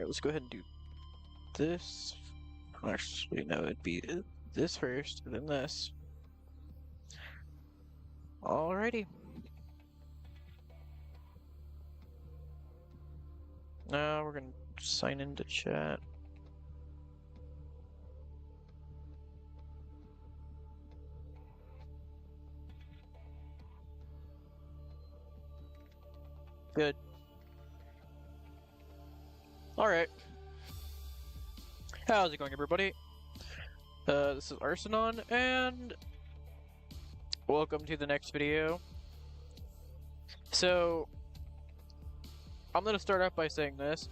Here, let's go ahead and do this. Actually, no, it'd be this first, and then this. Alrighty. Now we're gonna sign into chat. Good. Alright. How's it going, everybody? This is Arsenon, and welcome to the next video. So, I'm gonna start off by saying this.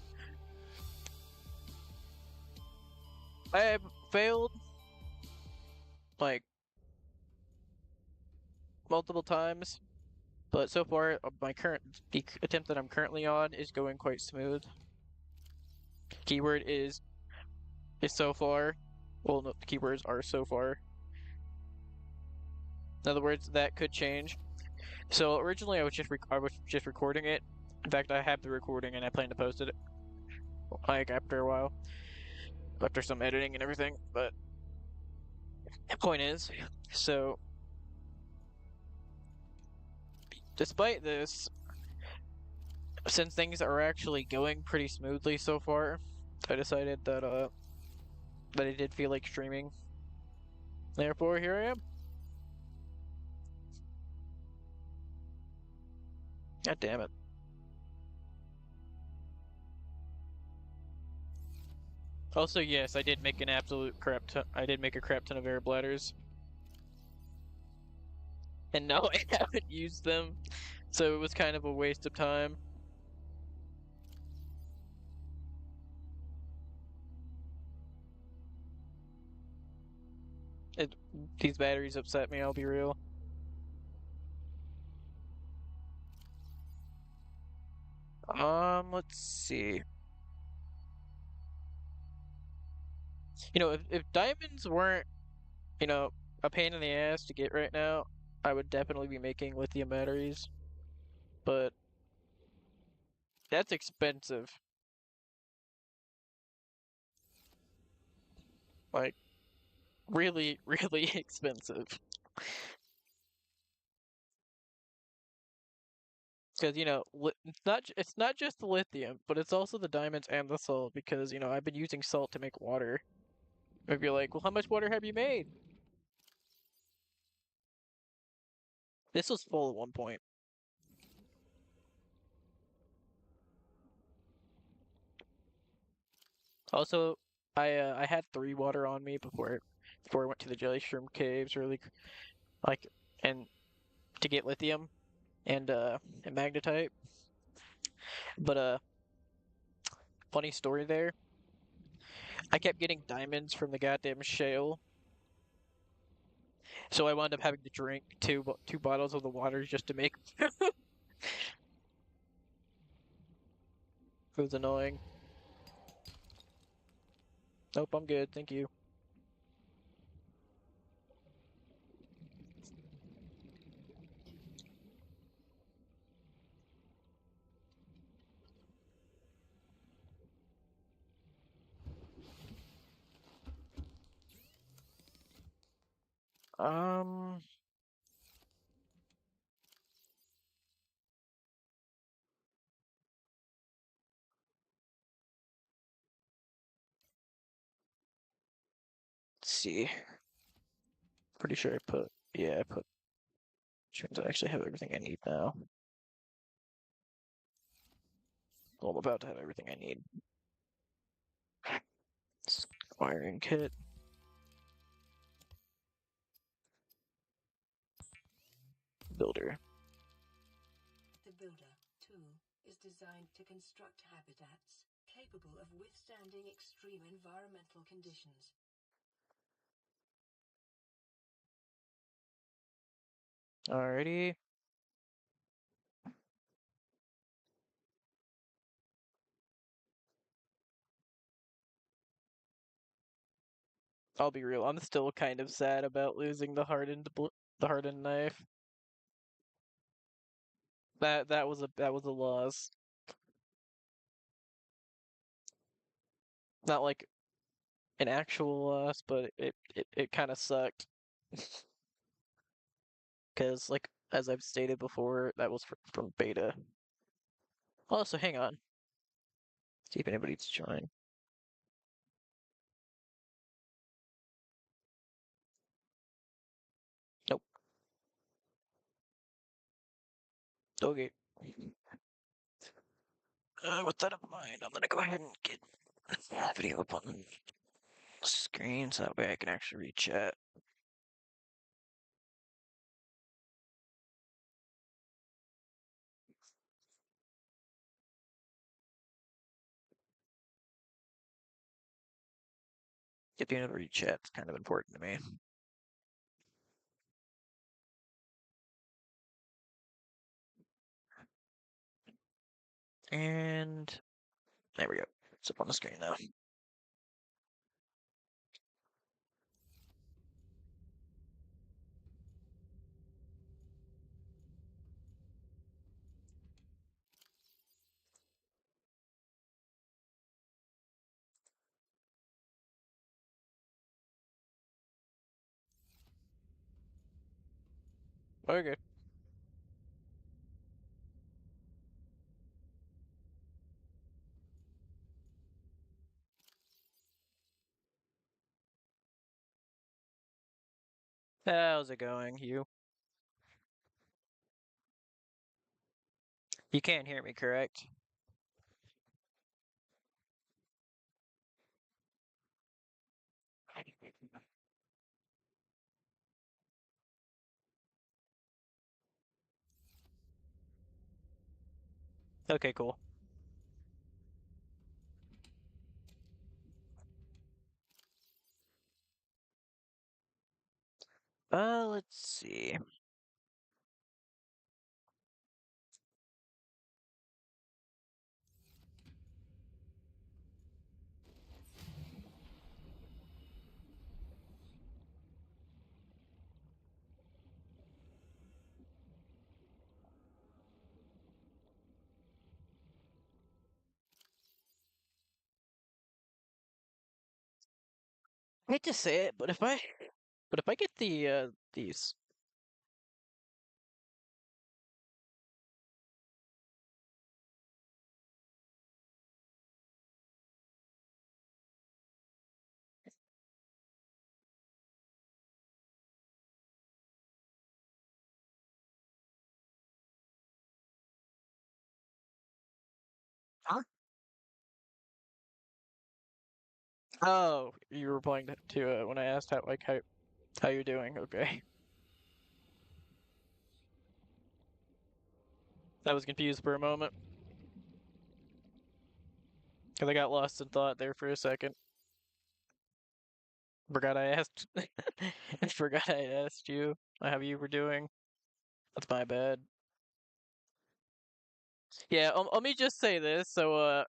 I have failed, like, multiple times, but so far, the attempt that I'm currently on is going quite smooth. Keyword is so far. Well, no, the keywords are so far. In other words, that could change. So originally, I was just recording it. In fact, I have the recording, and I plan to post it, like, after a while, after some editing and everything. But the point is, so despite this, since things are actually going pretty smoothly so far, I decided that that I did feel like streaming. Therefore, here I am. God damn it. Also, yes, I did make an absolute crap ton. I did make a crap ton of air bladders. And no, I haven't used them, so it was kind of a waste of time. These batteries upset me, I'll be real. Let's see. You know, if diamonds weren't, a pain in the ass to get right now, I would definitely be making lithium batteries. But that's expensive. Like, really, really expensive. Because, it's not just the lithium, but it's also the diamonds and the salt. Because, I've been using salt to make water. I'd be like, well, how much water have you made? This was full at one point. Also, I had 3 water on me before I went to the jelly shroom caves, really, like, and to get lithium and magnetite. But funny story there. I kept getting diamonds from the goddamn shale, so I wound up having to drink two bottles of the water just to make. It was annoying. Nope, I'm good, thank you. Um, let's see. Pretty sure I put. Turns out I actually have everything I need now. Well, I'm about to have everything I need. Wiring kit. Builder. The Builder tool is designed to construct habitats capable of withstanding extreme environmental conditions. Alrighty. I'll be real. I'm still kind of sad about losing the hardened knife. That was a loss. Not like an actual loss, but it kind of sucked. Because, like, as I've stated before, that was from beta. Also, hang on. See if anybody's joined. Nope. Okay. With that in mind, I'm gonna go ahead and get the video up on the screen so that way I can actually read chat. If being able to read chat is kind of important to me. And there we go. It's up on the screen now. Okay. How's it going, Hugh? You can't hear me, correct? Okay, cool. Let's see. I hate to say it, but if I get these. Huh? Oh, you were replying to when I asked how you're doing. Okay. I was confused for a moment because I got lost in thought there for a second. Forgot I asked. I forgot I asked you how you were doing. That's my bad. Yeah. Let me just say this. So,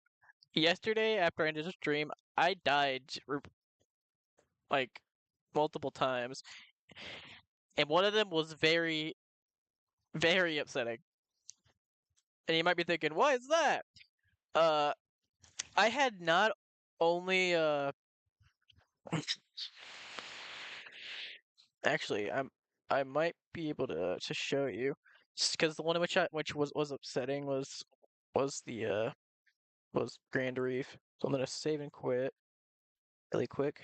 yesterday after I ended the stream, I died like multiple times, and one of them was very, very upsetting. And you might be thinking, why is that? Uh, I had not only actually I might be able to show you because the one in which was upsetting was the was Grand Reef. So I'm gonna save and quit really quick.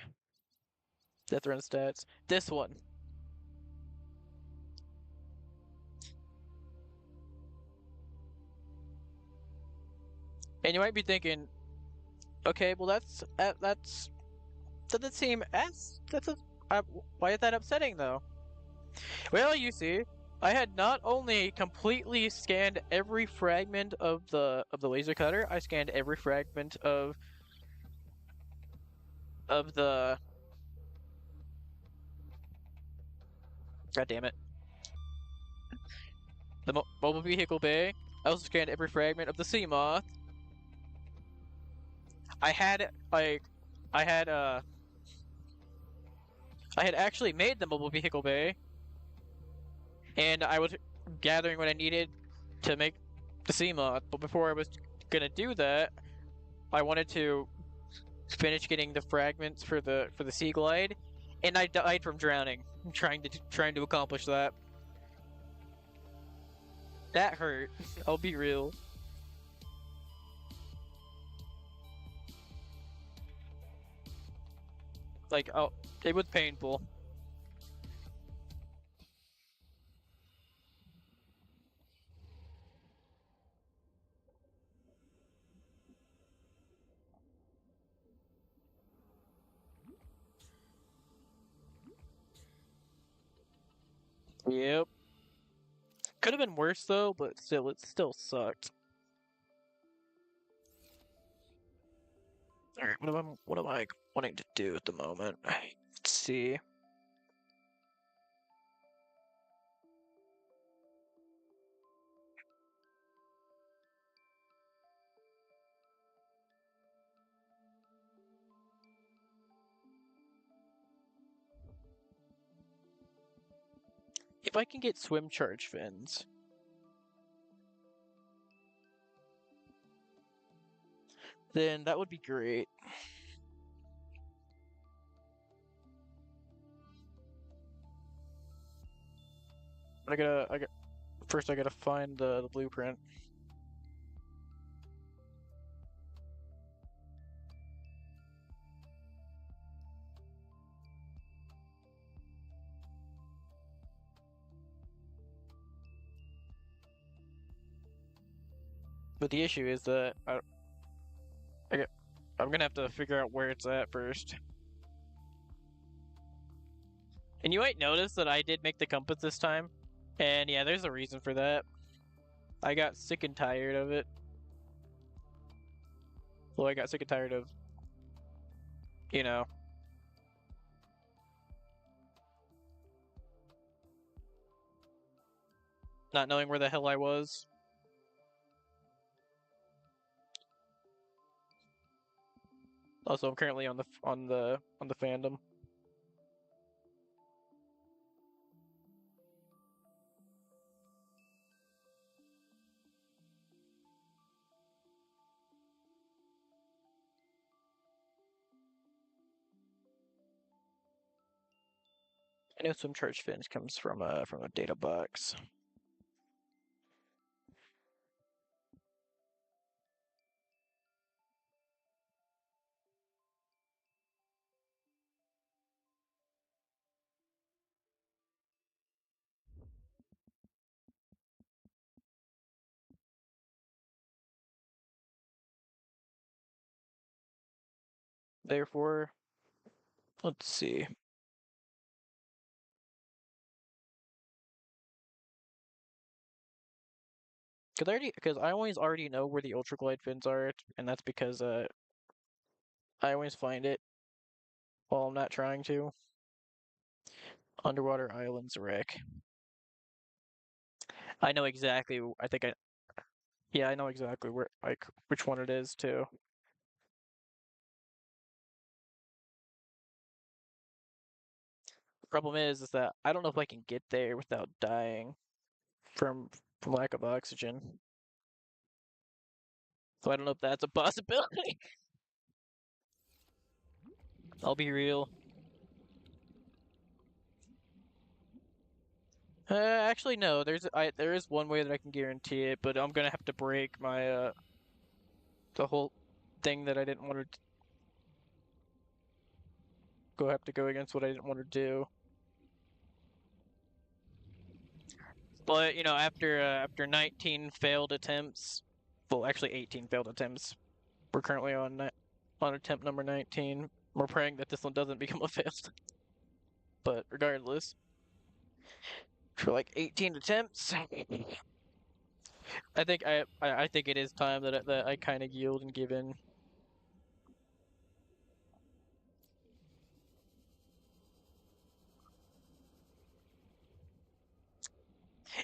Death run stats. This one. And you might be thinking, okay, well that's doesn't seem as that's a, uh, why is that upsetting though? Well, you see, I had not only completely scanned every fragment of the laser cutter, I scanned every fragment of the God damn it, the mobile vehicle bay. I also scanned every fragment of the sea moth. I had like I had uh I had actually made the mobile vehicle bay, and I was gathering what I needed to make the sea moth. But before I was gonna do that, I wanted to finish getting the fragments for the sea glide, and I died from drowning trying to accomplish that. That hurt. I'll be real. Like, oh, it was painful. Yep. Could have been worse though, but still, it still sucked. All right, what am I wanting to do at the moment? Let's see. If I can get swim charge fins, then that would be great. I got first. I gotta find the blueprint. But the issue is that I get, I'm gonna have to figure out where it's at first. And you might notice that I did make the compass this time, and yeah, there's a reason for that. I got sick and tired of it. Well, I got sick and tired of, you know, not knowing where the hell I was. Also, I'm currently on the fandom. I know some church fins comes from a data box. Therefore, let's see. Because I always already know where the ultra glide fins are, and that's because I always find it while I'm not trying to. Underwater islands wreck. I know exactly. I think I Yeah, I know exactly where which one it is too. Problem is that I don't know if I can get there without dying from lack of oxygen. So I don't know if that's a possibility. I'll be real. Actually, no. There is one way that I can guarantee it, but I'm gonna have to break my the whole thing that I didn't want to have to go against what I didn't want to do. But you know, after 19 failed attempts, well, actually 18 failed attempts, we're currently on attempt number 19. We're praying that this one doesn't become a fail. But regardless, for like 18 attempts, I think it is time that I kind of yield and give in.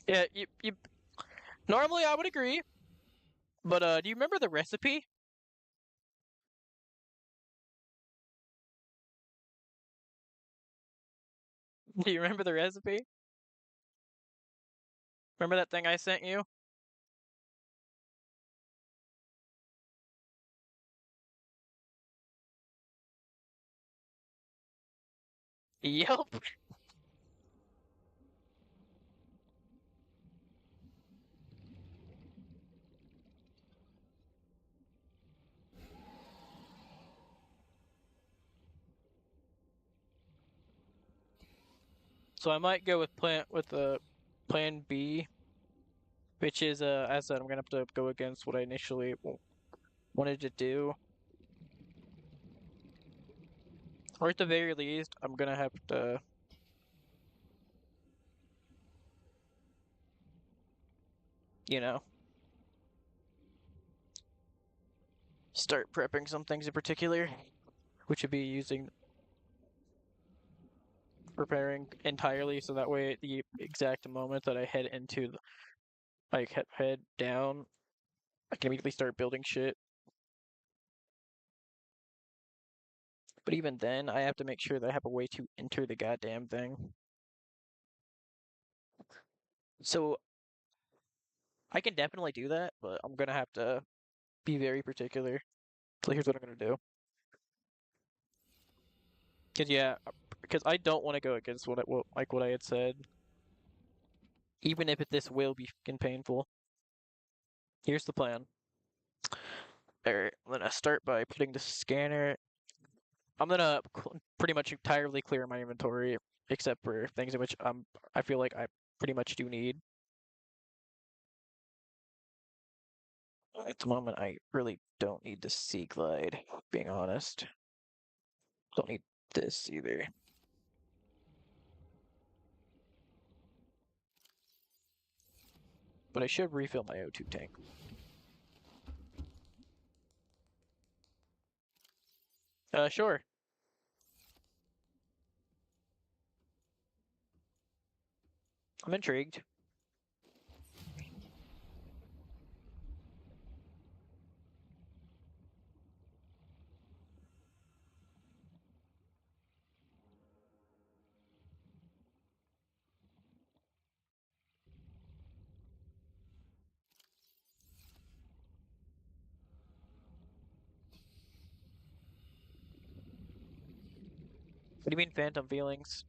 Yeah, you normally I would agree, but do you remember the recipe? Do you remember the recipe? Remember that thing I sent you? Yep. So I might go with the plan B, which is as I said, I'm gonna have to go against what I initially wanted to do, or at the very least, I'm gonna have to, you know, start prepping some things in particular, which would be using preparing entirely, so that way at the exact moment that I head into like head down, I can immediately start building shit. But even then, I have to make sure that I have a way to enter the goddamn thing. So I can definitely do that, but I'm gonna have to be very particular. So here's what I'm gonna do. Cause yeah, because I don't want to go against like what I had said, even if this will be fucking painful. Here's the plan. Alright, I'm gonna start by putting the scanner. I'm gonna pretty much entirely clear my inventory, except for things in which I feel like I pretty much do need. At the moment, I really don't need the Sea Glide, being honest. Don't need this either. But I should refill my O2 tank. Sure. I'm intrigued. What do you mean phantom feelings?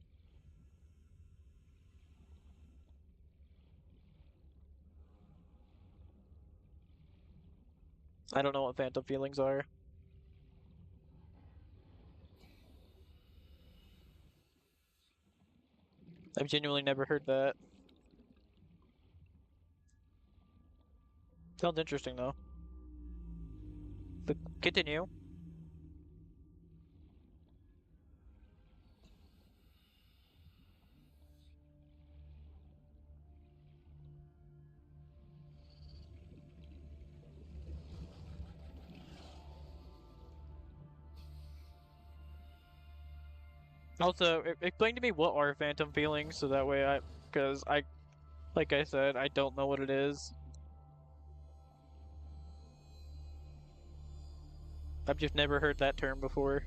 I don't know what phantom feelings are. I've genuinely never heard that. Sounds interesting though. But continue. Also, explain to me what are phantom feelings, so that way because like I said, I don't know what it is. I've just never heard that term before.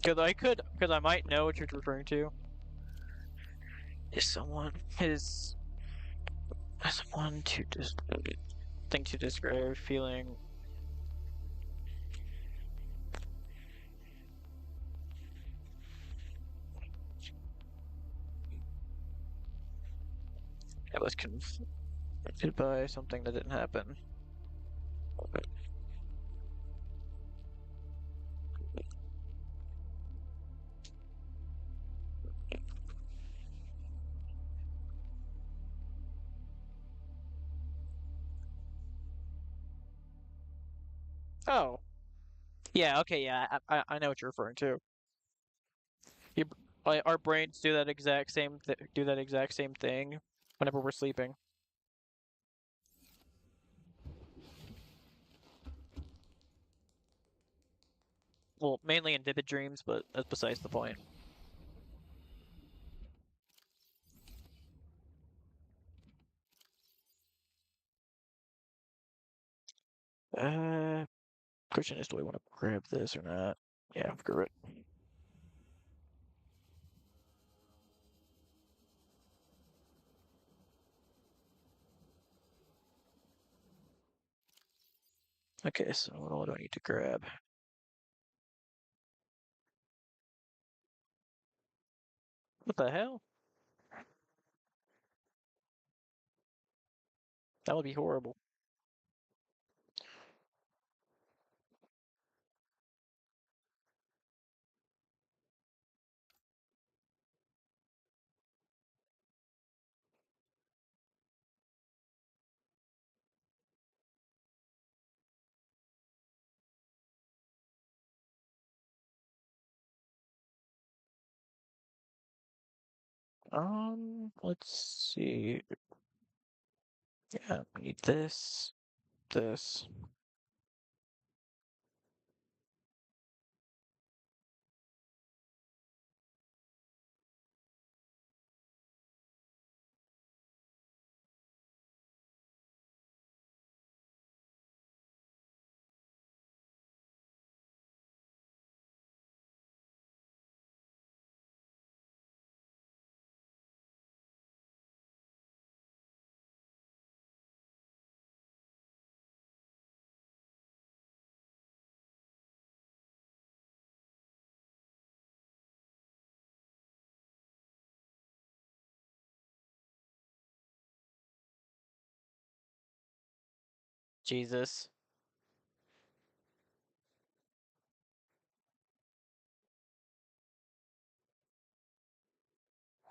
Because I might know what you're referring to. Is someone to just think to describe feeling. I was conflicted by something that didn't happen. Oh, yeah, okay, yeah, I know what you're referring to. You, our brains do that do that exact same thing whenever we're sleeping. Well, mainly in vivid dreams, but that's besides the point. Uh, Question is, do I want to grab this or not? Yeah, screw it. Okay, so what all do I need to grab? What the hell? That would be horrible. Let's see. Yeah, we need this. Jesus,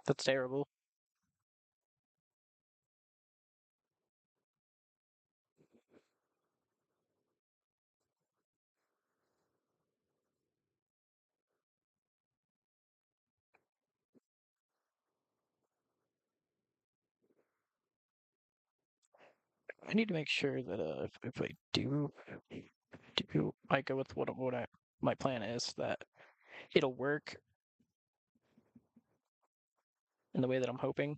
that's terrible. I need to make sure that if I do I go with what my plan is, that it'll work in the way that I'm hoping.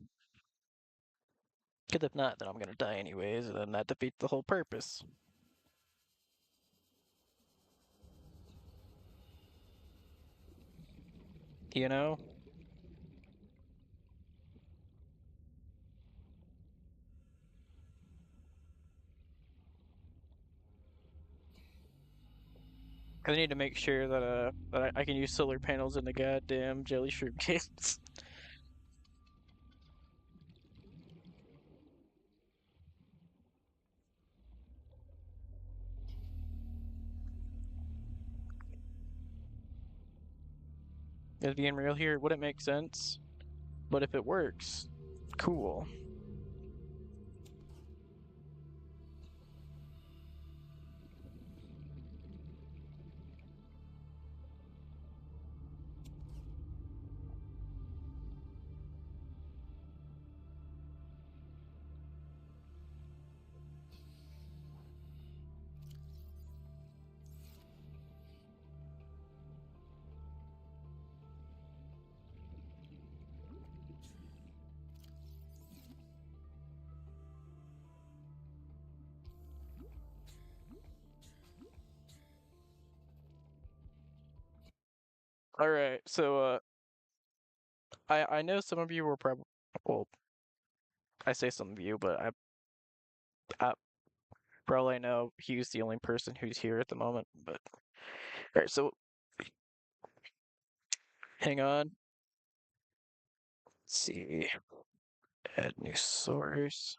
Because if not, then I'm gonna die anyways, and then that defeats the whole purpose. You know? I need to make sure that I can use solar panels in the goddamn jelly shrimp games. As being real here, it wouldn't make sense, but if it works, cool. All right, so I know some of you were probably, well, I say some of you, but I probably know he's the only person who's here at the moment. But all right, so hang on. Let's see, add new source.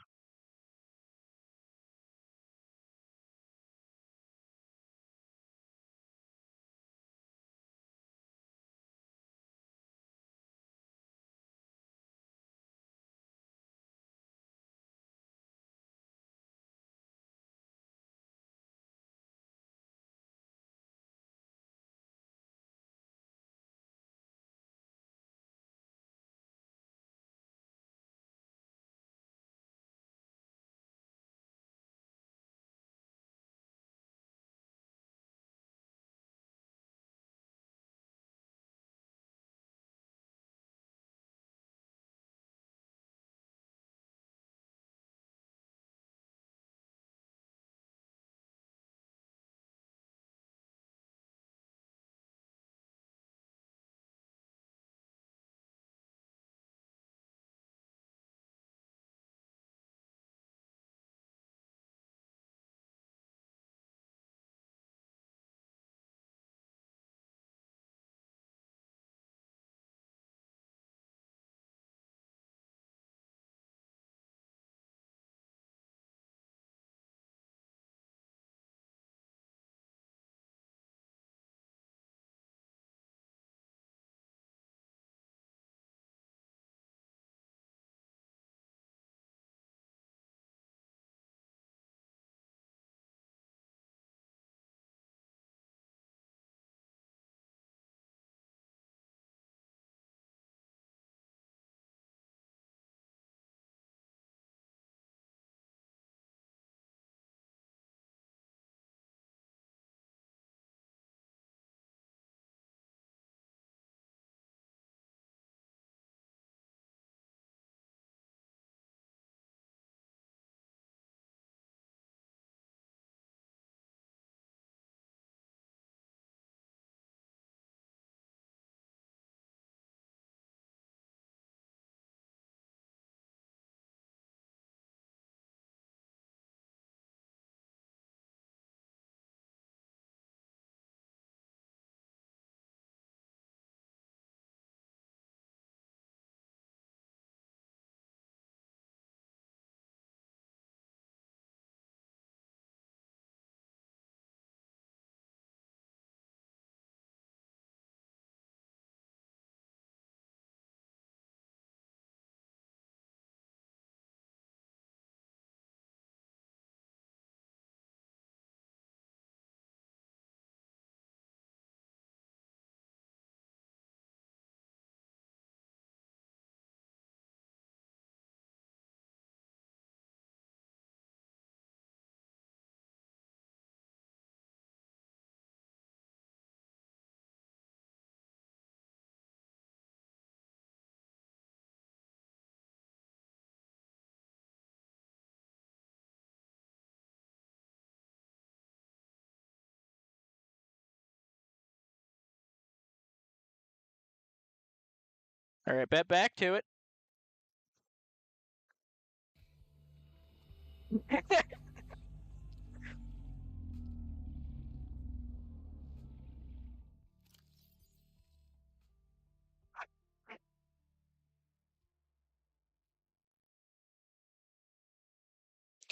All right, bet back to it.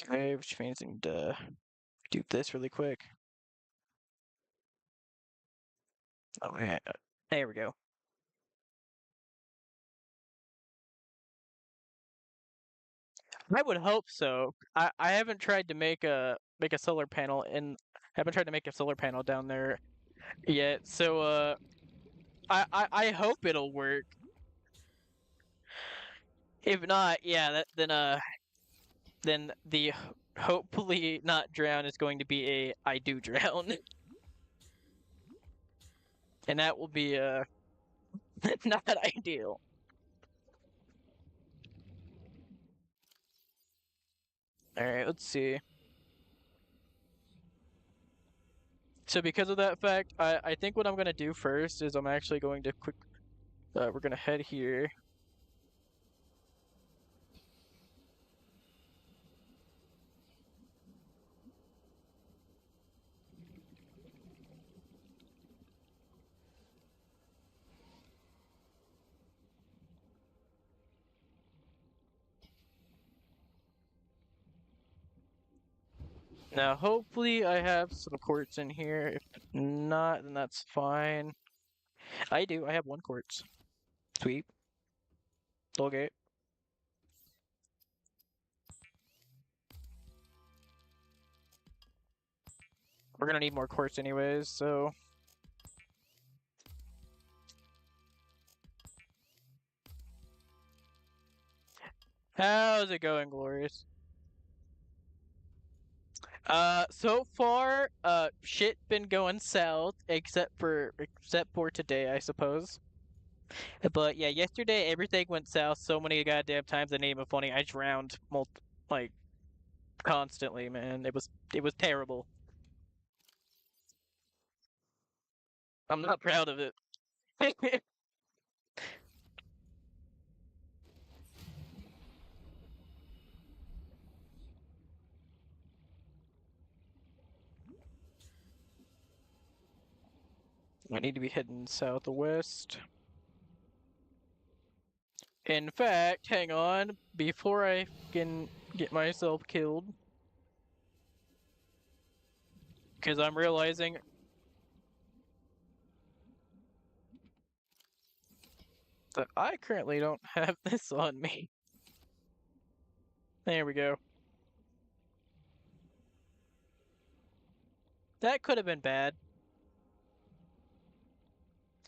Okay, which means I need to do this really quick. Okay, there we go. I would hope so. I haven't tried to make a solar panel and haven't tried to make a solar panel down there yet. So I hope it'll work. If not, yeah, then the hopefully not drown is going to be a I do drown, and that will be not ideal. All right, let's see. So because of that fact, I think what I'm gonna do first is I'm actually going to we're gonna head here. Now, hopefully I have some quartz in here. If not, then that's fine. I do. I have one quartz. Sweet. Okay. We're gonna need more quartz anyways, so how's it going, Glorious? So far, shit been going south except for today, I suppose. But yeah, yesterday everything went south so many goddamn times. The name of funny, I drowned like constantly, man. It was terrible. I'm not proud of it. I need to be heading southwest. In fact, hang on, before I can get myself killed, because I'm realizing that I currently don't have this on me. There we go. That could have been bad.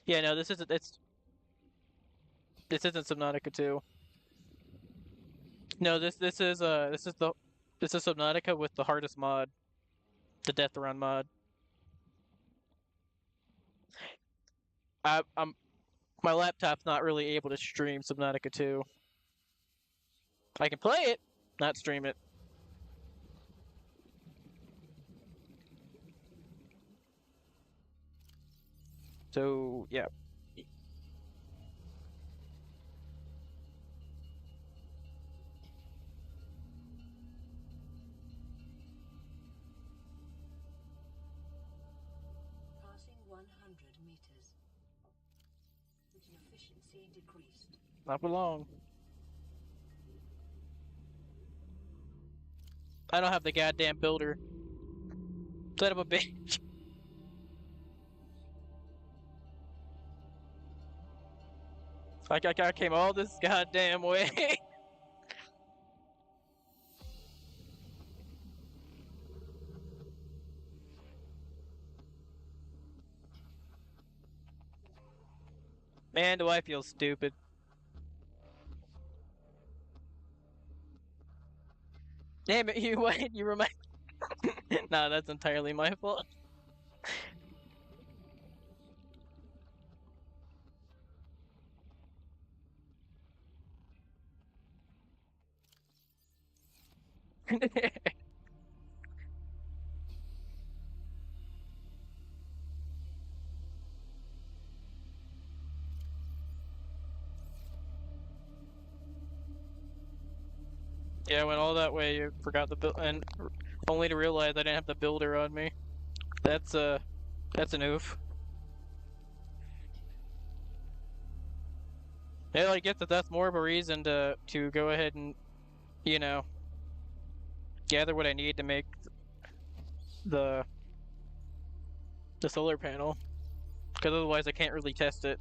Yeah, no, this isn't Subnautica 2. No, this is Subnautica with the hardest mod, the death run mod. I'm my laptop's not really able to stream Subnautica 2. I can play it, not stream it. So yeah. Passing 100 meters. Engine efficiency decreased. Not for long. I don't have the goddamn builder. Son of a bitch. I came all this goddamn way. Man, do I feel stupid. Damn it, you what? You remind. Nah, that's entirely my fault. Yeah, I went all that way. You forgot the build, and only to realize I didn't have the builder on me. That's that's an oof. Yeah, I get that that's more of a reason to go ahead and you know gather what I need to make the the solar panel, because otherwise I can't really test it.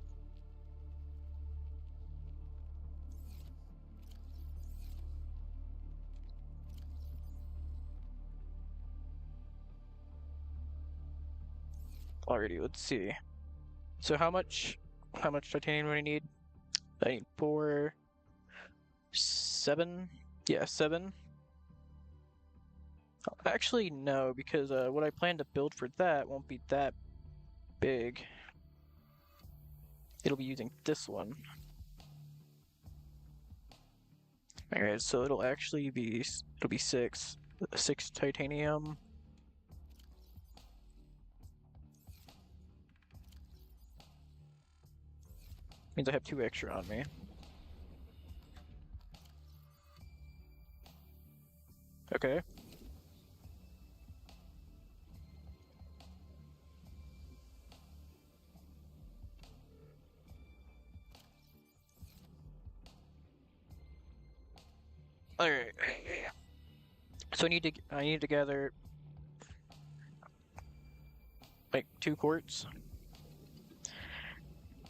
Already, let's see. So how much titanium do I need? I need four, 7. Yeah, 7. Actually, no, because what I plan to build for that won't be that big. It'll be using this one. Alright, so it'll be 6. 6 titanium. Means I have 2 extra on me. Okay. Alright. So I need to gather like 2 quartz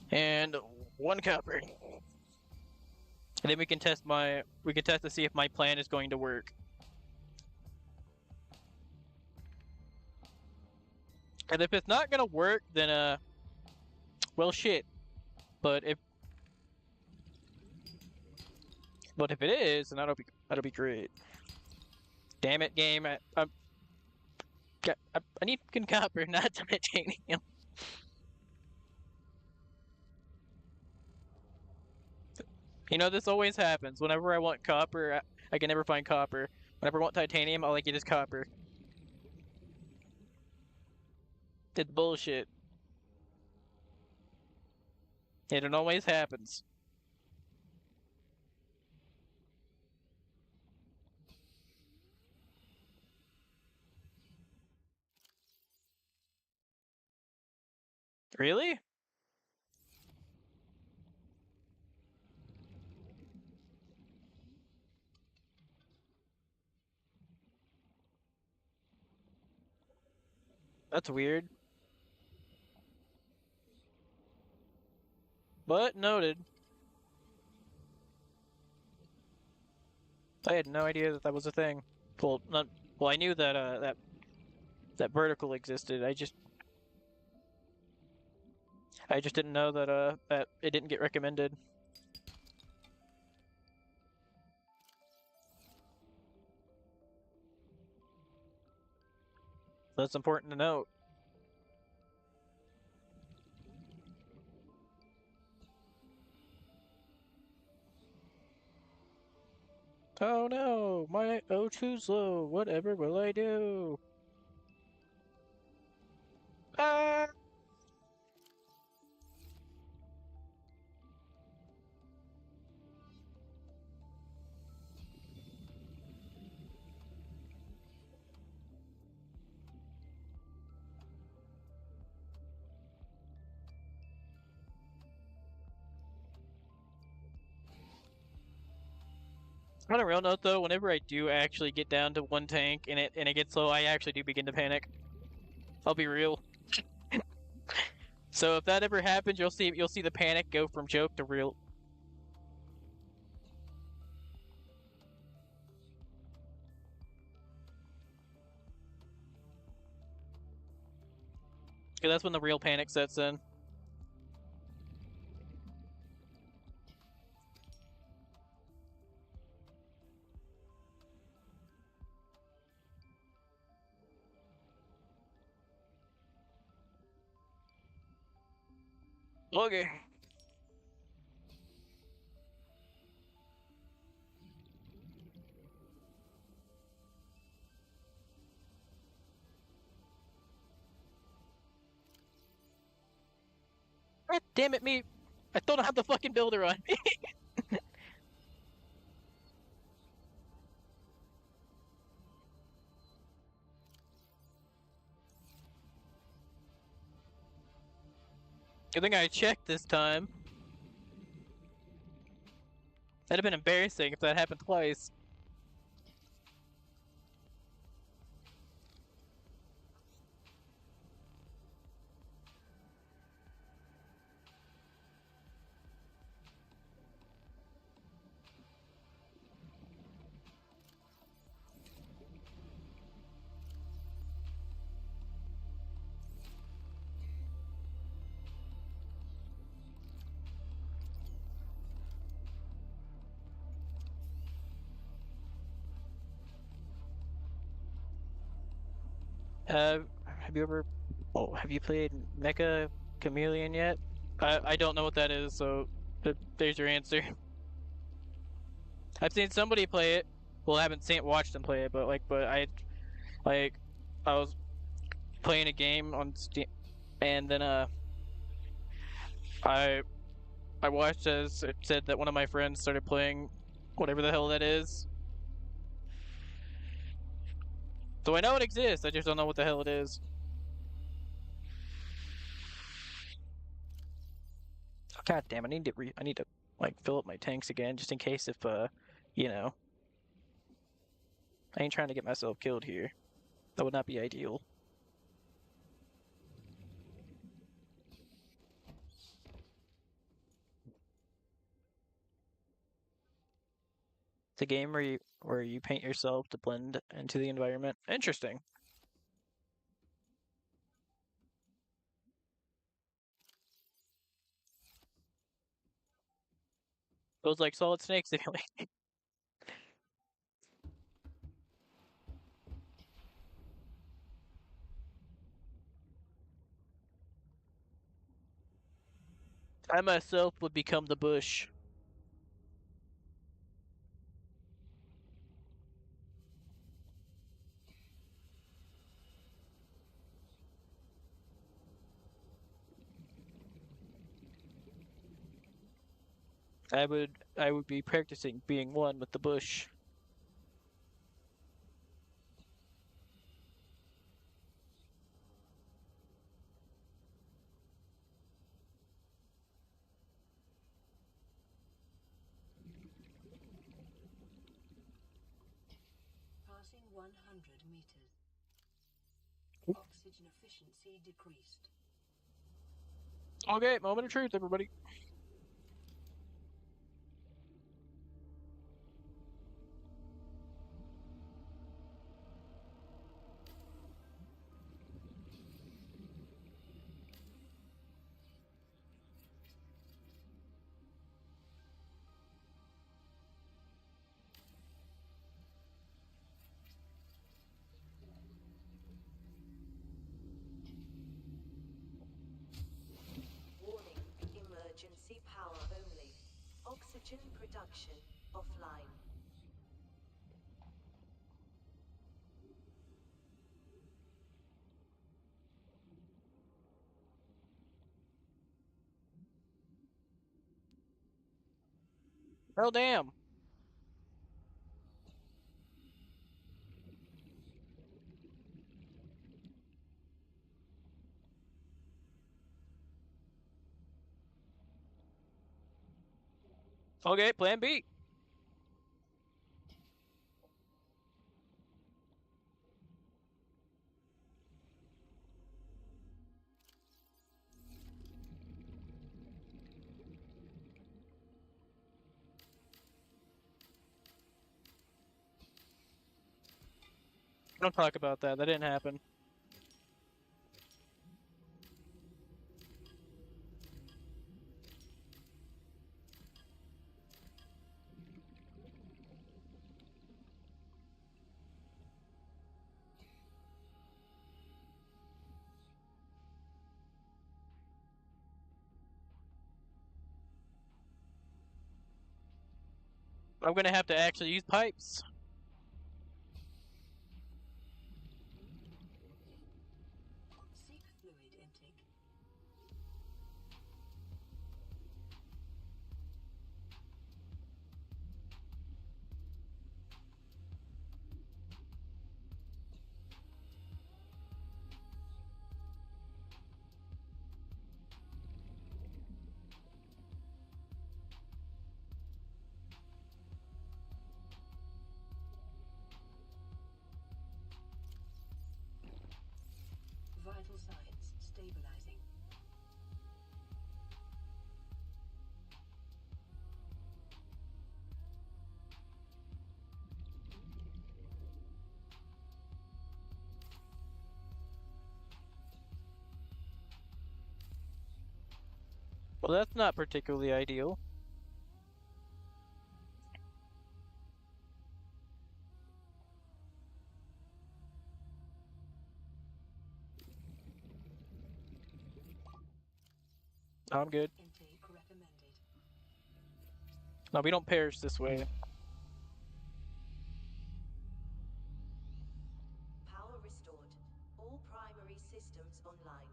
and 1 copper. And then we can test to see if my plan is going to work. And if it's not gonna work, then well shit. But if it is, then that'll be great. Damn it, game! I need fucking copper, not titanium. You know this always happens. Whenever I want copper, I can never find copper. Whenever I want titanium, all I get is copper. It's bullshit. It always happens. Really? That's weird. But noted. I had no idea that that was a thing. Well, not. Well, I knew that that vertical existed. I just didn't know that that it didn't get recommended. That's important to note. Oh no, my O2's low. Whatever will I do? Ah! On a real note, though, whenever I do actually get down to 1 tank and it gets low, I actually do begin to panic. I'll be real. So if that ever happens, you'll see the panic go from joke to real. Because that's when the real panic sets in. Okay. God damn it, me! I still don't have the fucking builder on me. Good thing I checked this time. That'd have been embarrassing if that happened twice. Have you ever? Oh, have you played Mecha Chameleon yet? I don't know what that is, so there's your answer. I've seen somebody play it. Well, I haven't seen watched them play it, but like I was playing a game on Steam, and then I I watched as it said that one of my friends started playing whatever the hell that is. So I know it exists. I just don't know what the hell it is. God damn! I need to like fill up my tanks again just in case if you know, I ain't trying to get myself killed here. That would not be ideal. It's a game where you paint yourself to blend into the environment. Interesting. Feels like Solid Snake Simulator. I myself would become the bush. I would be practicing being one with the bush. Passing 100 meters. Oxygen efficiency decreased. Okay, moment of truth, everybody. Warning, emergency power only. Oxygen production offline. Well, damn. Okay, plan B. Don't talk about that. That didn't happen. I'm gonna have to actually use pipes. Seek fluid intake. Stabilizing. Well, that's not particularly ideal. I'm good. Intake recommended. No, we don't perish this way. Power restored. All primary systems online.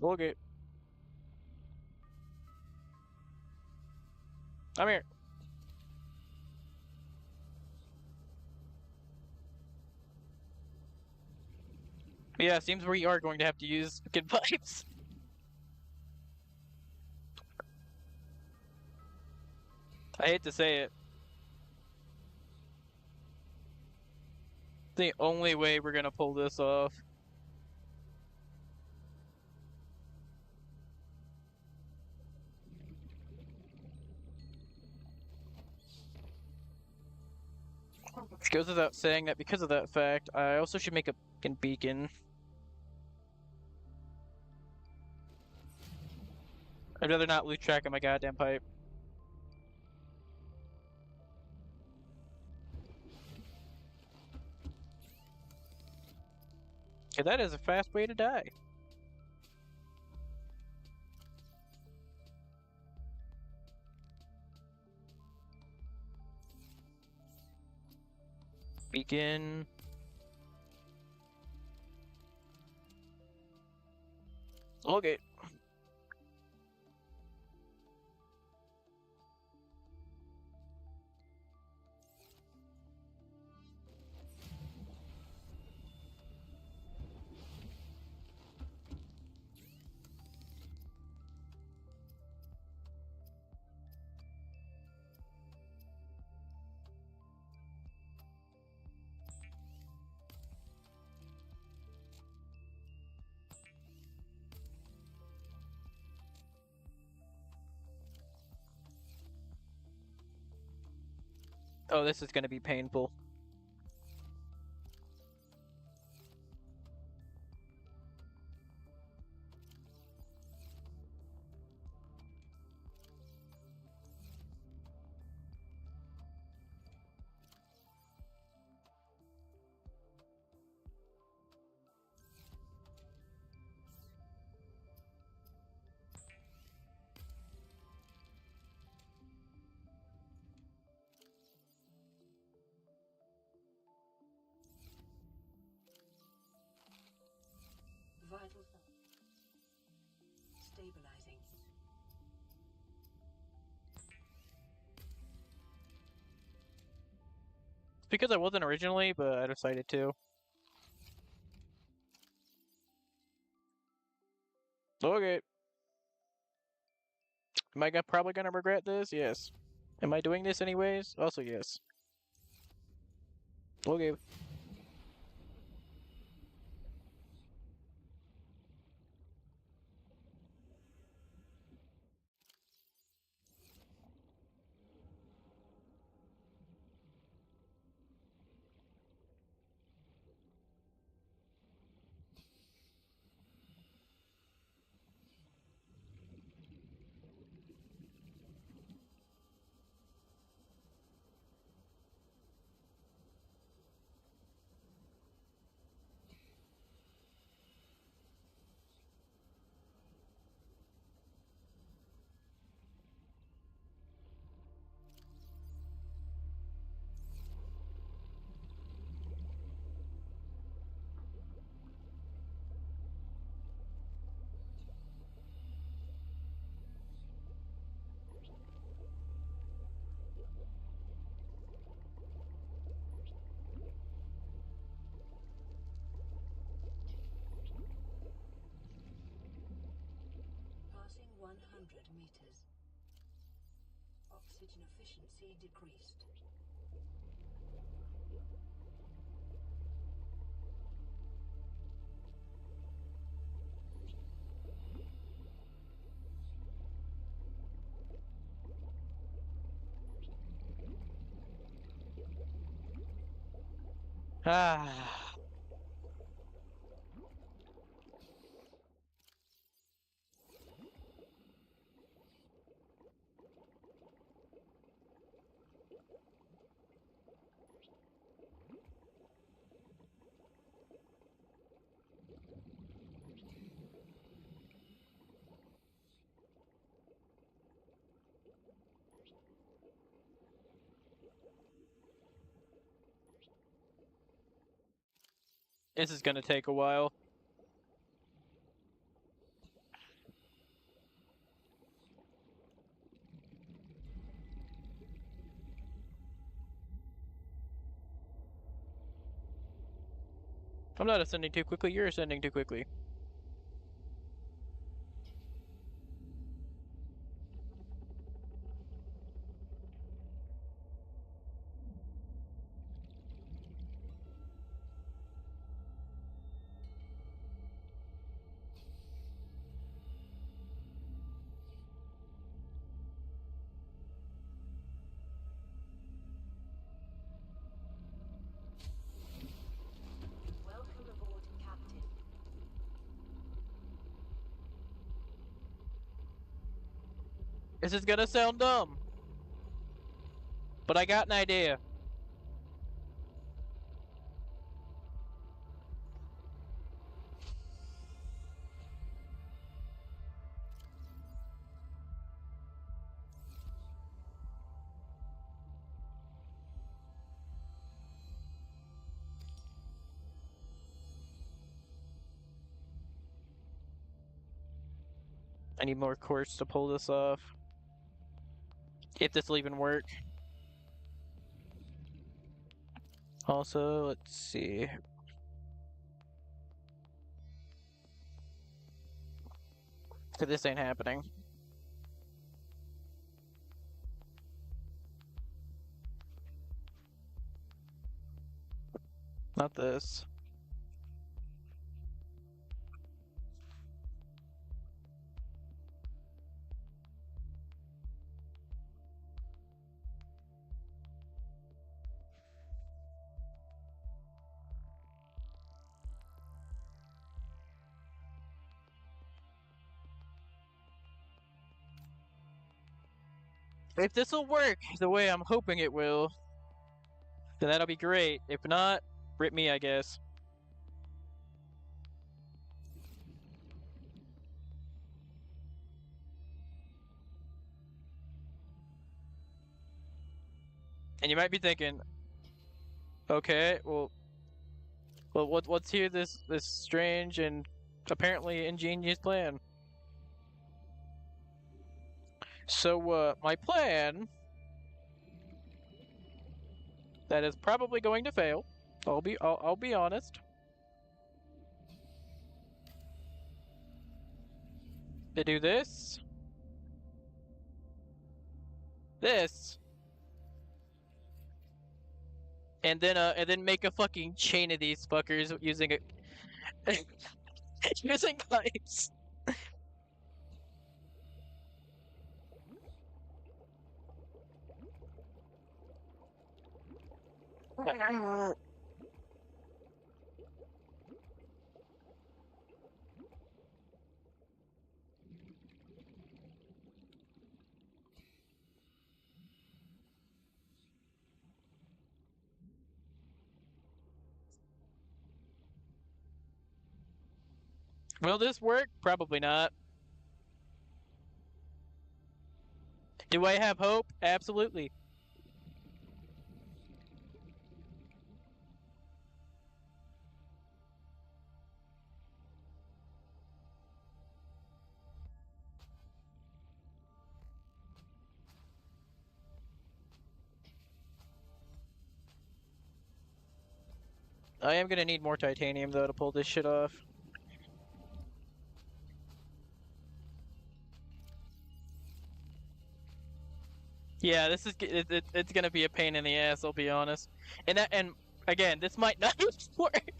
Okay. I'm here. Yeah, seems we are going to have to use good pipes. I hate to say it. The only way we're gonna pull this off. It goes without saying that because of that fact, I also should make a fucking beacon. I'd rather not lose track of my goddamn pipe. Okay, that is a fast way to die. Beacon. Okay. Oh, this is gonna be painful. Vital signs. Stabilizing. It's because I wasn't originally, but I decided to. Okay. Am I probably gonna regret this? Yes. Am I doing this anyways? Also, yes. Okay. meters. Oxygen efficiency decreased. Ah. This is gonna take a while. I'm not ascending too quickly, you're ascending too quickly. Welcome aboard, Captain. This is gonna sound dumb, but I got an idea. I need more quartz to pull this off. If this will even work. Also, let's see. Cause this ain't happening. Not this. If this will work the way I'm hoping it will, then that'll be great. If not, rip me, I guess. And you might be thinking, okay, well, what's here? This strange and apparently ingenious plan. So, my plan that is probably going to fail. I'll be honest. To do this, and then make a fucking chain of these fuckers using a using pipes. Will this work? Probably not. Do I have hope? Absolutely. I am gonna need more titanium though to pull this shit off. Yeah, this is it's gonna be a pain in the ass. I'll be honest. And again, this might not work.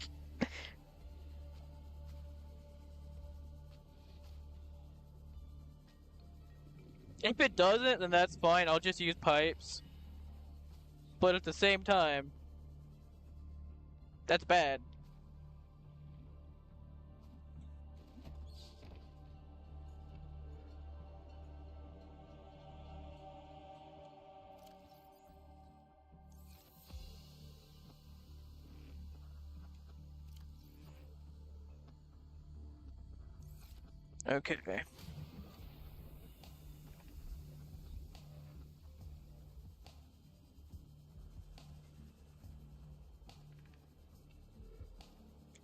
If it doesn't, then that's fine. I'll just use pipes. But at the same time, that's bad. Okay.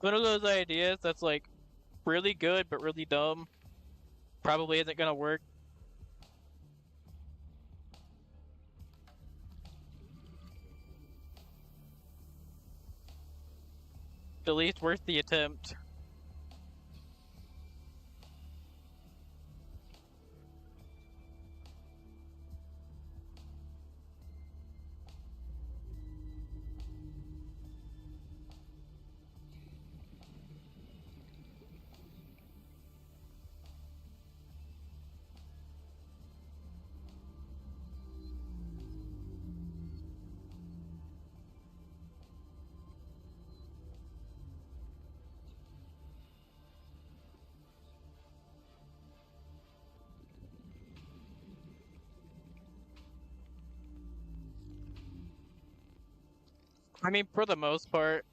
One of those ideas that's like really good but really dumb. Probably isn't gonna work. At least worth the attempt. I mean, for the most part,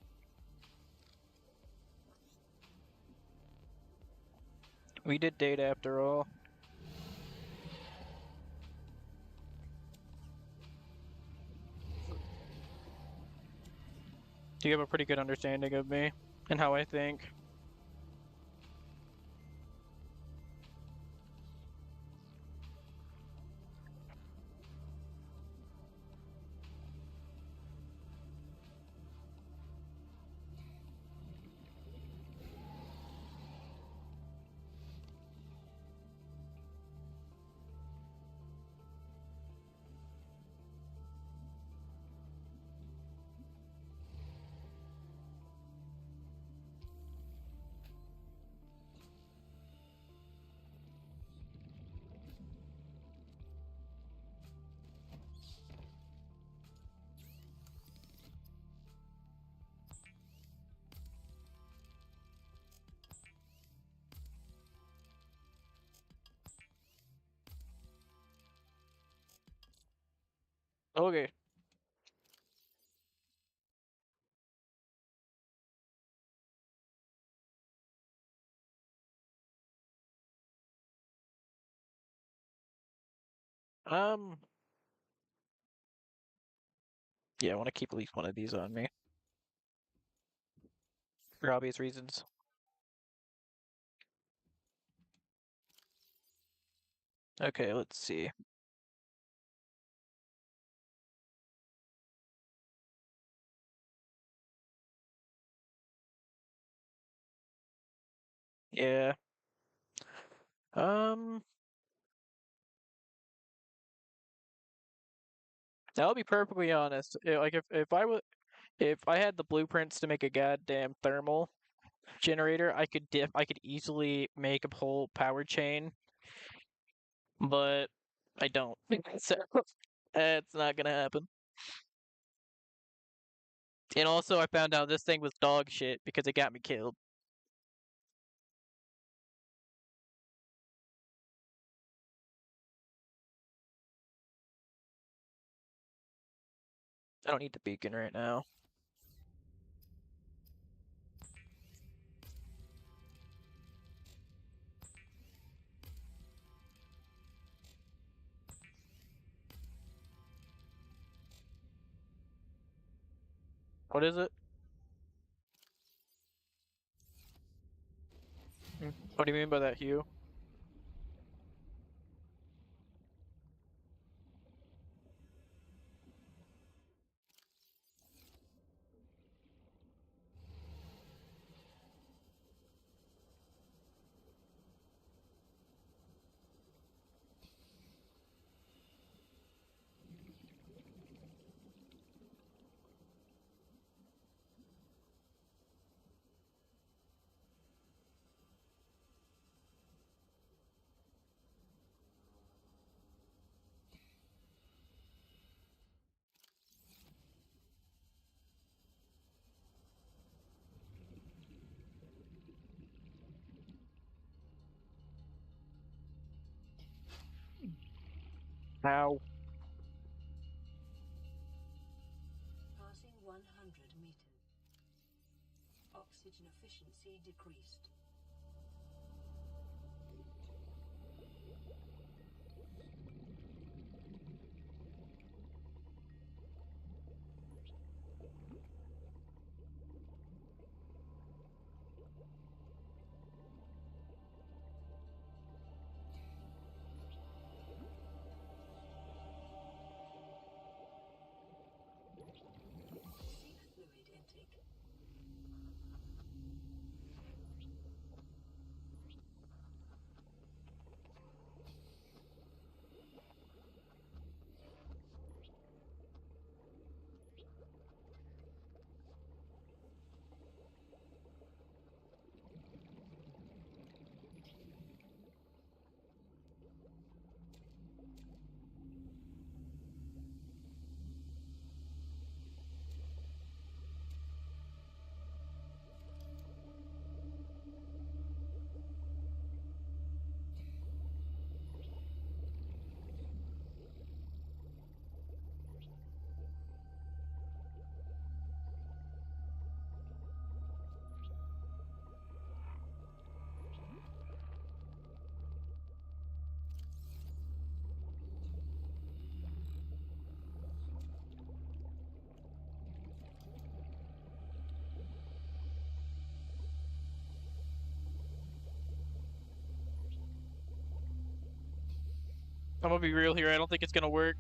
we did date after all. You have a pretty good understanding of me and how I think. Okay. Um, yeah, I want to keep at least one of these on me for obvious reasons. Okay, let's see. Yeah. Um, I'll be perfectly honest. Like if I had the blueprints to make a goddamn thermal generator, I could easily make a whole power chain, but I don't. So it's not gonna happen. And also, I found out this thing was dog shit because it got me killed. I don't need the beacon right now. What is it? What do you mean by that, Hugh? Ow. Passing 100 meters. Oxygen efficiency decreased. Seek fluid intake. I'm gonna be real here. I don't think it's gonna work.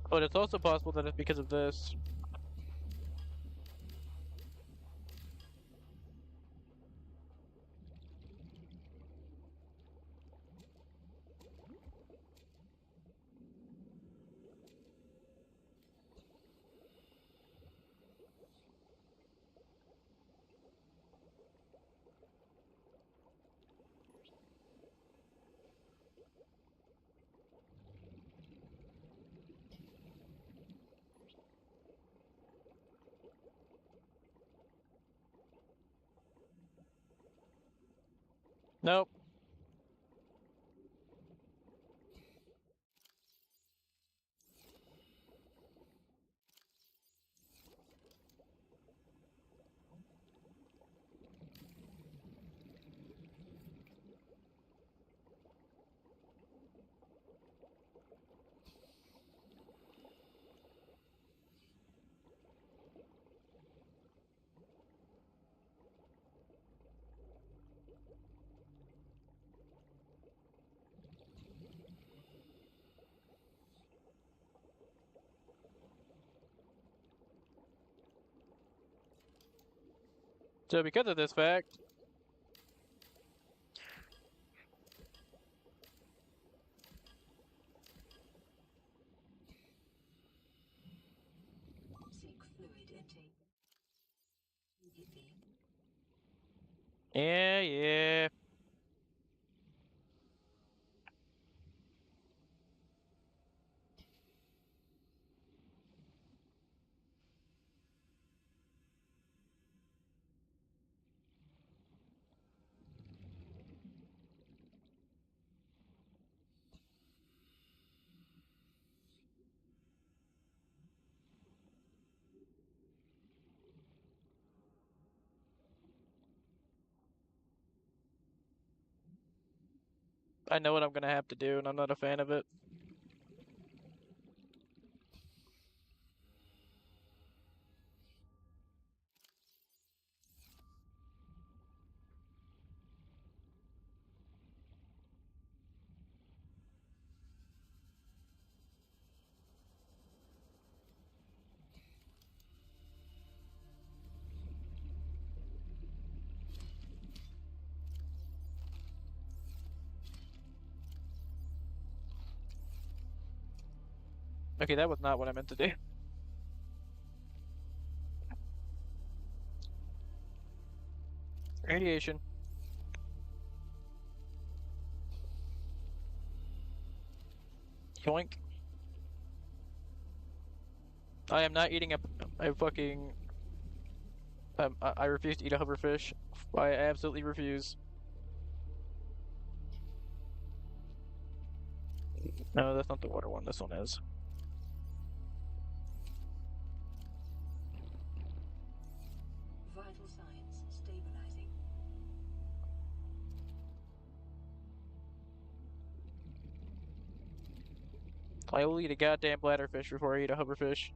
But it's also possible that it's because of this. Nope. So because of this fact, Seek fluid intake. Immediately. yeah. I know what I'm gonna have to do, and I'm not a fan of it. Okay, that was not what I meant to do. Radiation. Yoink. I am not eating a fucking. I refuse to eat a hoverfish. I absolutely refuse. No, that's not the water one. This one is. Vital signs stabilizing. I will eat a goddamn bladderfish before I eat a hoverfish.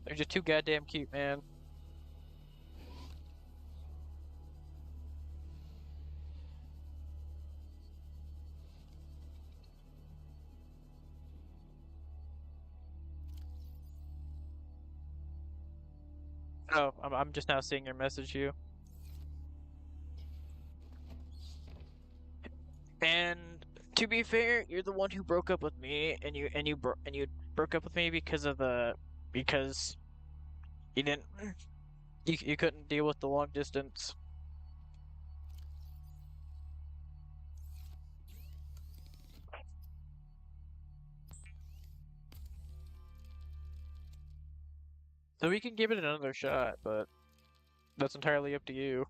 They're just too goddamn cute, man. Oh, I'm just now seeing your message, you. And to be fair, you're the one who broke up with me, and you broke up with me because of the because you didn't you couldn't deal with the long distance. So we can give it another shot, but that's entirely up to you.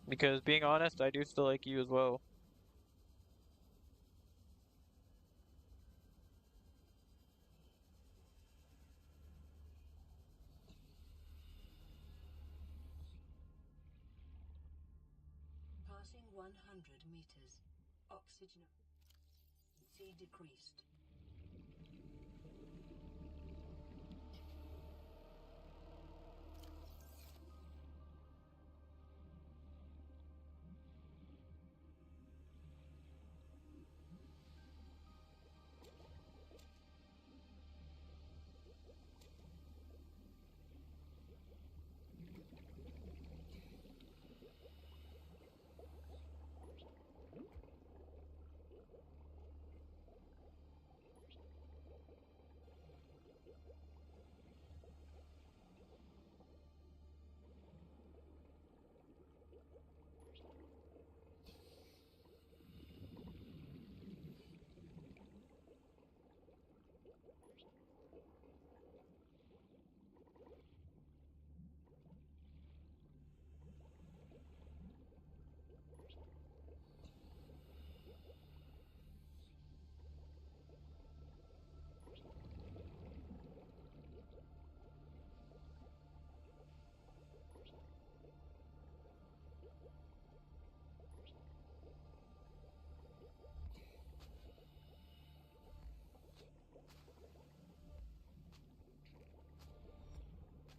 Because being honest, I do still like you as well. Passing 100 meters. Oxygen efficiency decreased.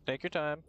Take your time.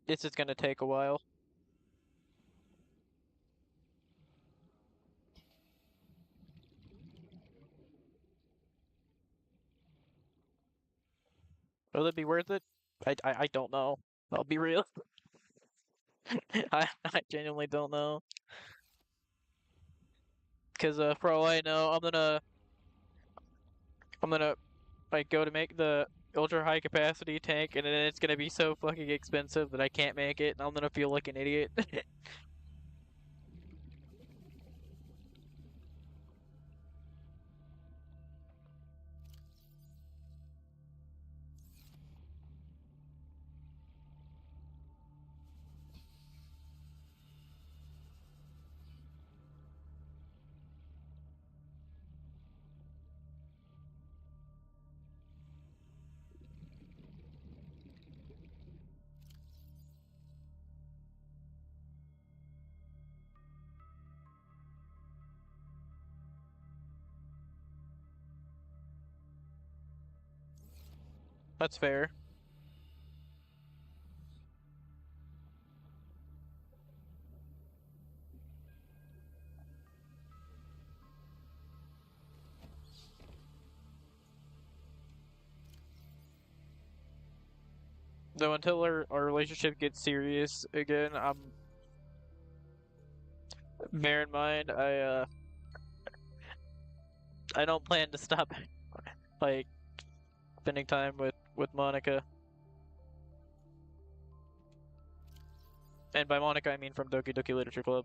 this is gonna take a while. Will it be worth it? I don't know. I'll be real. I genuinely don't know. Cause for all I know, I'm gonna like go to make the ultra high capacity tank, and then it's gonna be so fucking expensive that I can't make it, and I'm gonna feel like an idiot. That's fair. Though until our relationship gets serious again, bear in mind I don't plan to stop like spending time with Monica. And by Monica I mean from Doki Doki Literature Club.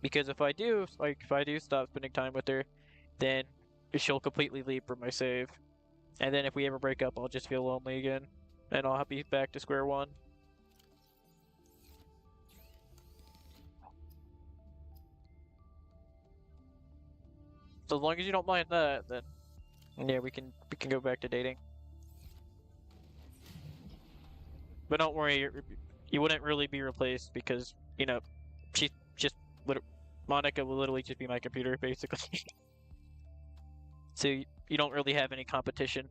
Because if I do stop spending time with her, then she'll completely leave from my save. And then if we ever break up, I'll just feel lonely again. And I'll be back to square one. So as long as you don't mind that, then yeah, we can go back to dating. But don't worry, you wouldn't really be replaced because, she's just Monica will literally just be my computer basically. So you don't really have any competition.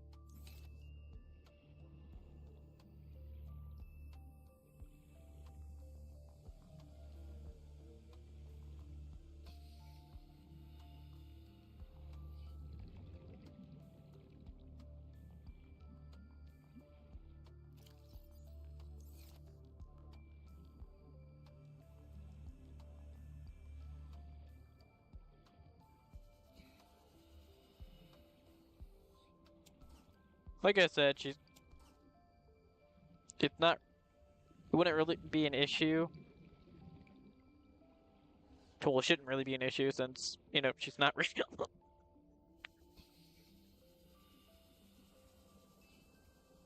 Like I said, it's not it wouldn't really be an issue. Well, it shouldn't really be an issue since, she's not real.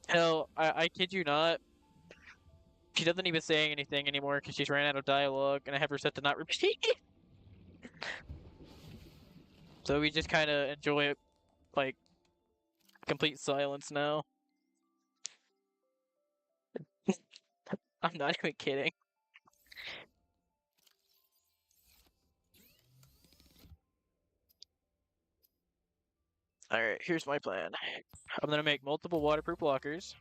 Hell, I kid you not. She doesn't even say anything anymore because she's ran out of dialogue, and I have her set to not repeat. So we just kind of enjoy it, like, complete silence now. I'm not even kidding. Alright, here's my plan. I'm gonna make multiple waterproof lockers.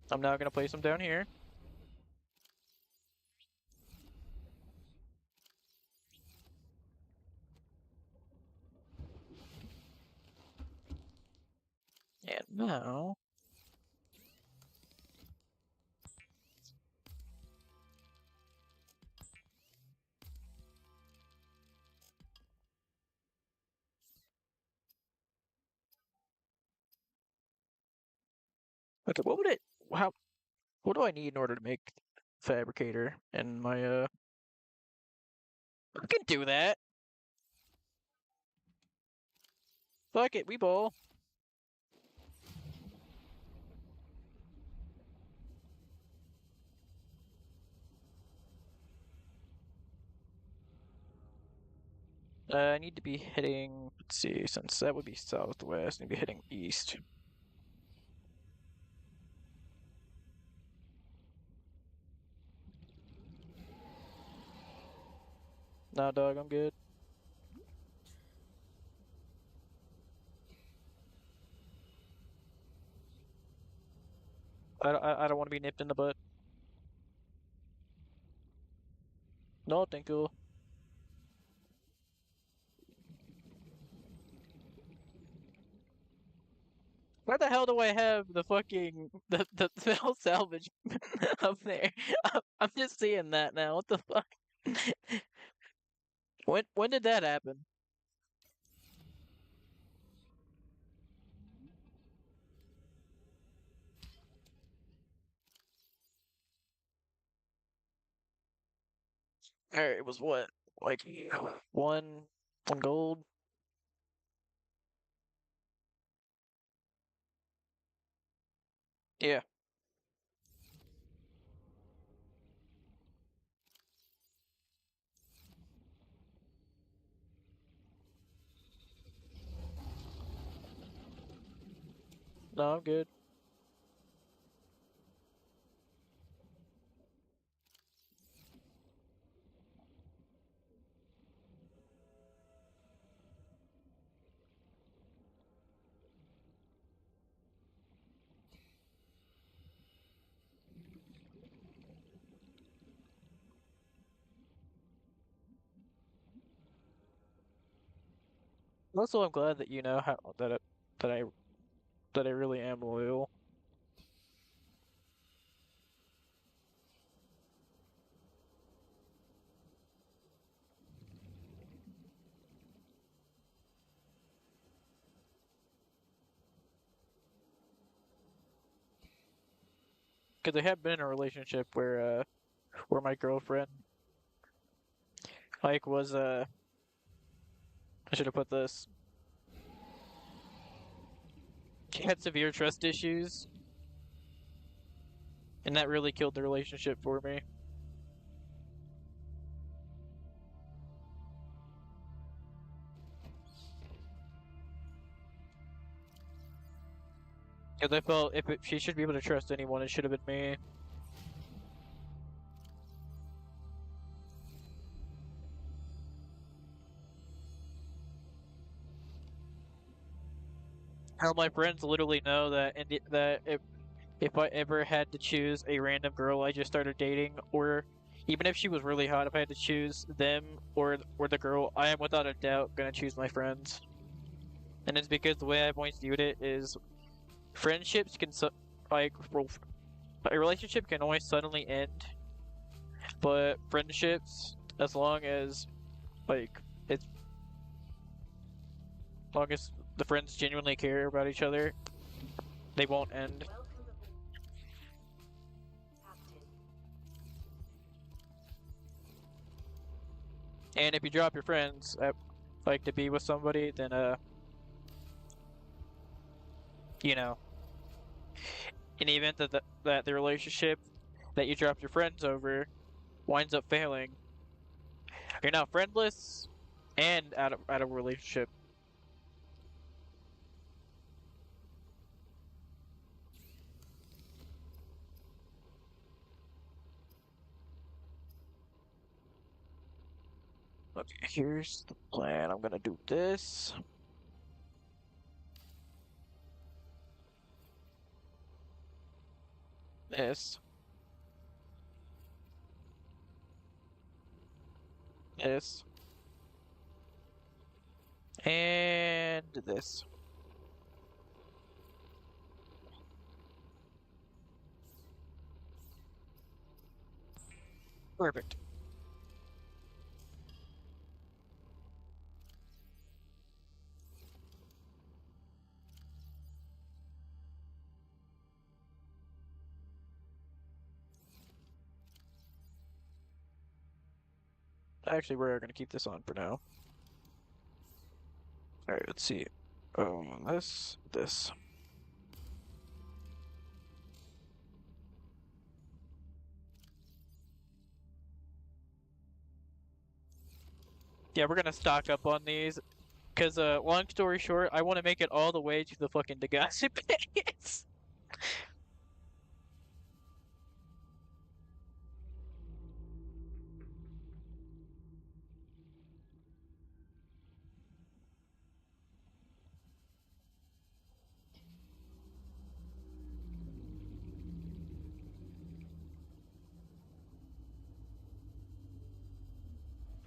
I'm now gonna place them down here. And now... Okay, what do I need in order to make fabricator and my I can do that. Fuck it, we ball. I need to be heading, let's see, since that would be southwest, I need to be heading east. Nah, dog, I'm good. I don't want to be nipped in the butt. No, thank you. Where the hell do I have the fucking the metal salvage up there? I'm just seeing that now. What the fuck? When did that happen? It was what? Like one one gold? Yeah. No, I'm good. Also, I'm glad that you know how that I that I really am loyal. Because I have been in a relationship where my girlfriend like was I should have put this. She had severe trust issues, and that really killed the relationship for me. Because I felt she should be able to trust anyone, it should have been me. How my friends literally know that that if I ever had to choose a random girl I just started dating, or even if she was really hot, if I had to choose them or the girl, I am without a doubt gonna choose my friends. And it's because the way I've always viewed it is friendships can like a relationship can always suddenly end, but friendships, as long as like it's as long as the friends genuinely care about each other, they won't end. Welcome aboard, Captain. And if you drop your friends like to be with somebody, then you know, in the event that the relationship that you dropped your friends over winds up failing, you're now friendless and out of a relationship. Okay, here's the plan. I'm gonna do this, this, and this. Perfect. Actually, we're gonna keep this on for now. All right, let's see. This. Yeah, we're gonna stock up on these. Cause long story short, I want to make it all the way to the fucking Degassi base.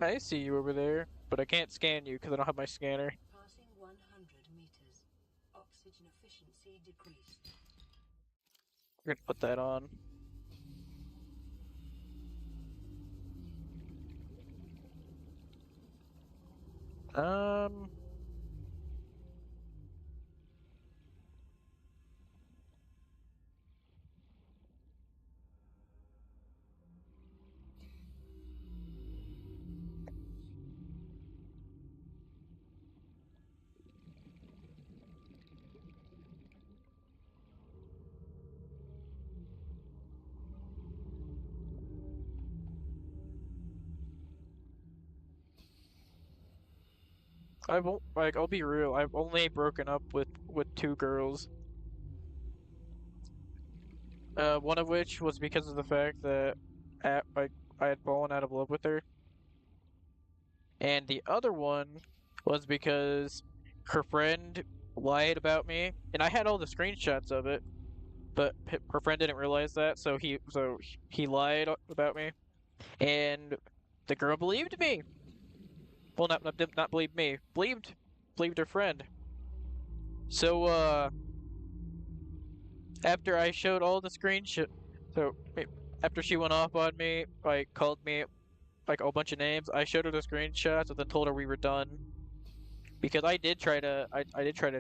I see you over there, but I can't scan you because I don't have my scanner. Passing 100 meters. Oxygen efficiency decreased. We're gonna put that on. Um, I won't like. I'll be real. I've only broken up with two girls. One of which was because of the fact that I had fallen out of love with her, and the other one was because her friend lied about me, and I had all the screenshots of it, but her friend didn't realize that, so he lied about me, and the girl believed me. Well, not believed me, believed her friend. So after I showed all the screenshot, so after she went off on me, like called me like a bunch of names, I showed her the screenshots and then told her we were done because I did try to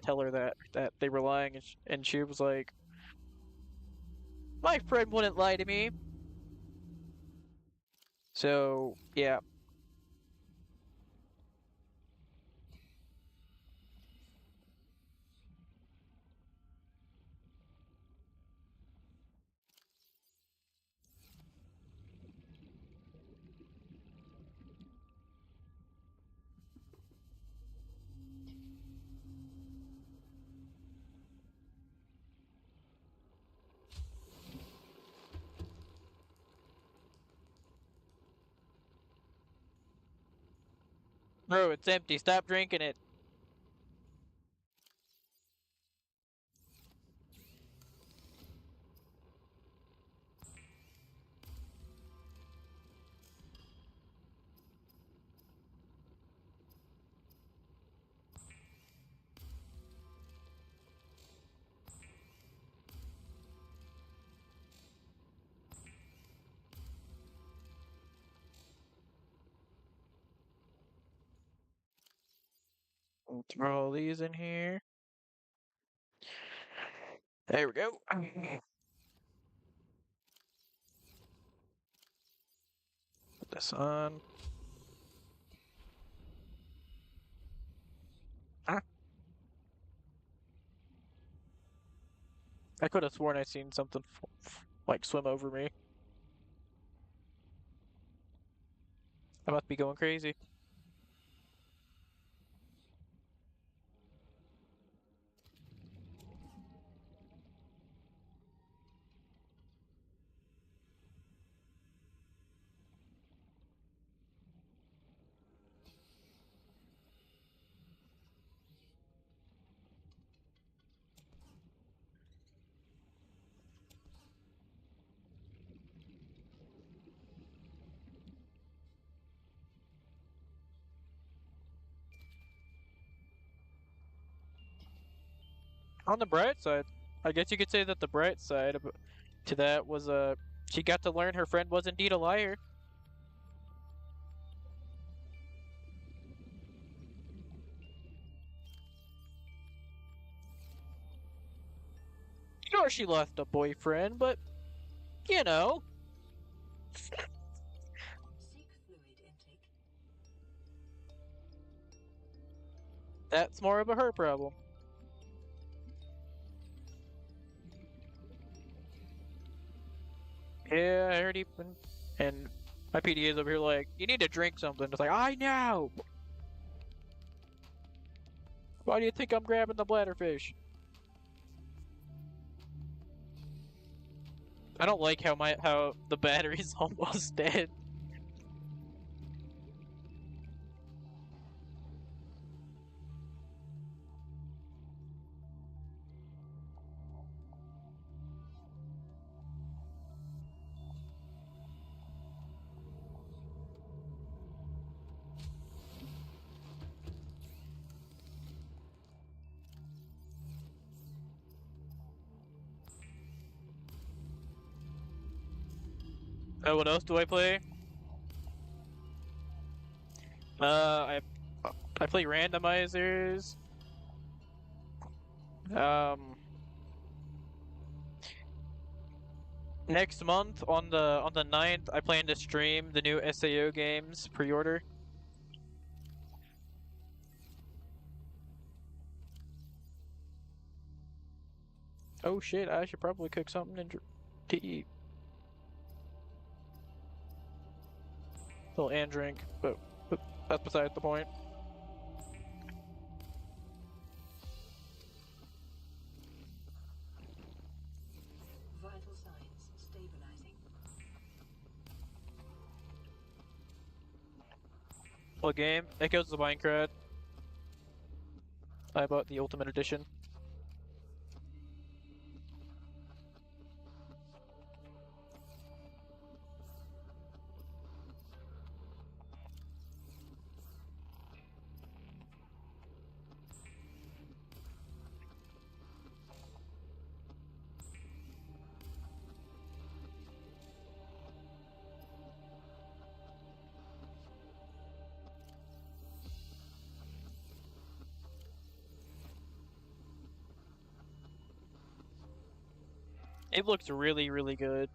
tell her that they were lying, and she was like, my friend wouldn't lie to me. So yeah. Bro, it's empty. Stop drinking it. Throw all these in here. There we go. Put this on. Ah, I could have sworn I seen something like swim over me. I must be going crazy. On the bright side, I guess you could say that the bright side to that was she got to learn her friend was indeed a liar. Sure, she lost a boyfriend, but you know, Seek fluid intake. that's more of a her problem. Yeah, I heard even, and my PDA is over here like, you need to drink something. It's like, I know. Why do you think I'm grabbing the bladderfish? I don't like how the battery's almost dead. What else do I play? I play randomizers. Um, Next month on the 9th, I plan to stream the new SAO games pre-order. Oh shit! I should probably cook something to eat. Well, and drink, but that's beside the point. Vital signs stabilizing. What game? Echoes of Minecraft. I bought the Ultimate Edition. It looks really, really good.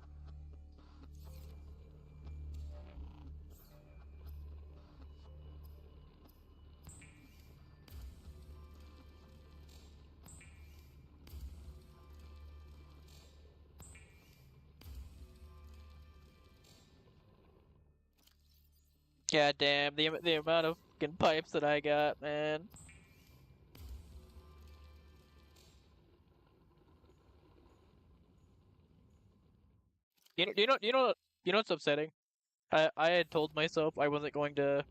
God damn, the amount of fucking pipes that I got, man. You know what's upsetting? I had told myself I wasn't gonna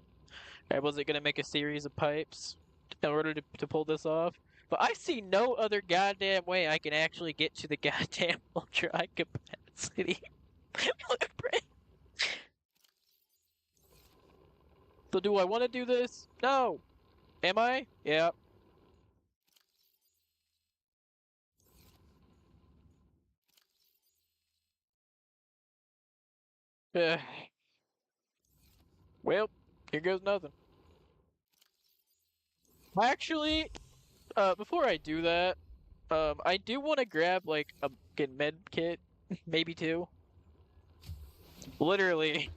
make a series of pipes in order to pull this off. But I see no other goddamn way I can actually get to the goddamn ultra high capacity blueprint. So do I want to do this? No. Am I? Yeah. Ugh. Well, here goes nothing. Actually, before I do that, I do want to grab like a fucking med kit, maybe two. Literally,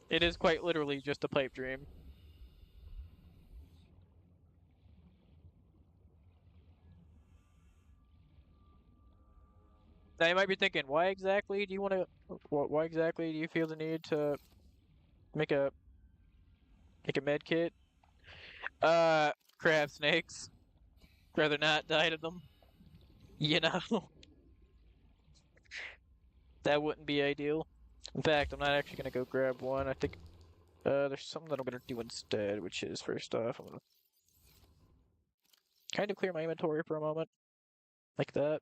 it is quite literally just a pipe dream. Now you might be thinking, why exactly do you want to? Why exactly do you feel the need to make a med kit? Crab snakes. Rather not die to them. You know, that wouldn't be ideal. In fact, I'm not actually gonna go grab one. I think there's something that I'm gonna do instead, which is first off, I'm gonna kind of clear my inventory for a moment, like that,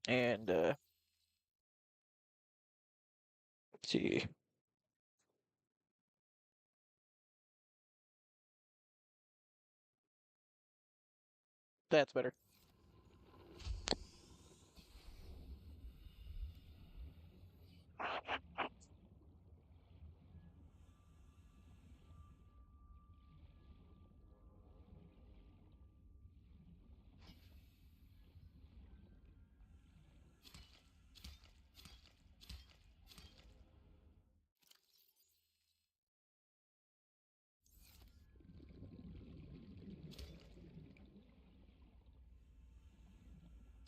and let's see. That's better.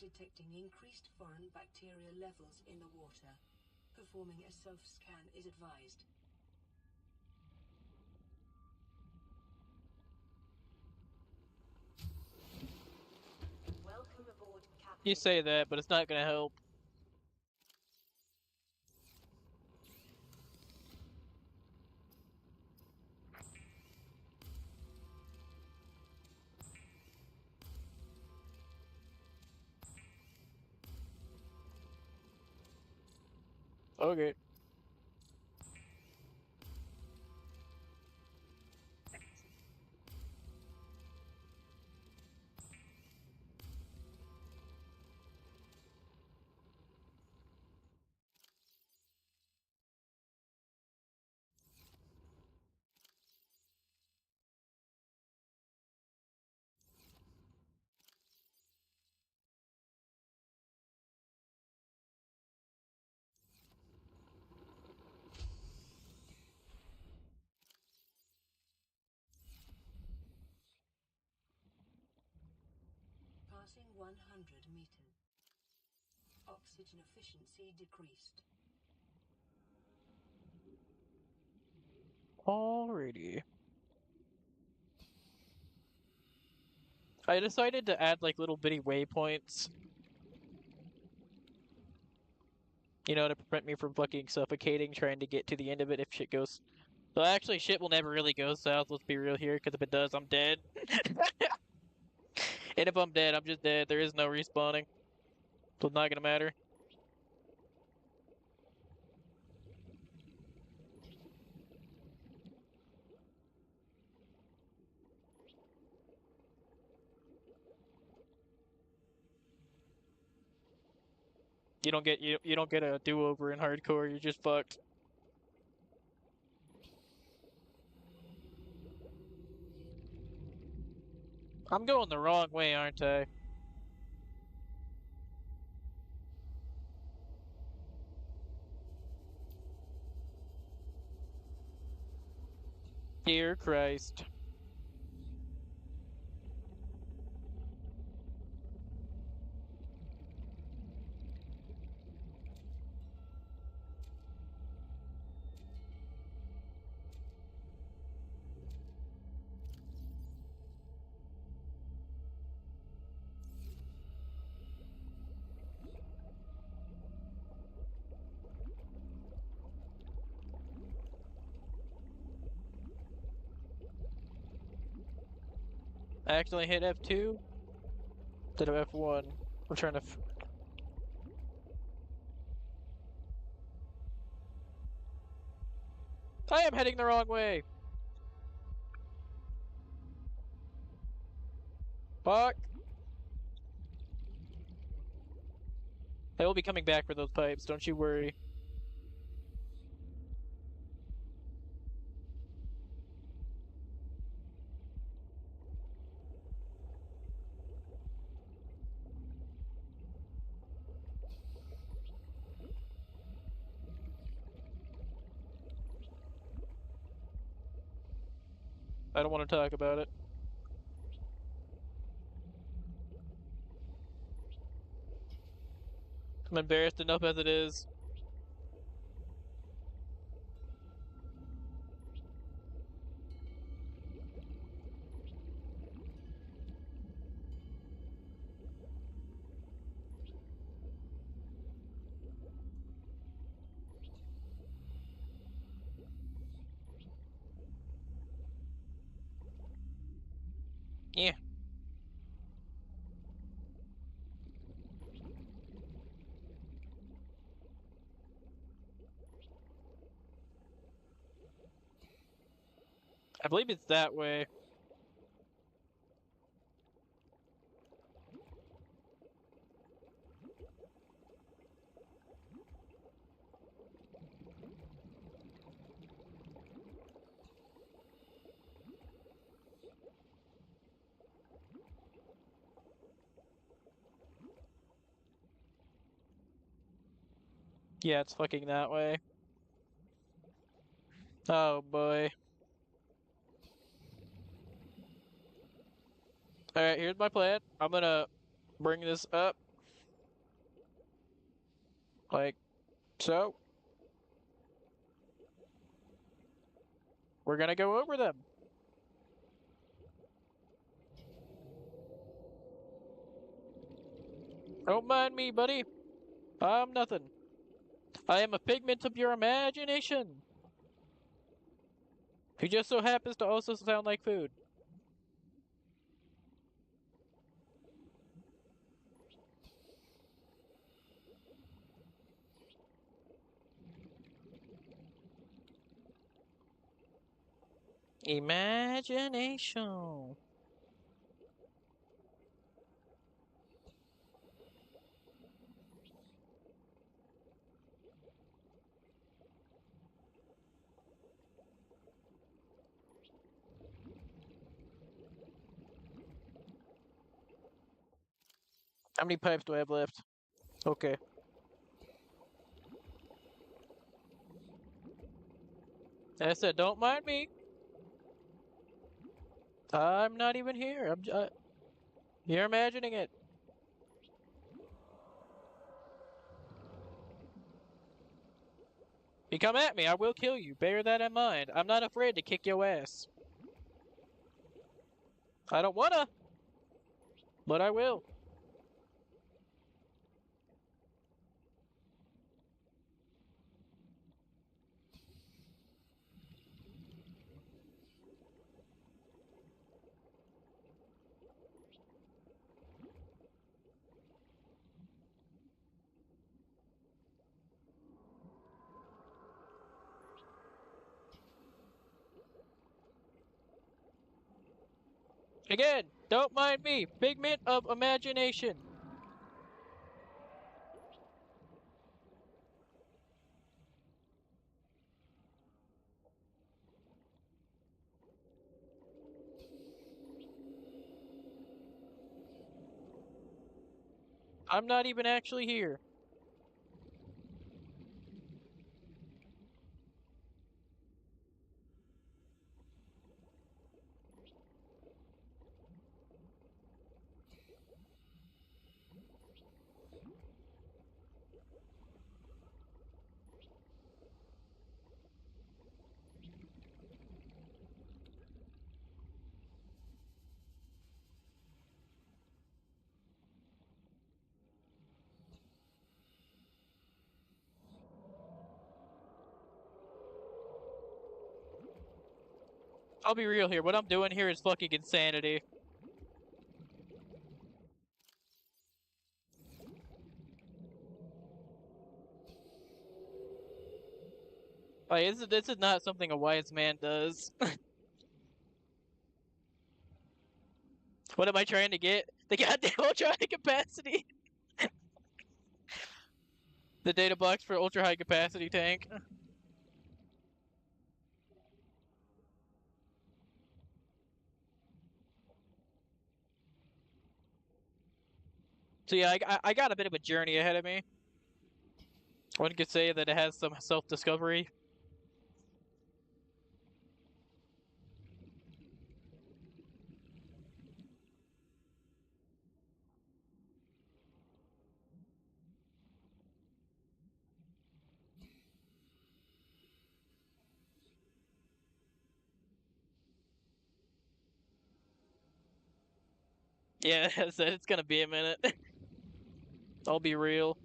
Detecting increased foreign bacteria levels in the water. Performing a self-scan is advised. Welcome aboard, You Captain. say that, but it's not gonna help. Okay. Passing 100 meter. Oxygen efficiency decreased. Alrighty. I decided to add like little bitty waypoints, you know, to prevent me from fucking suffocating trying to get to the end of it if shit goes. So actually, shit will never really go south. Let's be real here, because if it does, I'm dead. And if I'm dead, I'm just dead. There is no respawning, so it's not gonna matter. You don't get a do-over in hardcore. You're just fucked. I'm going the wrong way, aren't I? Dear Christ. I accidentally hit F2 instead of F1. I'm trying to. I am heading the wrong way. Fuck. I will be coming back for those pipes. Don't you worry. I don't want to talk about it. I'm embarrassed enough as it is. Yeah. I believe it's that way. Yeah, it's fucking that way. Oh boy. Alright, here's my plan. I'm gonna bring this up. Like so. We're gonna go over them. Don't mind me, buddy. I'm nothing. I am a figment of your imagination, who just so happens to also sound like food. Imagination. How many pipes do I have left? Okay. I said, don't mind me. I'm not even here. You're imagining it. You come at me, I will kill you. Bear that in mind. I'm not afraid to kick your ass. I don't wanna, but I will. Again, don't mind me. Figment of imagination. I'm not even actually here. I'll be real here. What I'm doing here is fucking insanity. Like, this is not something a wise man does. What am I trying to get? The goddamn ultra high capacity. The data box for ultra high capacity tank. So yeah, I got a bit of a journey ahead of me. One could say that it has some self-discovery. Yeah, so it's gonna be a minute. I'll be real.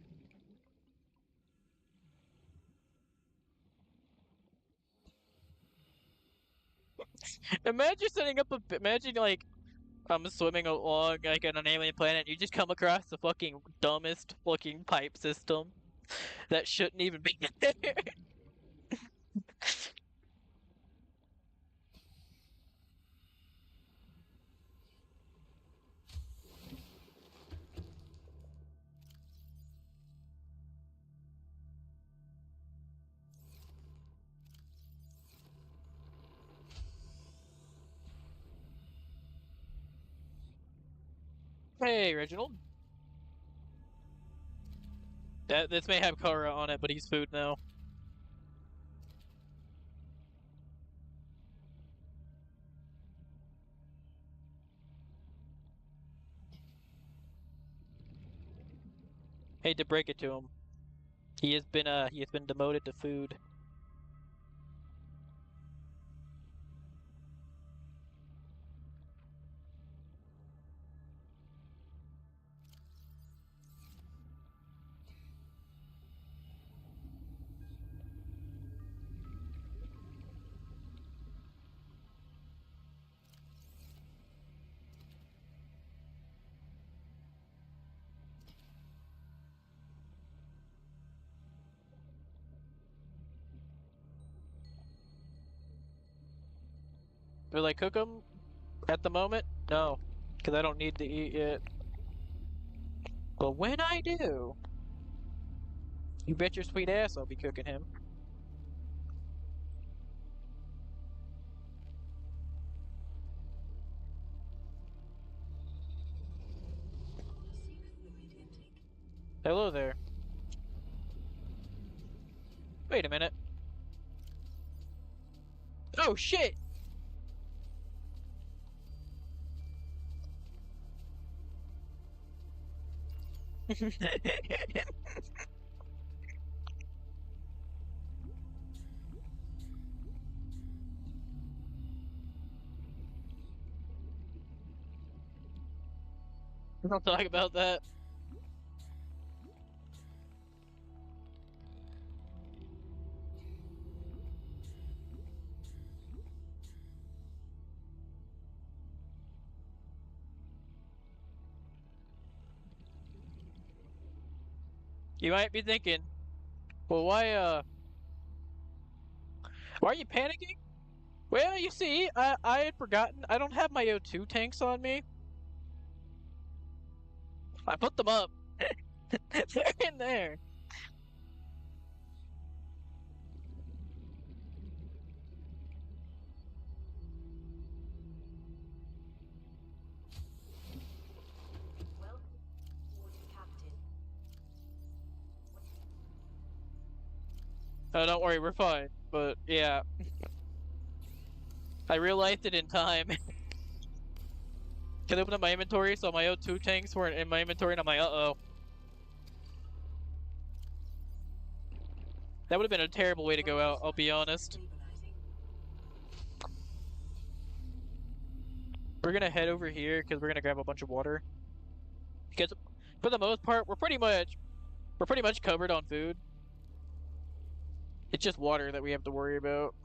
Imagine setting up a. Imagine like I'm swimming along like on an alien planet. You just come across the fucking dumbest fucking pipe system that shouldn't even be there. Hey, Reginald. This may have Kara on it, but he's food now. Hate to break it to him. He has been demoted to food. Will I cook him at the moment? No, because I don't need to eat yet. But when I do, you bet your sweet ass I'll be cooking him. Seek fluid intake. Hello there. Wait a minute. Oh shit! Don't talk about that. You might be thinking, well, why are you panicking? Well, you see, I had forgotten. I don't have my O2 tanks on me. I put them up. They're in there. Welcome, water captain. Oh, don't worry, we're fine. But yeah, I realized it in time. Can I open up my inventory so my O2 tanks weren't in my inventory, and I'm like, uh-oh. That would have been a terrible way to go out, I'll be honest. Stabilizing. We're gonna head over here because we're gonna grab a bunch of water. Because for the most part, we're pretty much covered on food. It's just water that we have to worry about.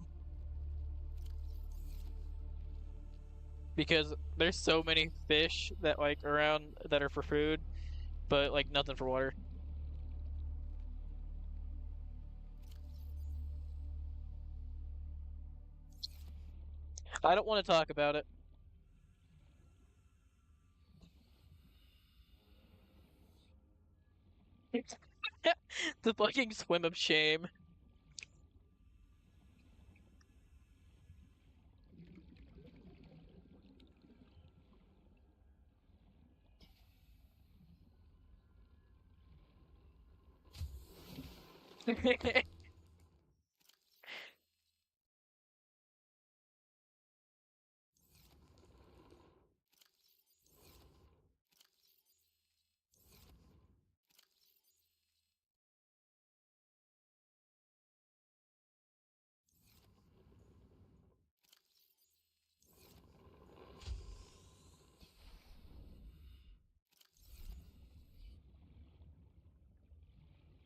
Because there's so many fish that like around that are for food, but like nothing for water. I don't want to talk about it. The fucking swim of shame.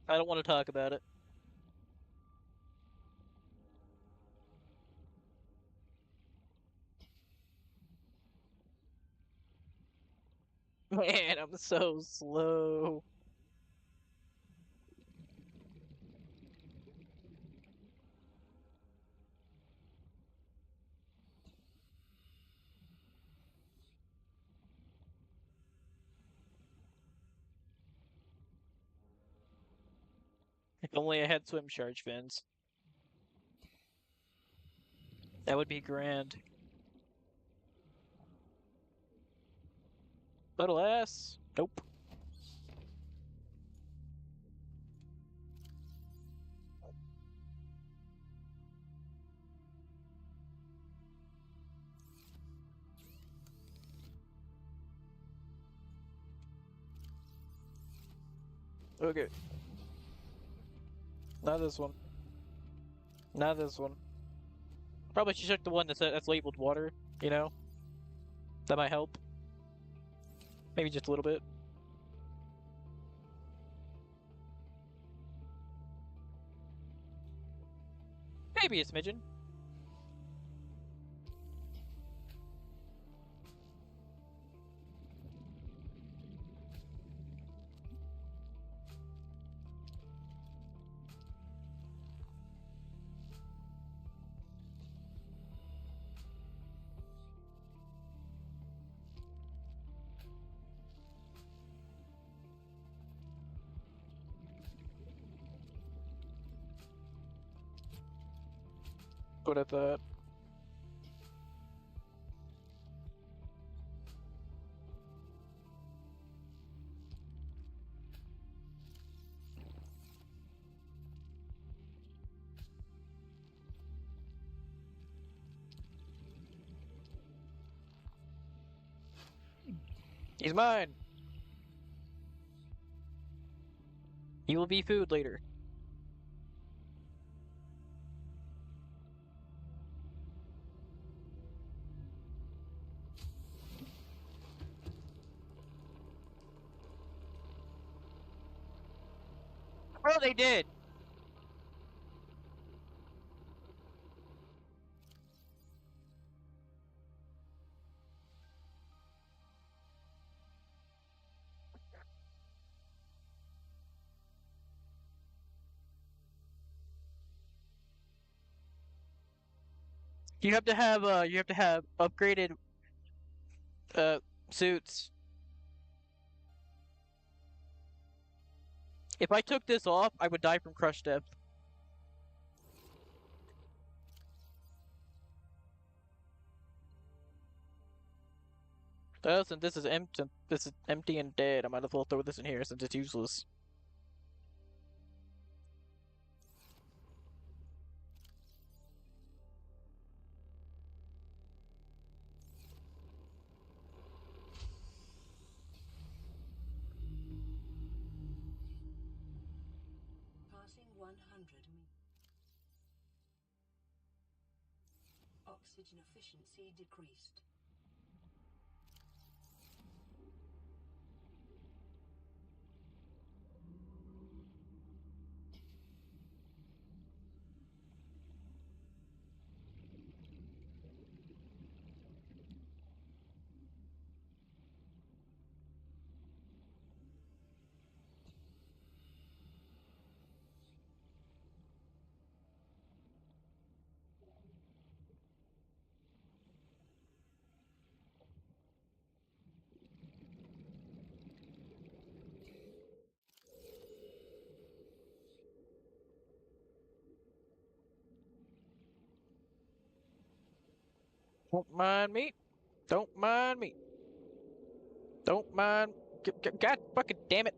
I don't want to talk about it. Man, I'm so slow. If only I had swim charge fins. That would be grand. But alas, nope. Okay, not this one. Not this one. Probably should check the one that's labeled water. You know, that might help. Maybe just a little bit. Maybe a smidgen. What I thought. He's mine. He will be food later. Oh, they did. You have to have upgraded uh suits. If I took this off, I would die from crush death. Since this is empty and dead, I might as well throw this in here since it's useless. Passing 100 Oxygen efficiency decreased. Don't mind me. Don't mind me. Don't mind. God fucking damn it.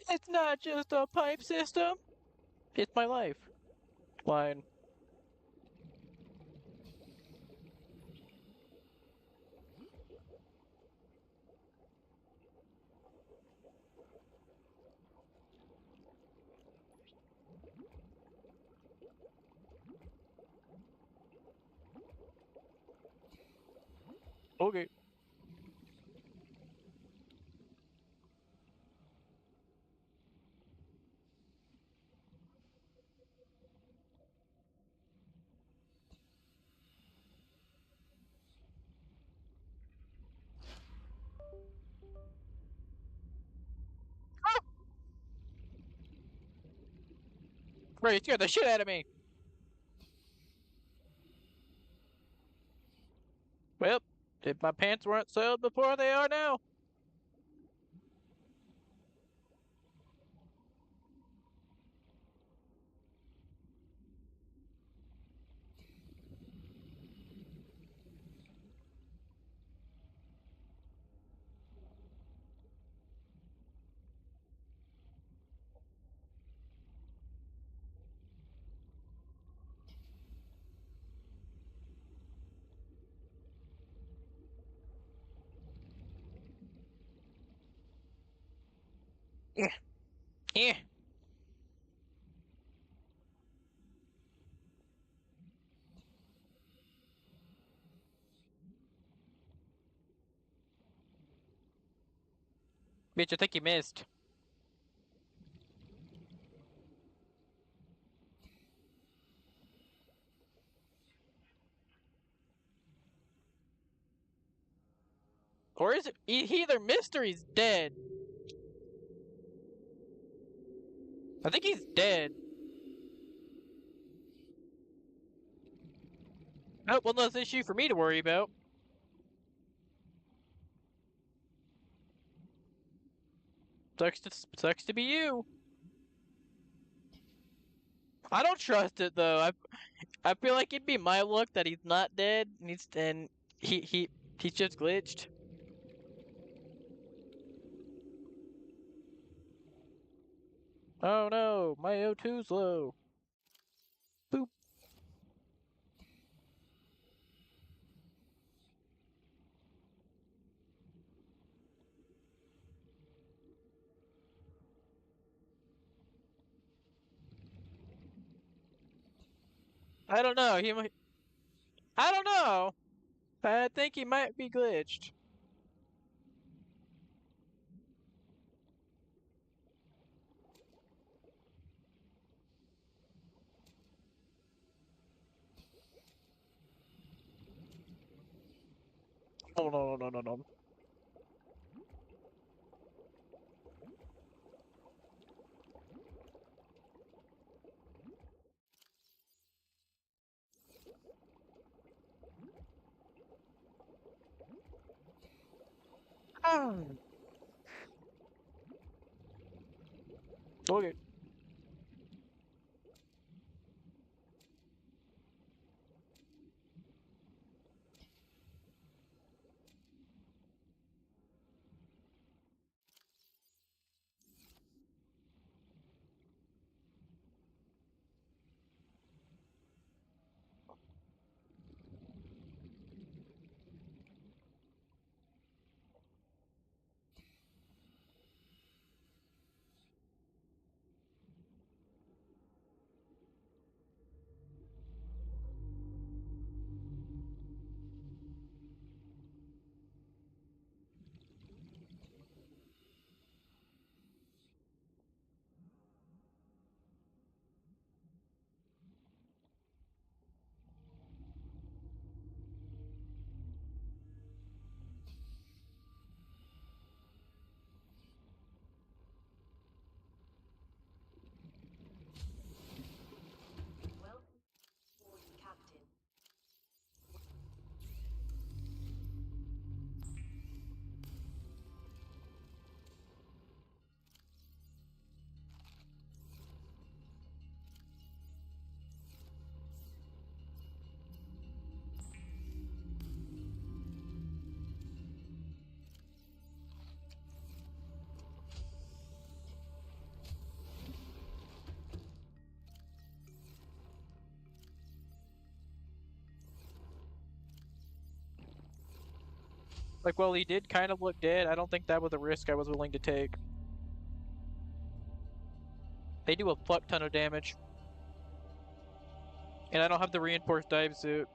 It's not just a pipe system. It's my life. Line. Okay. Bro, you scared the shit out of me. Well, if my pants weren't soiled before, they are now. Yeah. Yeah. Bitch, I think you missed. Or is it? He either missed or he's dead. I think he's dead. Oh, well, no issue for me to worry about. Sucks to be you. I don't trust it though. I feel like it'd be my luck that he's not dead and he's just glitched. Oh no, my O2's low. Boop. I don't know. He might. I don't know. I think he might be glitched. Oh no no no no no. Ah. Okay. Welcome aboard, Captain. Like, well, he did kind of look dead. I don't think that was a risk I was willing to take. They do a fuck ton of damage, and I don't have the reinforced dive suit.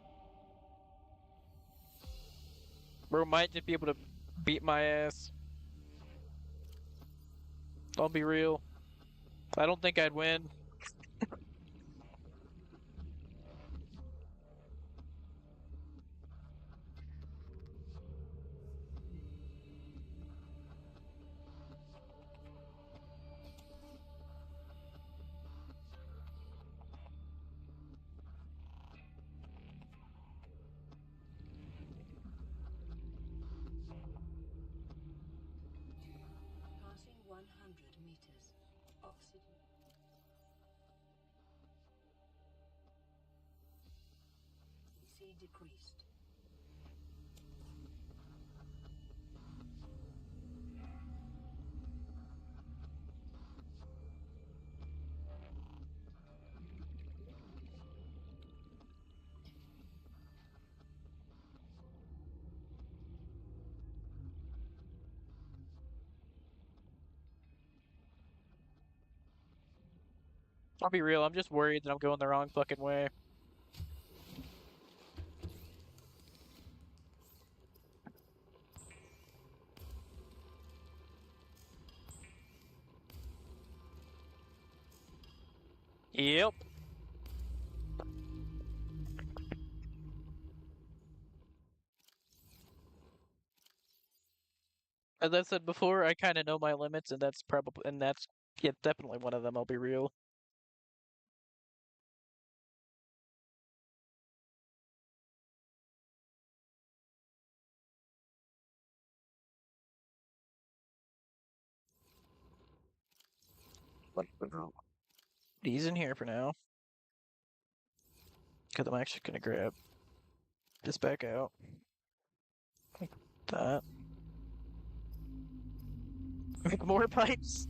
Bro might just be able to beat my ass. I'll be real. I don't think I'd win. drastically decreased. I'll be real, I'm just worried that I'm going the wrong fucking way. Yep. As I said before, I kind of know my limits, and that's yeah, definitely one of them. I'll be real. He's in here for now, because I'm actually gonna grab this back out like that. Make more pipes.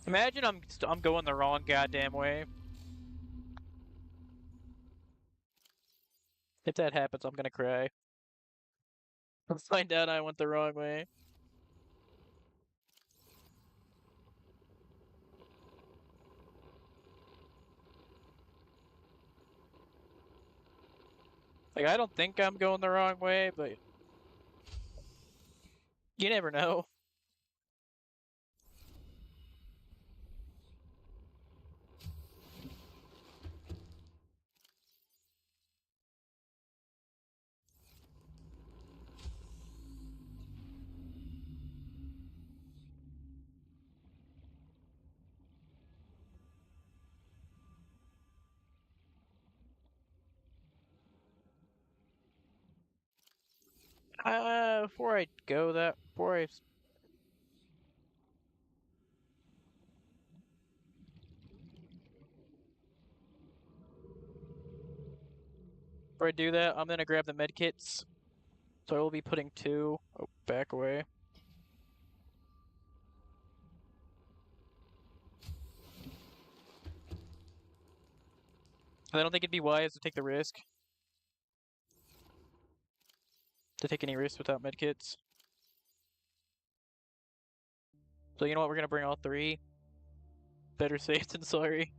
Imagine I'm going the wrong goddamn way. If that happens, I'm gonna cry. I'll find out I went the wrong way. Like I don't think I'm going the wrong way, but you never know. Before I go that, before I do that, I'm gonna grab the med kits. So I will be putting two. Oh, back away. I don't think it'd be wise to take the risk. To take any risks without med kits. So you know what? We're gonna bring all three. Better safe than sorry.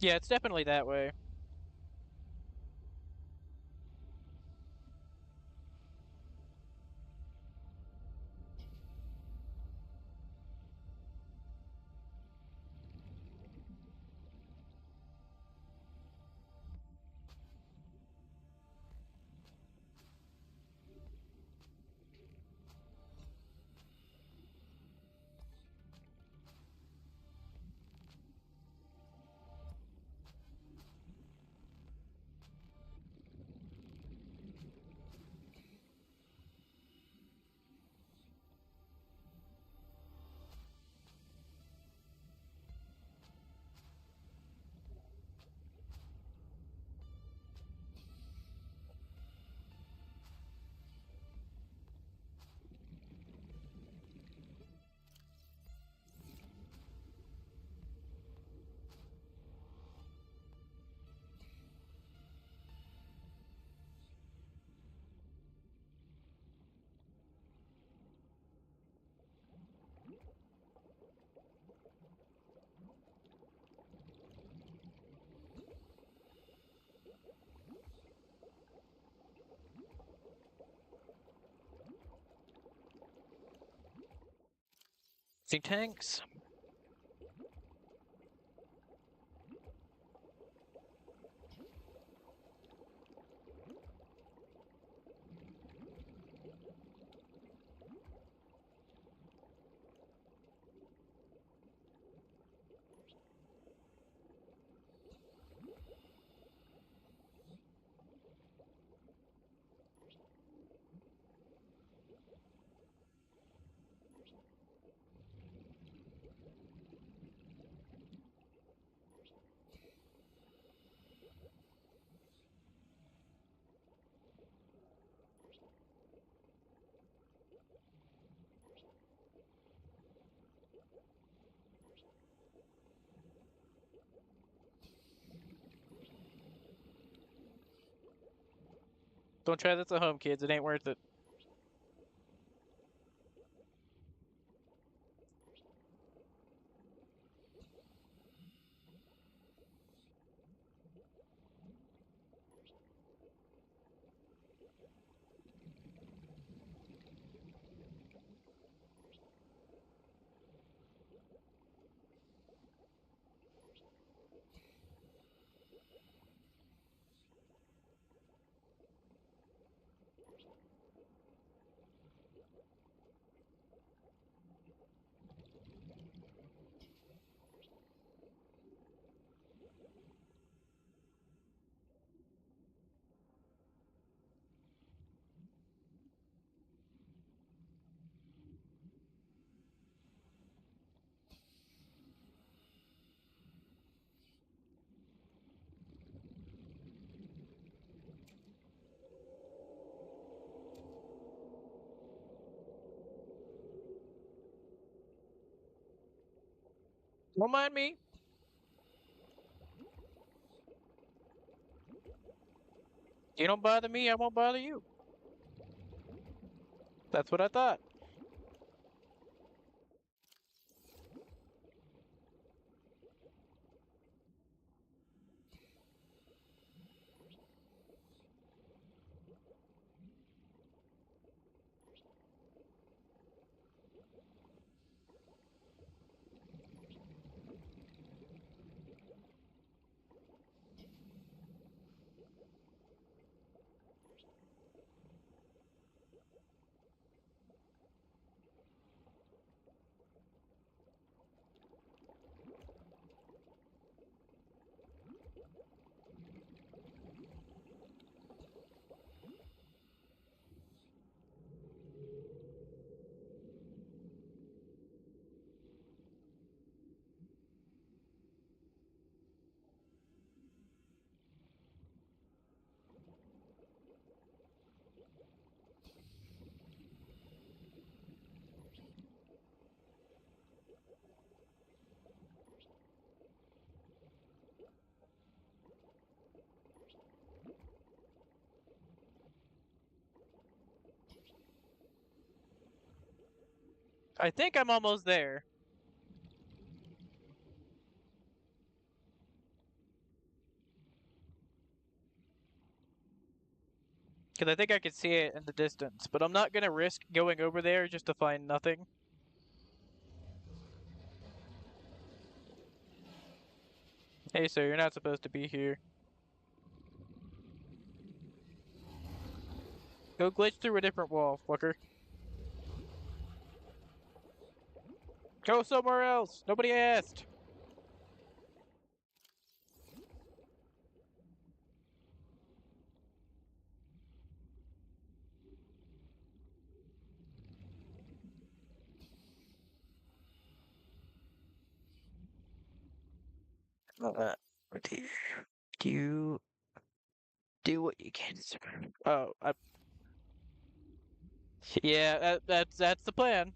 Yeah, it's definitely that way. Think tanks. Don't try this at home, kids. It ain't worth it. Don't mind me. You don't bother me, I won't bother you. That's what I thought. I think I'm almost there. Because I think I could see it in the distance, but I'm not gonna risk going over there just to find nothing. Hey, sir, you're not supposed to be here. Go glitch through a different wall, fucker. Go somewhere else. Nobody asked. Do you do what you can, sir? Oh, yeah, that's the plan.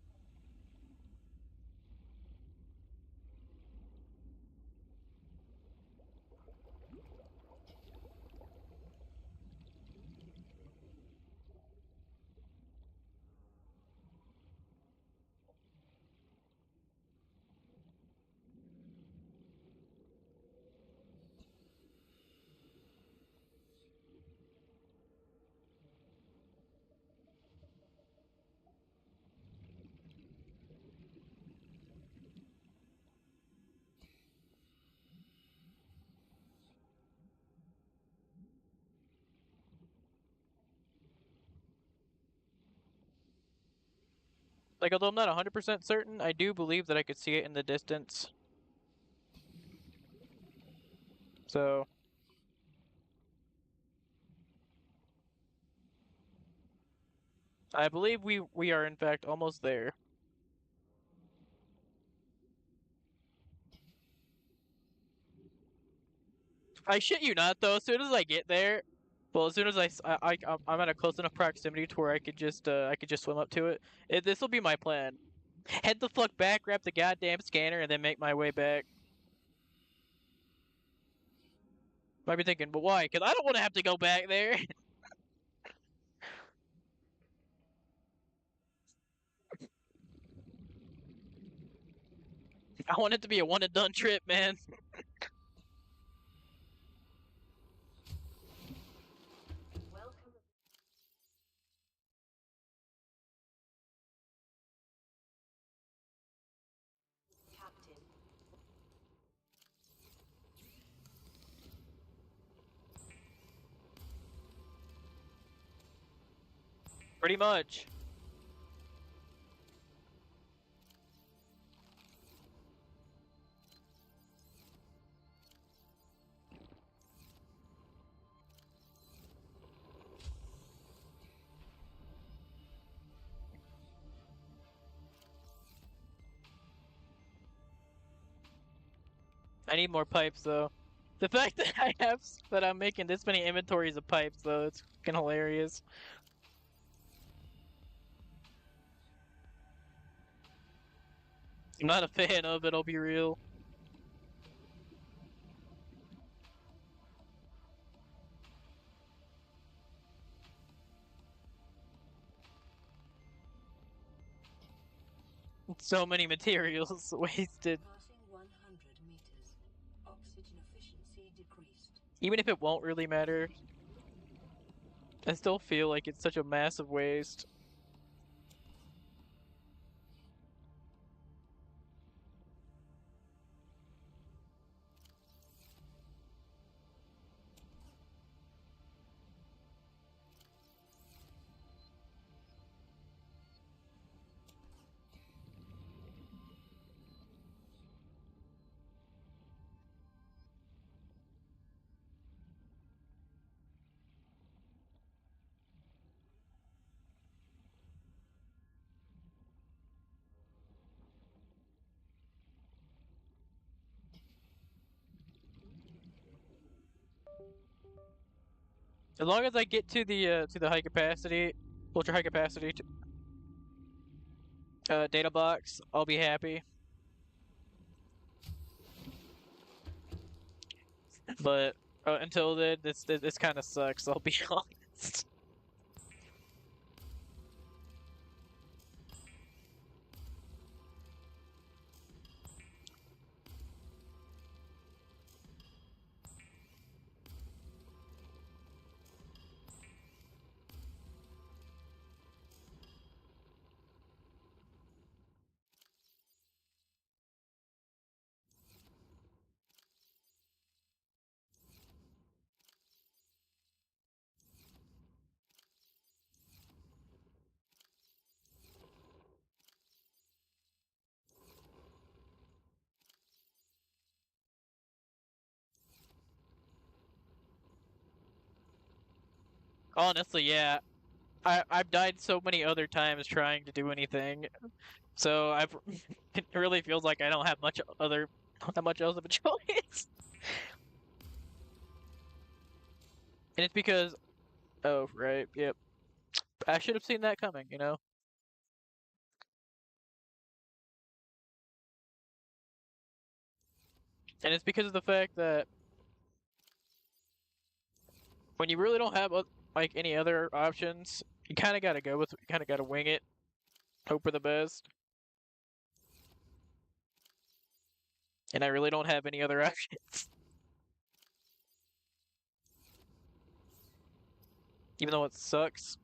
Like, although I'm not 100% certain, I do believe that I could see it in the distance. So, I believe we are in fact almost there. I shit you not, though. As soon as I get there, well, as soon as I'm at a close enough proximity to where I could just swim up to it. This will be my plan. Head the fuck back, grab the goddamn scanner, and then make my way back. Might be thinking, but why? Because I don't want to have to go back there. I want it to be a one and done trip, man. Welcome, Captain. Pretty much. I need more pipes, though. The fact that I'm making this many inventories of pipes, though, it's fucking hilarious. I'm not a fan of it, I'll be real. So many materials wasted. Passing 100 meters. Oxygen efficiency decreased. Even if it won't really matter, I still feel like it's such a massive waste. As long as I get to the high capacity, ultra high capacity data box, I'll be happy. But until then, this kind of sucks. I'll be honest. Honestly, yeah. I've died so many other times trying to do anything, so I've it really feels like I don't have much else of a choice. And it's because, oh right, yep, I should have seen that coming, you know. And it's because of the fact that when you really don't have like any other options, you kind of gotta go with, you kind of gotta wing it, hope for the best. And I really don't have any other options, even though it sucks.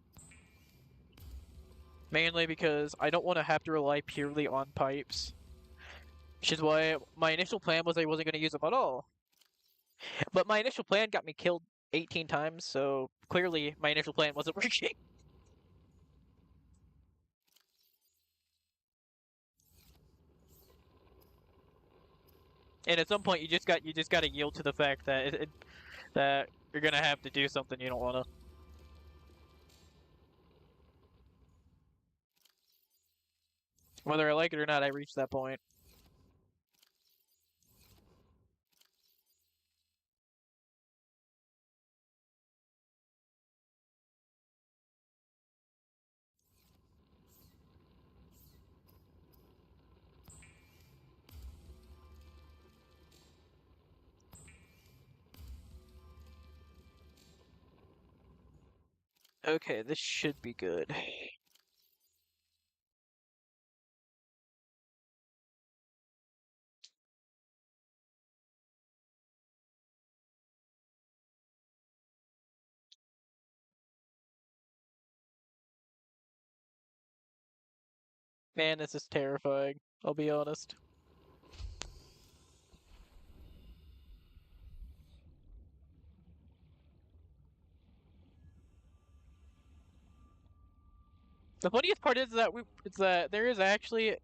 Mainly because I don't want to have to rely purely on pipes, which is why my initial plan was I wasn't going to use them at all. But my initial plan got me killed 18 times, so clearly my initial plan wasn't working. And at some point, you just got to yield to the fact that that you're gonna have to do something you don't want to. Whether I like it or not, I reached that point. Okay, this should be good. Man, this is terrifying. I'll be honest. The funniest part is that it's that there is actually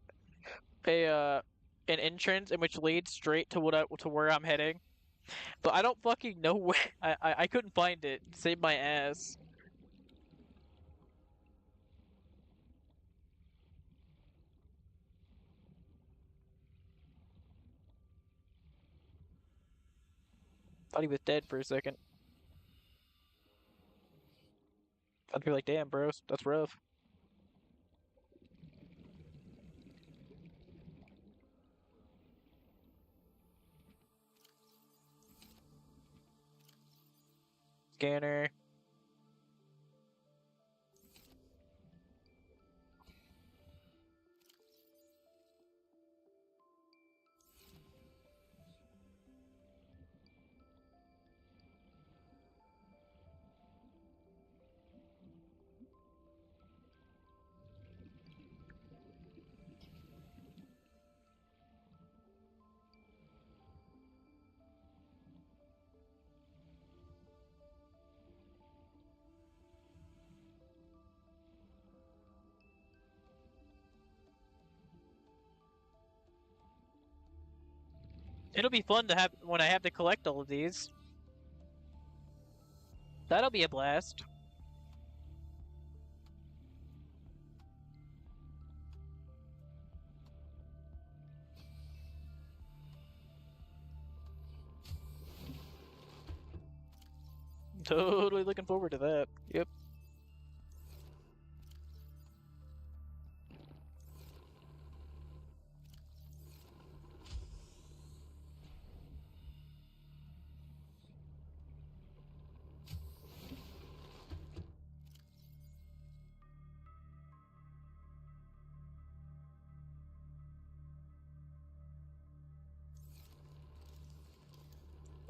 a an entrance in which leads straight to to where I'm heading, but I don't fucking know where. I couldn't find it. Save my ass. Thought he was dead for a second. I'd be like, damn, bro, that's rough. Scanner. It'll be fun to have when I have to collect all of these. That'll be a blast. Totally looking forward to that. Yep.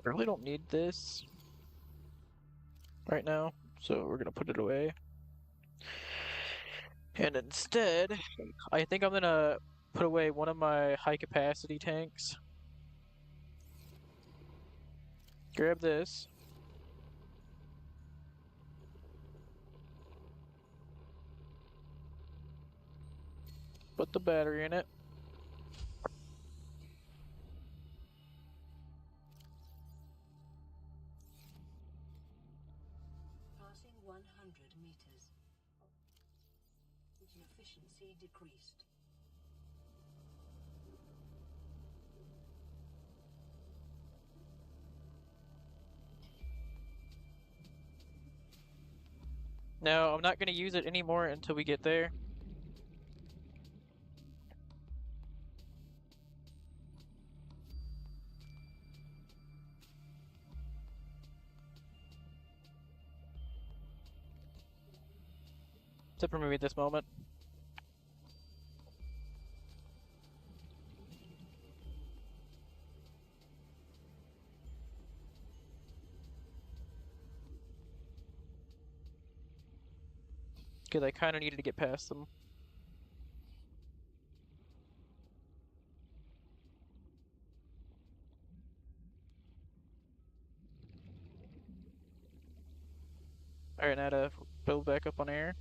I really don't need this right now, so we're gonna put it away. And instead, I think I'm gonna put away one of my high capacity tanks. Grab this. Put the battery in it. Passing 100 meters. Engine efficiency decreased. No, I'm not gonna use it anymore until we get there. Except for maybe at this moment. Because I kind of needed to get past them. Alright, now to build back up on air.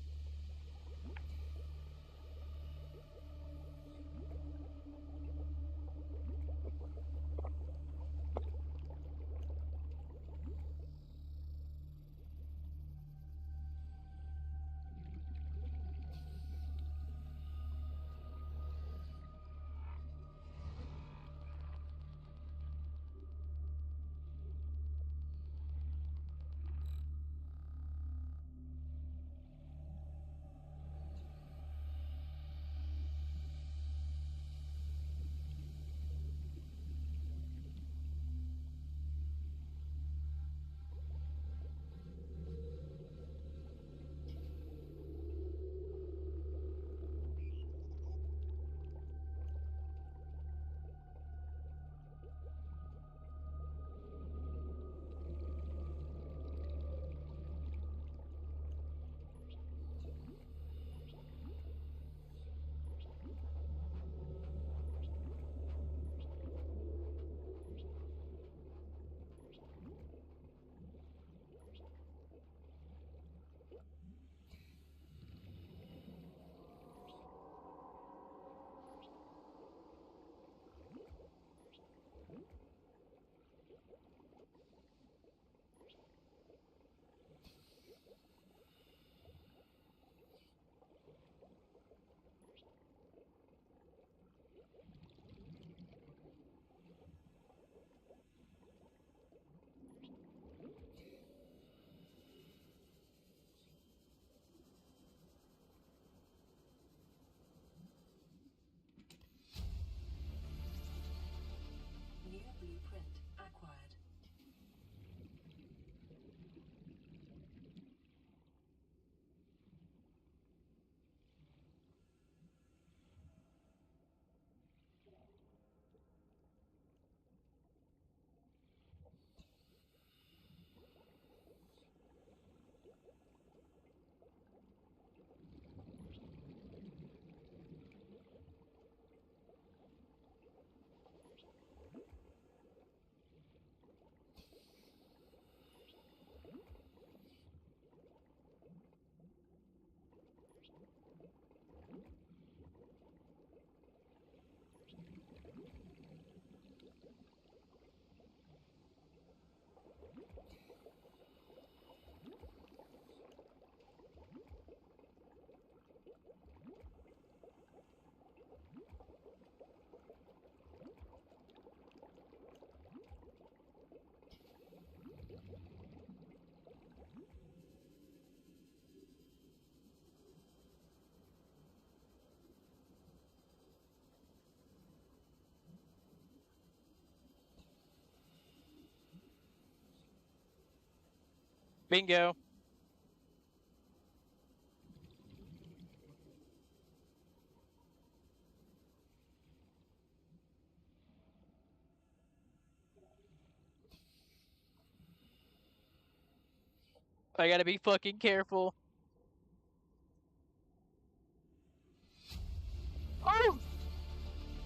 New blueprint acquired. Bingo! I gotta be fucking careful. Oh!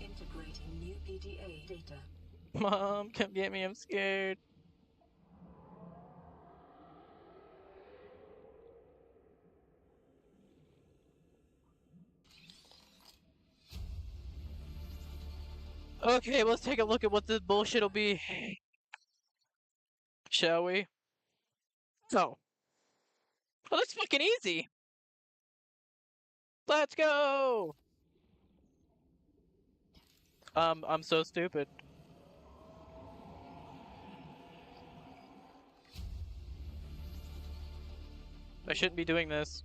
Integrating new PDA data. Mom, come get me, I'm scared. Okay, let's take a look at what this bullshit will be. Shall we? Oh. Oh, that's fucking easy. Let's go. I'm so stupid. I shouldn't be doing this.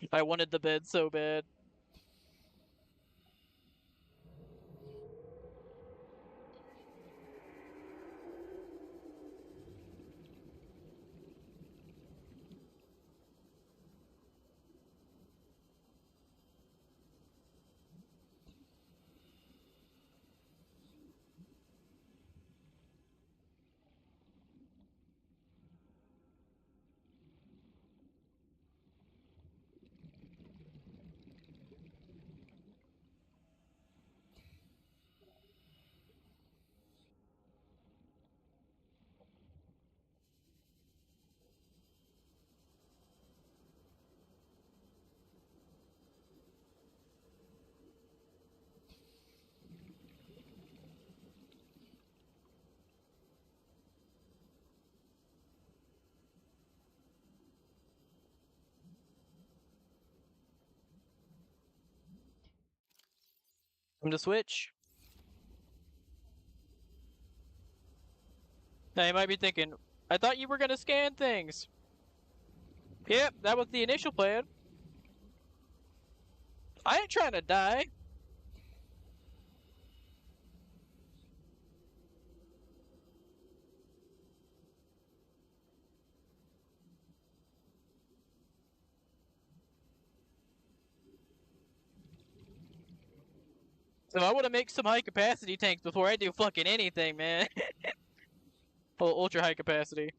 Acquired. I wanted the bed so bad. I'm to switch. Now you might be thinking, I thought you were gonna scan things. Yep, that was the initial plan. I ain't trying to die. So I want to make some high capacity tanks before I do fucking anything, man. Well, ultra high capacity.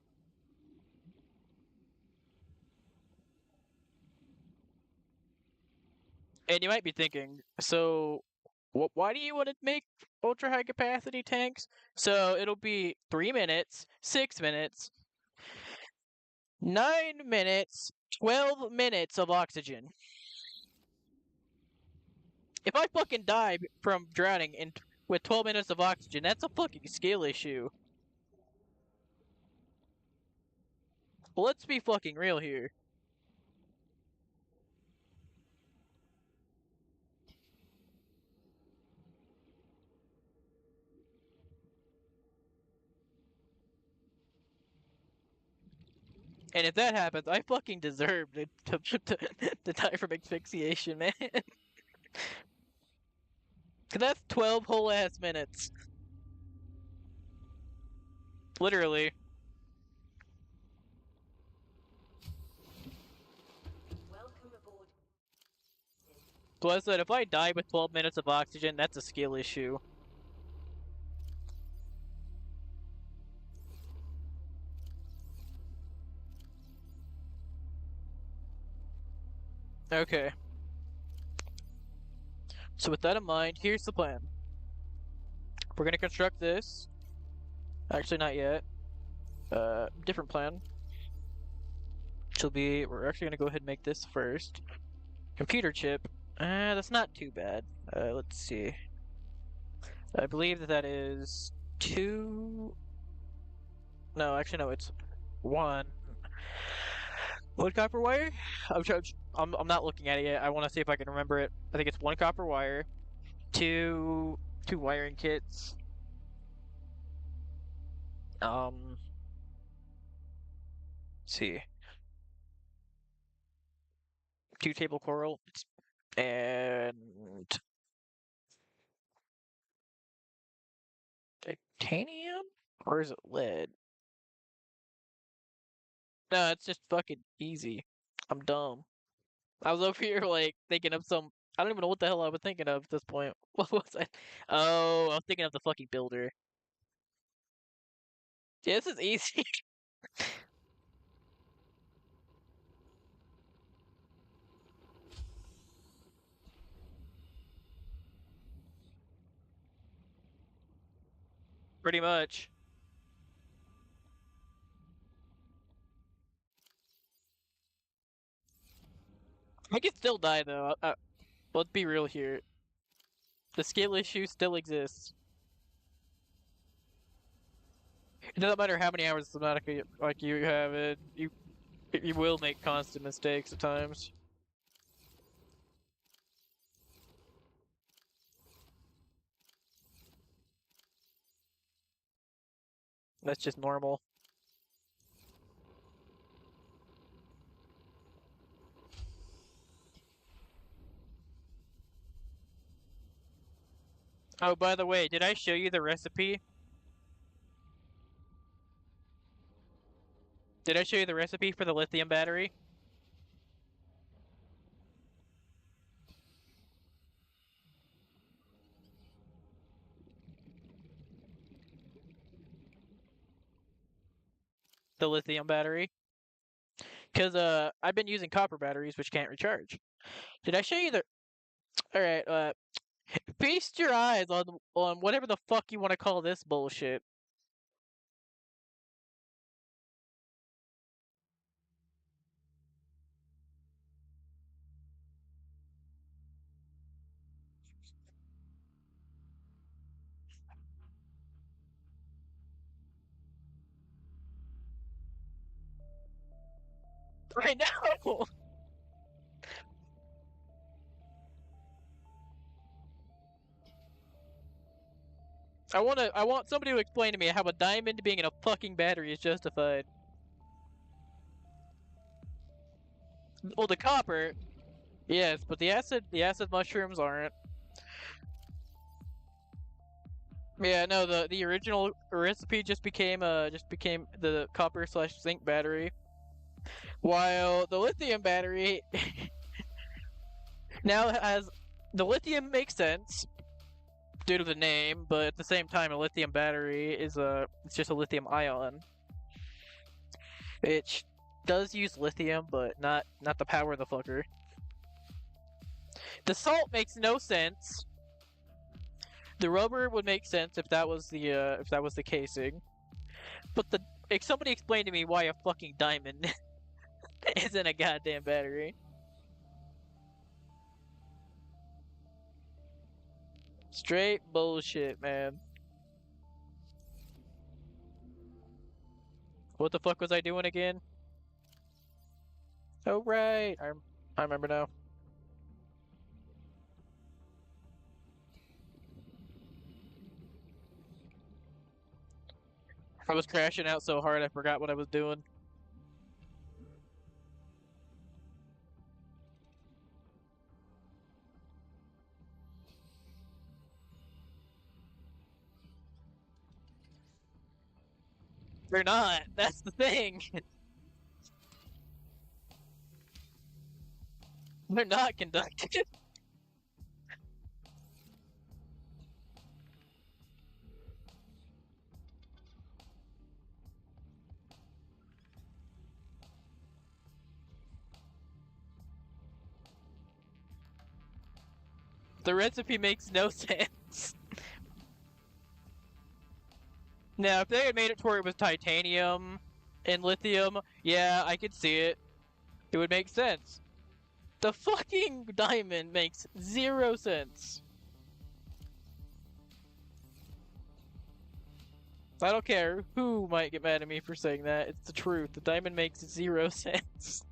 And you might be thinking, so why do you want to make ultra high capacity tanks? So it'll be 3 minutes, 6 minutes, 9 minutes, 12 minutes of oxygen. If I fucking die from drowning with 12 minutes of oxygen, that's a fucking skill issue. Well, let's be fucking real here. And if that happens, I fucking deserve to die from asphyxiation, man. Cause that's 12 whole ass minutes. Literally. Welcome aboard. So I said, if I die with 12 minutes of oxygen, that's a skill issue. Okay. So with that in mind, here's the plan. We're gonna construct this. Actually, not yet. Different plan. We're actually gonna go ahead and make this first. Computer chip. That's not too bad. Let's see. I believe that is two. No, actually, no, it's one. One copper wire? I'm not looking at it yet. I want to see if I can remember it. I think it's one copper wire, two wiring kits. Let's see, two table coral, and titanium, or is it lead? No, it's just fucking easy. I'm dumb. I was over here like thinking of some. I don't even know what the hell I was thinking of at this point. What was I? Oh, I was thinking of the fucking builder. Yeah, this is easy. Pretty much. I could still die though. Let's be real here. The skill issue still exists. It doesn't matter how many hours of Subnautica like you have it, you will make constant mistakes at times. That's just normal. Oh, by the way, did I show you the recipe? Did I show you the recipe for the lithium battery? The lithium battery? Because I've been using copper batteries which can't recharge. Did I show you the? All right, feast your eyes on whatever the fuck you want to call this bullshit. I know. I want somebody to explain to me how a diamond being in a fucking battery is justified. Well, the copper, yes, but the acid mushrooms aren't. Yeah, no, the original recipe just became the copper slash zinc battery, while the lithium battery now has the lithium makes sense due to the name, but at the same time, a lithium battery is it's just a lithium ion, which does use lithium, but not the power of the fucker. The salt makes no sense. The rubber would make sense if that was the casing, but somebody explain to me why a fucking diamond isn't a goddamn battery. Straight bullshit, man. What the fuck was I doing again? Oh right, I remember now. I was crashing out so hard I forgot what I was doing. They're not. That's the thing. They're not conducted. The recipe makes no sense. Now, if they had made it to where it was titanium and lithium, yeah, I could see it. It would make sense. The fucking diamond makes zero sense. I don't care who might get mad at me for saying that. It's the truth. The diamond makes zero sense.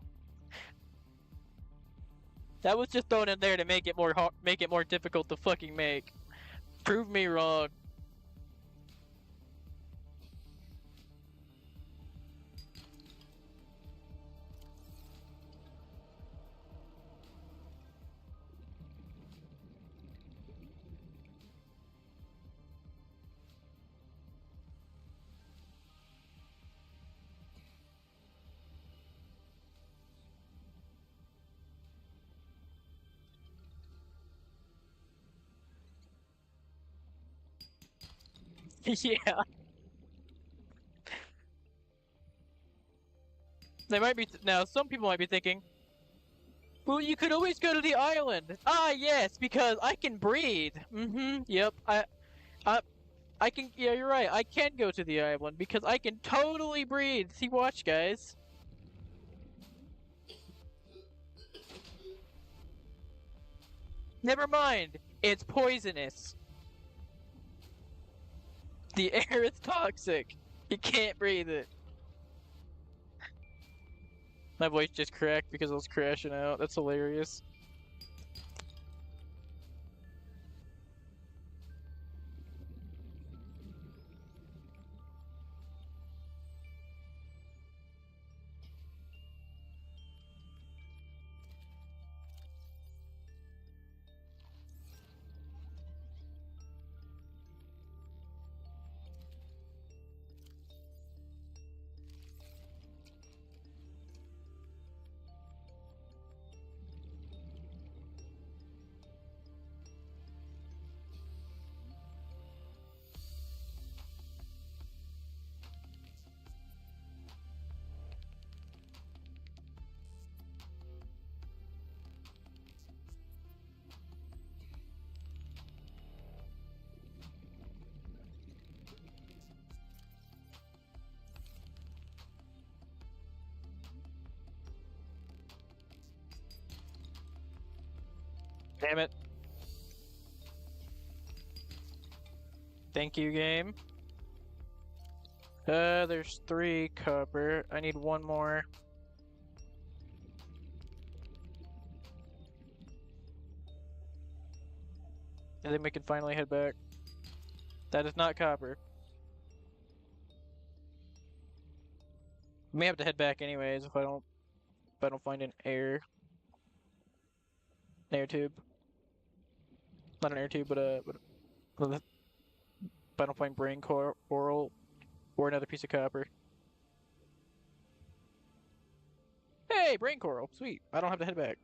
That was just thrown in there to make it more difficult to fucking make. Prove me wrong. Yeah. They might be now. Some people might be thinking, "Well, you could always go to the island." Ah, yes, because I can breathe. Mm-hmm. Yep. I, I can. Yeah, you're right. I can go to the island because I can totally breathe. See, watch, guys. Never mind. It's poisonous. The air is toxic. You can't breathe it. My voice just cracked because I was crashing out. That's hilarious. Damn it. Thank you, game. There's 3 copper. I need 1 more. And then we can finally head back. That is not copper. We may have to head back anyways if I don't find an air tube. Not an air tube, but if I don't find brain coral or another piece of copper. Hey, brain coral. Sweet. I don't have to head back.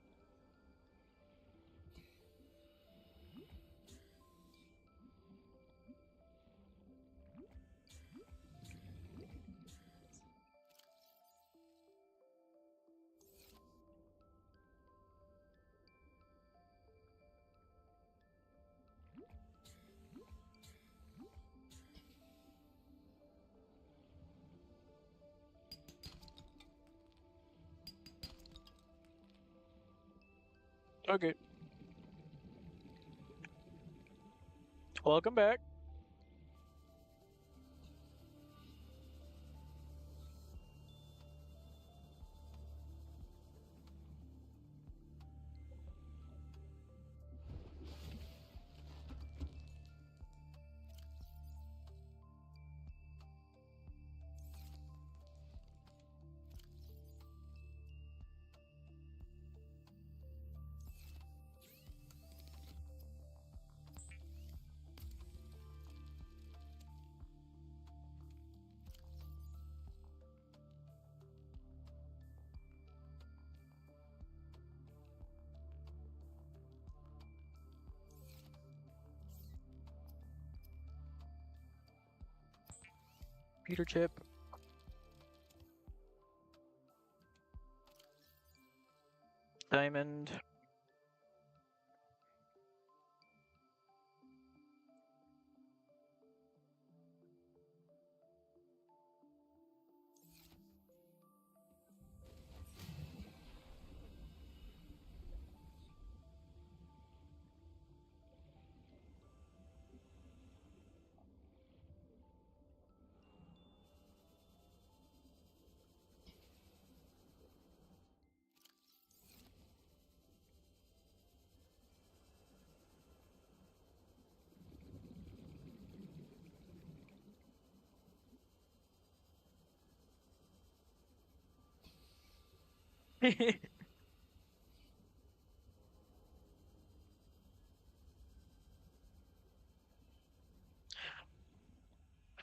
Okay. Welcome back. Computer chip. Diamond.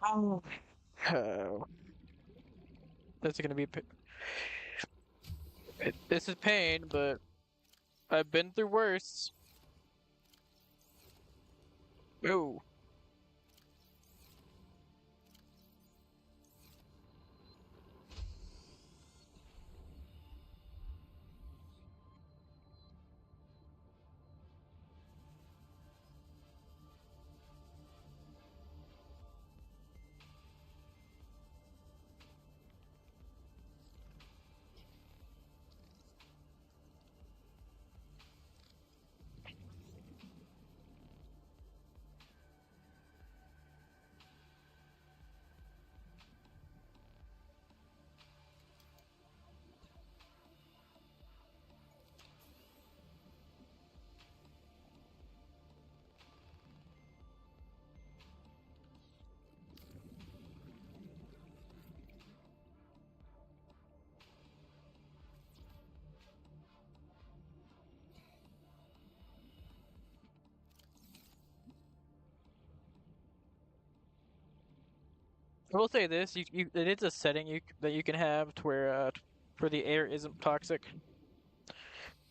Oh. Oh. This is gonna be. This is pain, but I've been through worse. Ooh. I will say this: it is a setting that you can have to where the air isn't toxic.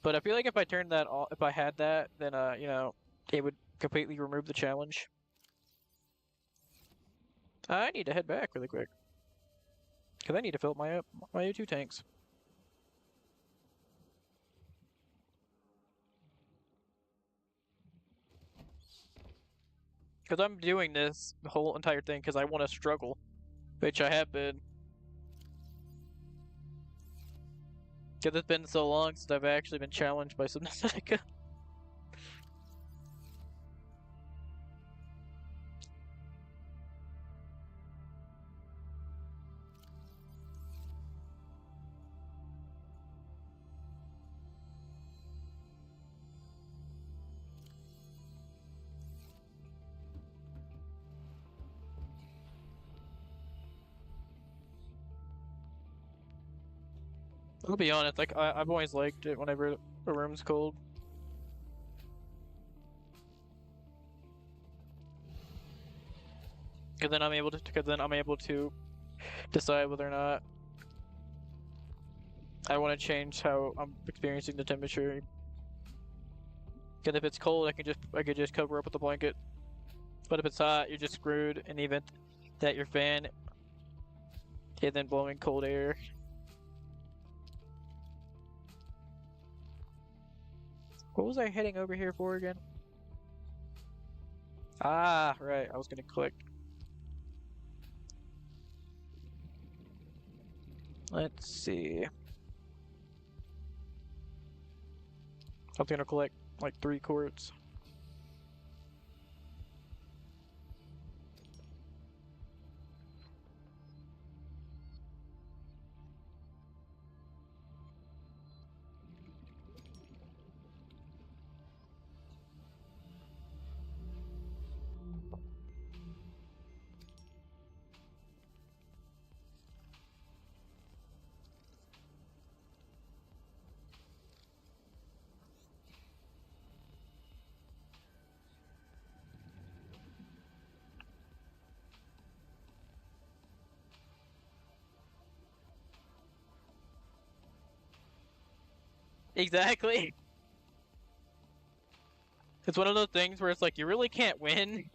But I feel like if I turned that off, if I had that, then it would completely remove the challenge. I need to head back really quick because I need to fill up my O2 tanks. Because I'm doing this whole entire thing because I want to struggle, which I have been. Because it's been so long since I've actually been challenged by Subnautica. I'll be honest, like I've always liked it whenever a room's cold. Because then I'm able to decide whether or not I want to change how I'm experiencing the temperature. Because if it's cold, I could just cover up with a blanket. But if it's hot, you're just screwed in the event that your fan isn't blowing cold air. What was I heading over here for again? Ah, right. I was gonna click. Let's see. I was gonna collect like 3 quartz. Exactly. It's one of those things where it's like you really can't win.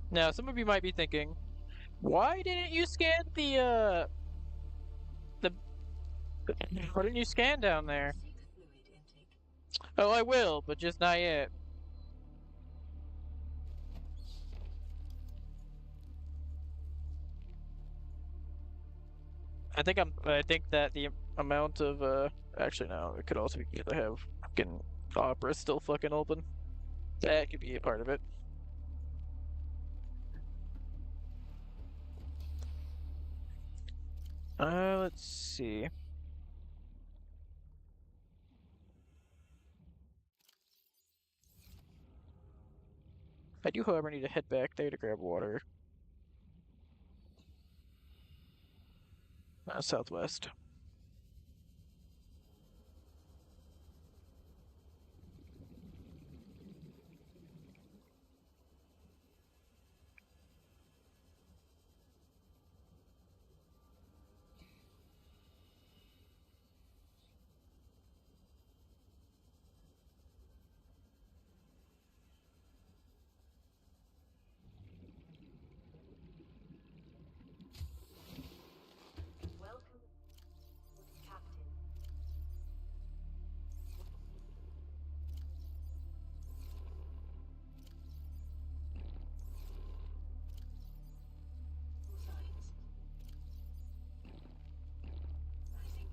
Now, some of you might be thinking, why didn't you scan the why didn't you scan down there? Seek fluid intake. Oh, I will, but just not yet. I think that the amount of actually no, it could also be because I have fucking Opera still fucking open. That could be a part of it. Let's see. I do, however, need to head back there to grab water. Southwest. Welcome, Captain. Signs. Rising.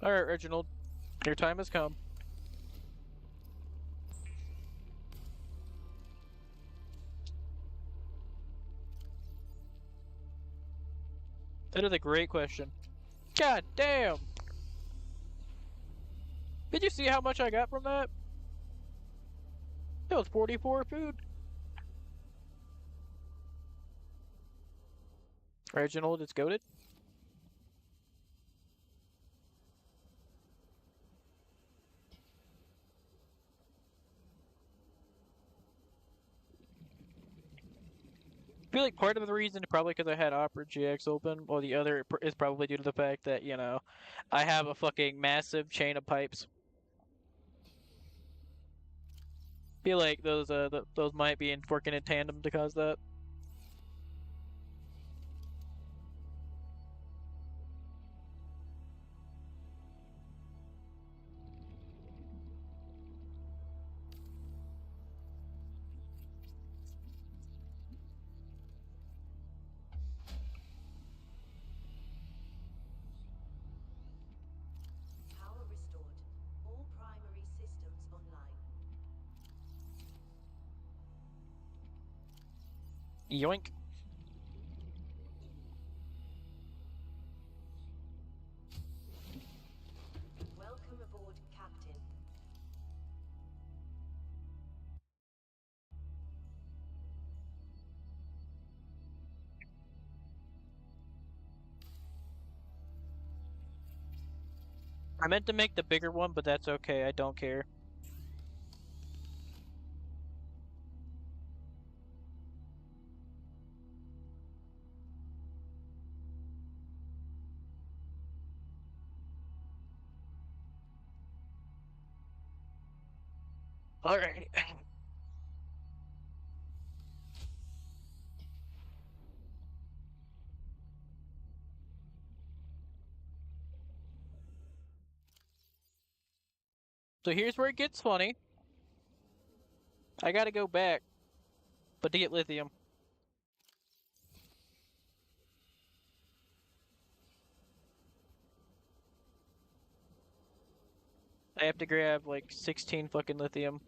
All right, Reginald, your time has come. That is a great question. God damn! Did you see how much I got from that? That was 44 food. Reginald, it's goated. I feel like part of the reason is probably because I had Opera GX open, while the other is probably due to the fact that, you know, I have a fucking massive chain of pipes. Feel like those might be working in tandem to cause that. Power restored. All primary systems online. Yoink. Welcome aboard, Captain. I meant to make the bigger one, but that's okay. I don't care. Alright. So here's where it gets funny. I gotta go back, but to get lithium. I have to grab like 16 fucking lithium.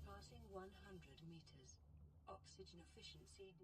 Passing 100 meters. Oxygen efficiency.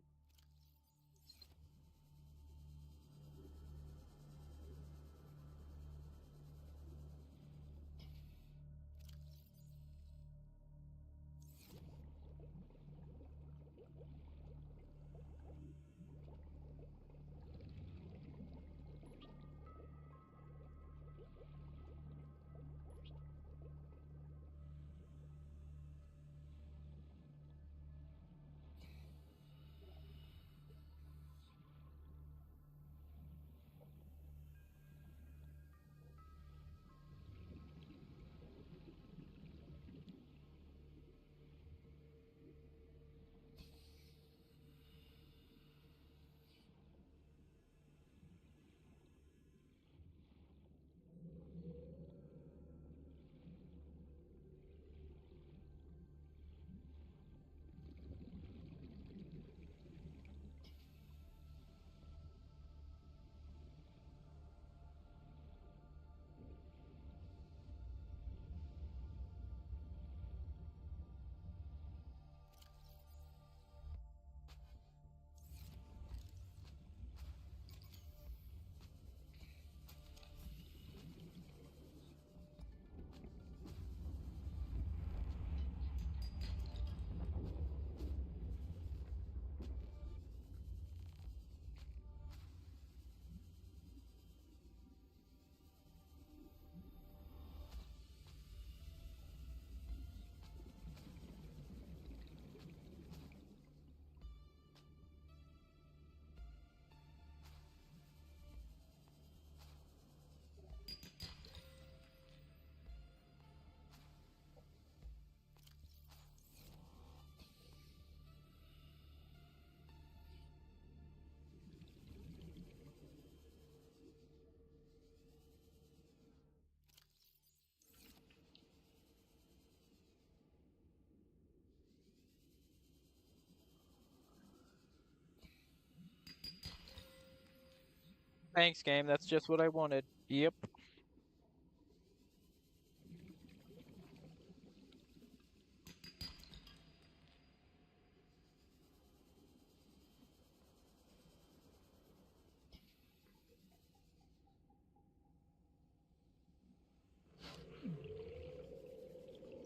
Thanks, game. That's just what I wanted. Yep.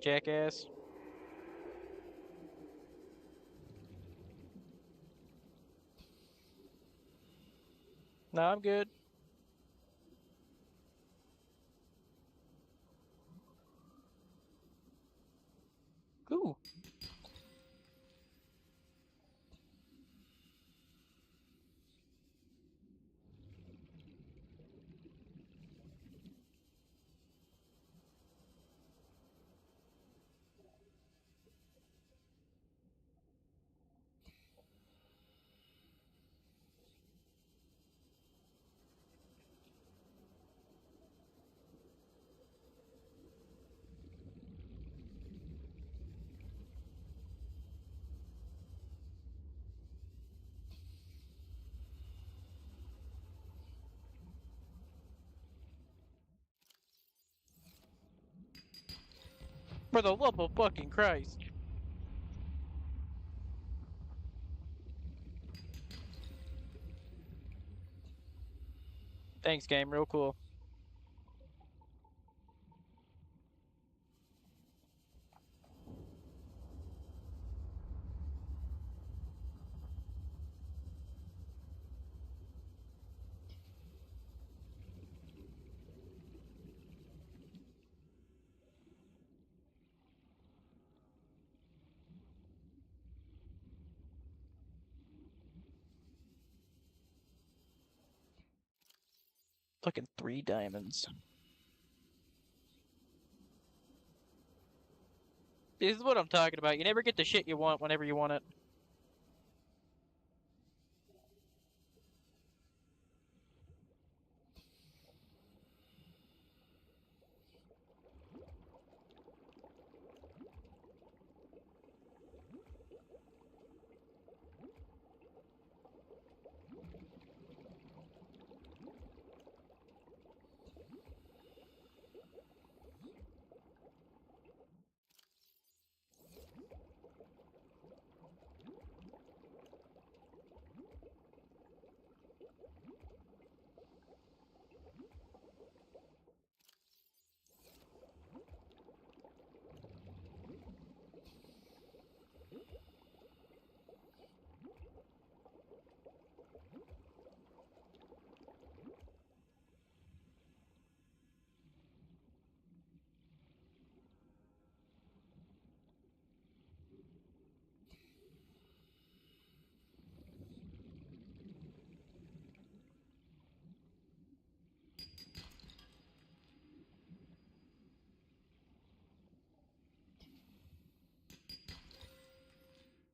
Jackass. No, I'm good. Ooh. For the love of fucking Christ. Thanks, game. Real cool. Fucking 3 diamonds. This is what I'm talking about. You never get the shit you want whenever you want it.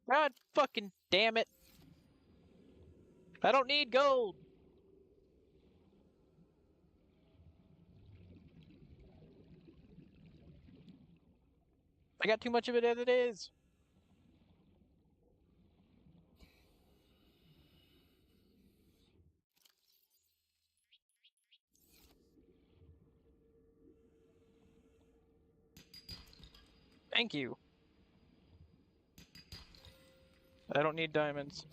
God fucking damn it. I don't need gold. I got too much of it as it is. Thank you. I don't need diamonds.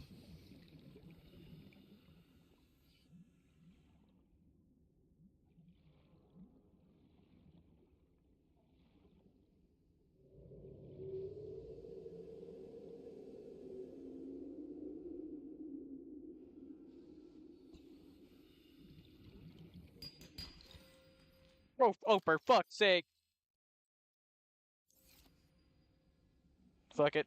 Oh, for fuck's sake. Fuck it.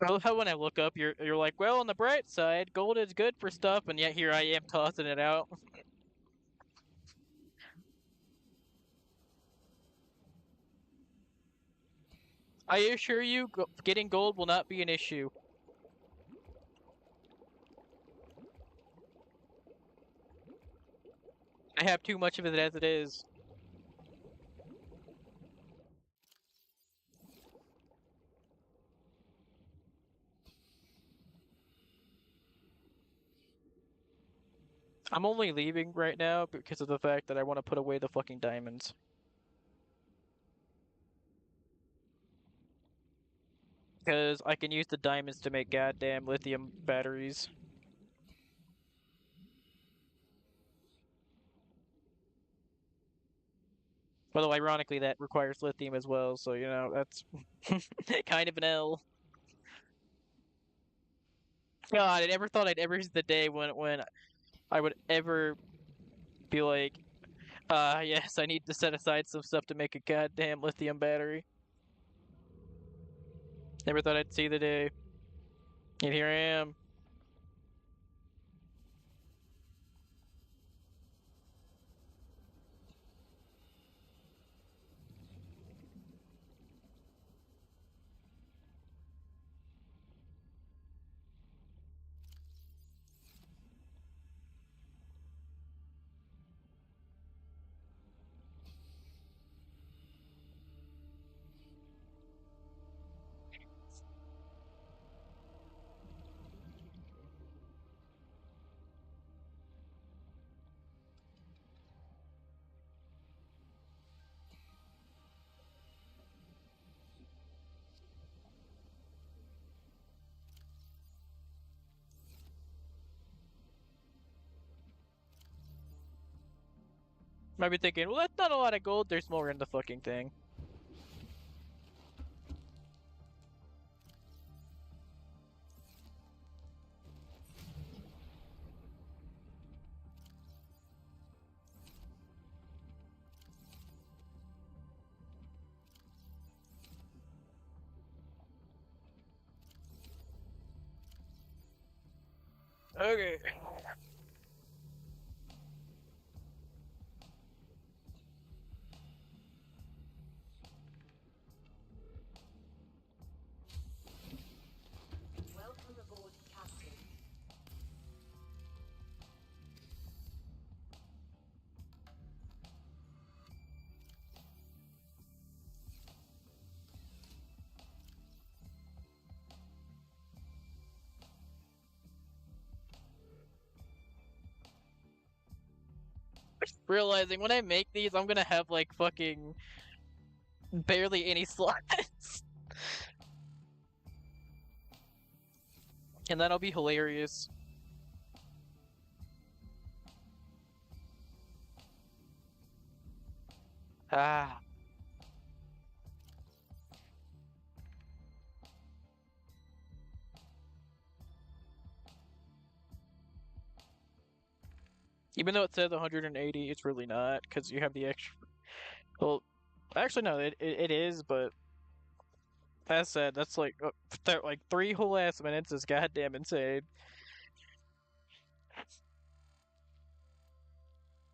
I love how when I look up, you're like, well, on the bright side, gold is good for stuff, and yet here I am tossing it out. I assure you, getting gold will not be an issue. I have too much of it as it is. I'm only leaving right now because of the fact that I want to put away the fucking diamonds. Because I can use the diamonds to make goddamn lithium batteries. Although, ironically, that requires lithium as well, so, you know, that's kind of an L. God, I never thought I'd ever see the day when I would ever be like, yes, I need to set aside some stuff to make a goddamn lithium battery. Never thought I'd see the day. And here I am. Might be thinking, well, that's not a lot of gold. There's more in the fucking thing. Okay. Welcome aboard, Captain. Realizing when I make these, I'm gonna have like fucking barely any slots. And that'll be hilarious. Ah. Even though it says 180, it's really not, because you have the extra. Well, actually, no, it is, but as said, that's like like 3 whole ass minutes is goddamn insane.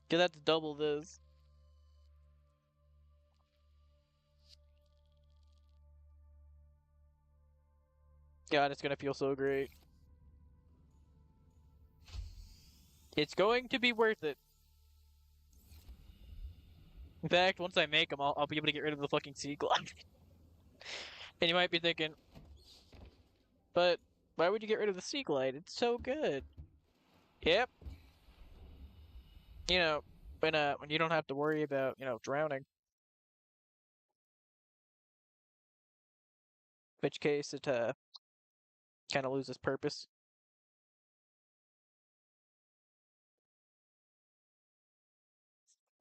Cause that's double this. God, it's gonna feel so great. It's going to be worth it. In fact, once I make them, I'll be able to get rid of the fucking sea glide. And you might be thinking, but why would you get rid of the sea glide? It's so good. Yep. You know, when you don't have to worry about, drowning. Which case it kind of loses purpose.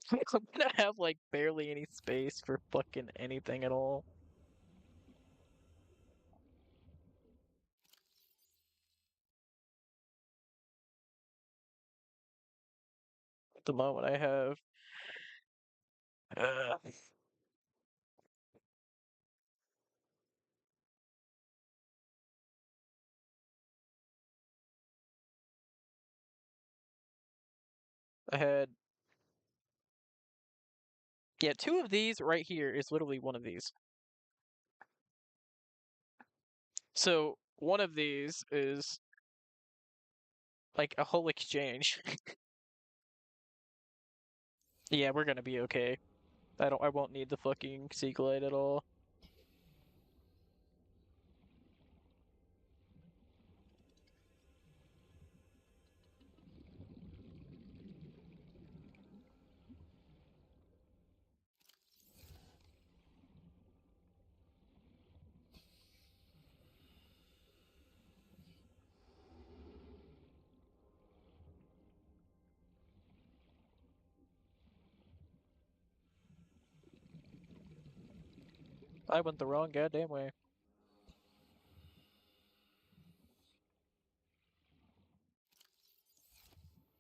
I'm gonna have like barely any space for fucking anything at all. At the moment, I have. Uh, I had, yeah, 2 of these right here is literally one of these. So one of these is like a whole exchange. Yeah, we're gonna be okay. I won't need the fucking sea glide at all. I went the wrong goddamn way.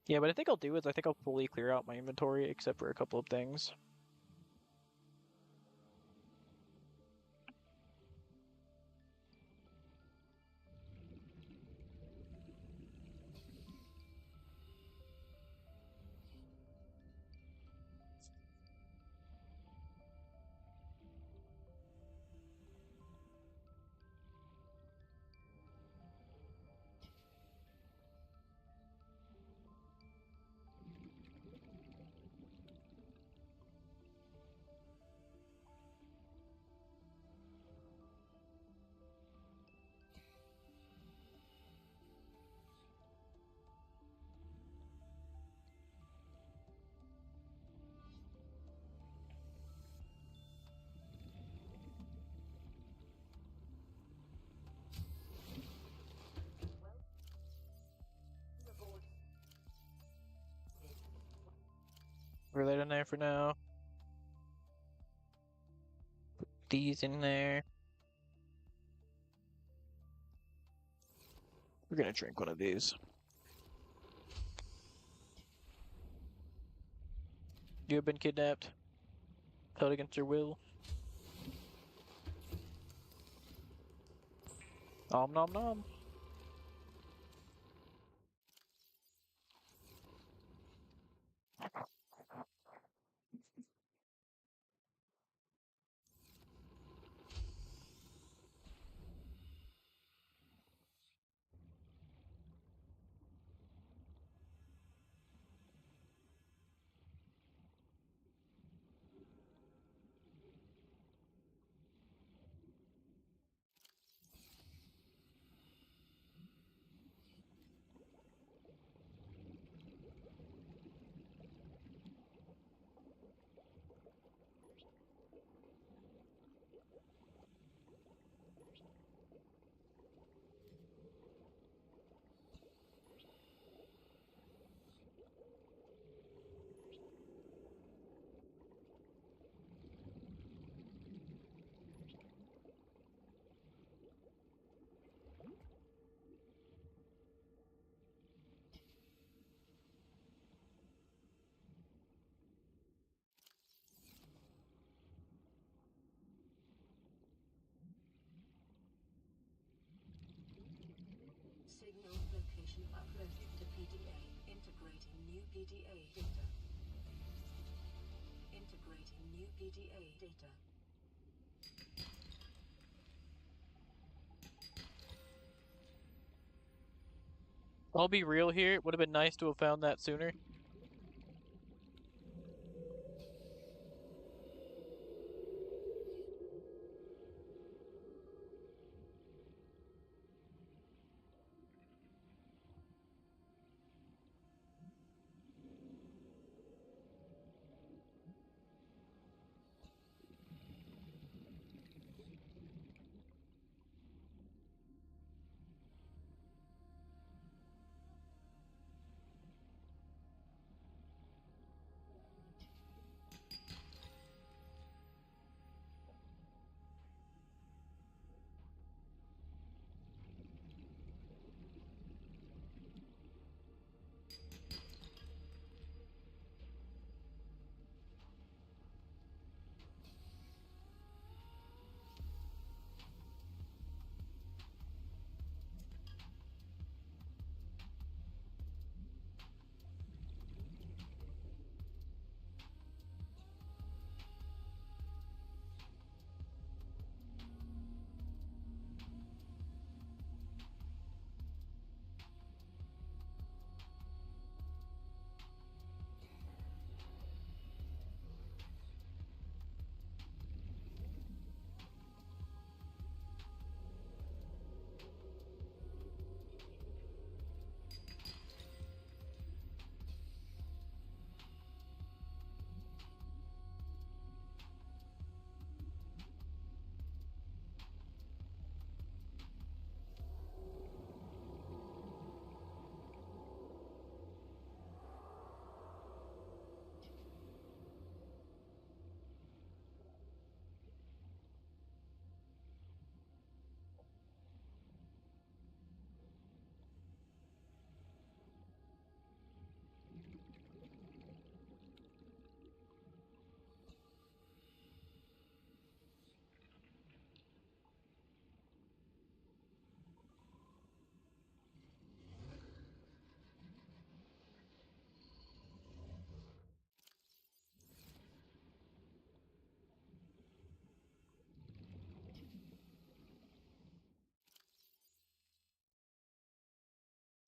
Yeah, what I think I'll do is I think I'll fully clear out my inventory except for a couple of things. We're that in there for now. These in there. We're gonna drink one of these. You have been kidnapped. Held against your will. Om nom nom. Signal location uploaded to PDA. Integrating new PDA data. Integrating new PDA data. I'll be real here. It would have been nice to have found that sooner.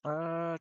Uh,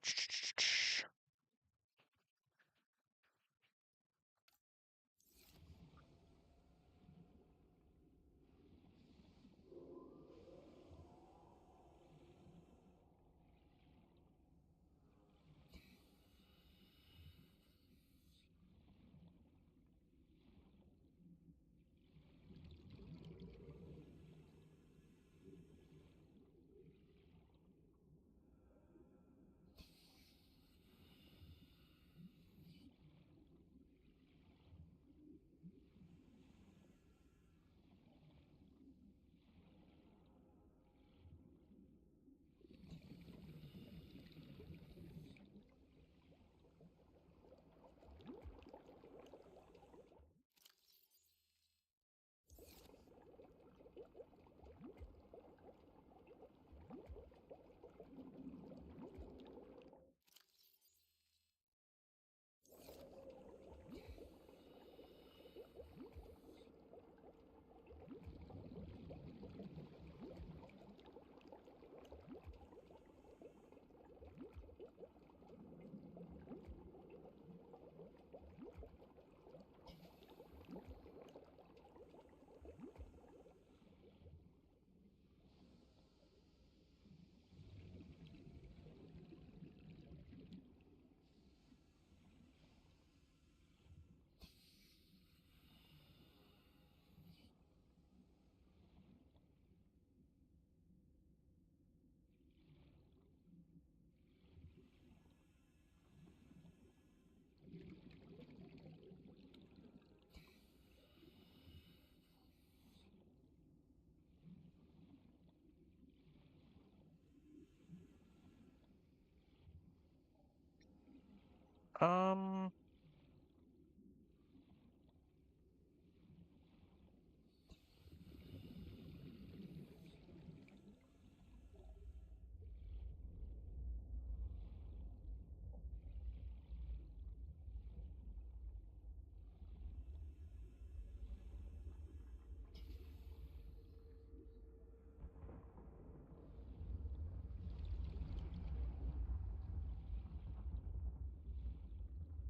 um,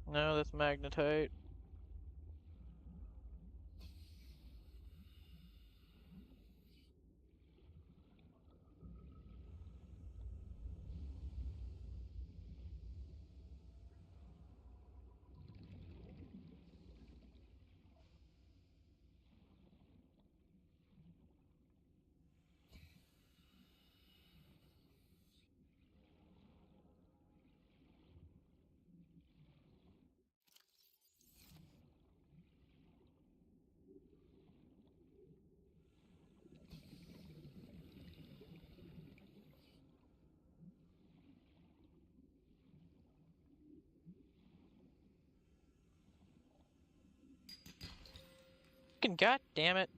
no, that's magnetite. Fucking god damn it.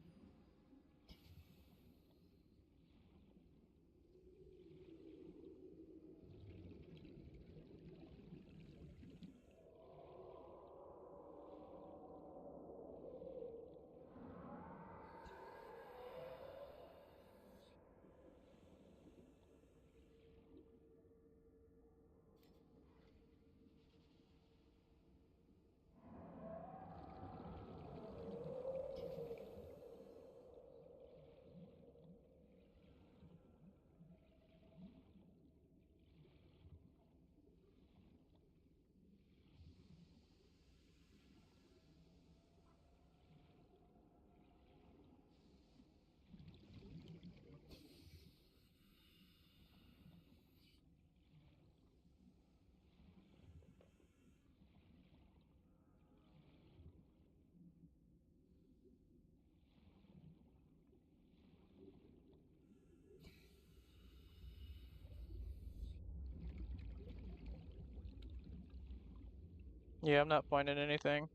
Yeah, I'm not finding anything.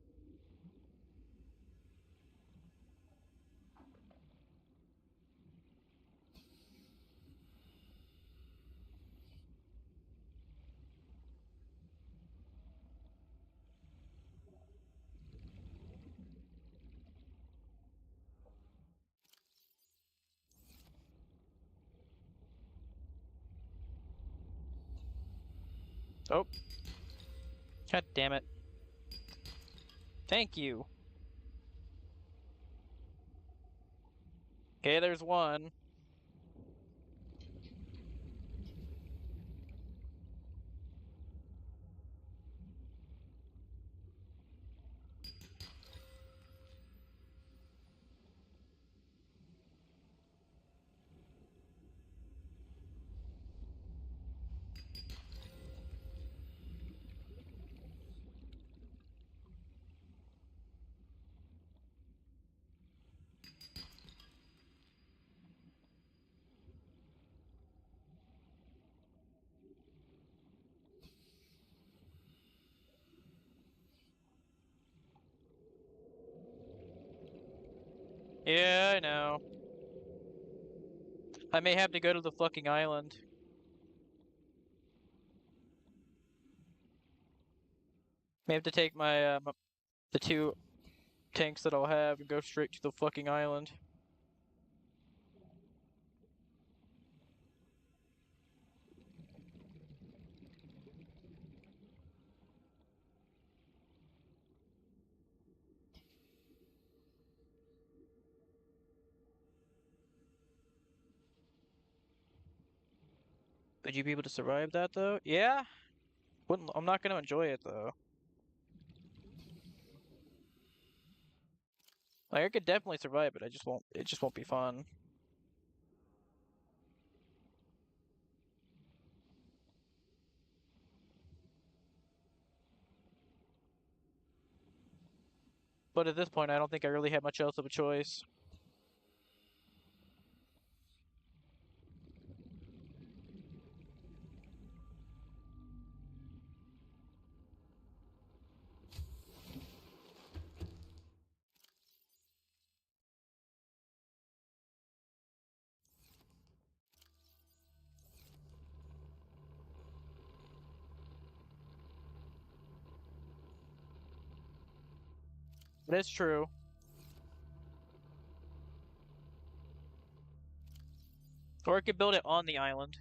Oh, god damn it. Thank you. Okay, there's one. Yeah, I know. I may have to go to the fucking island. May have to take my the two tanks that I'll have and go straight to the fucking island. Would you be able to survive that though? Yeah. Wouldn't I'm not gonna enjoy it though. Like I could definitely survive it. I just won't. It just won't be fun. But at this point, I don't think I really have much else of a choice. That's true. Or I could build it on the island.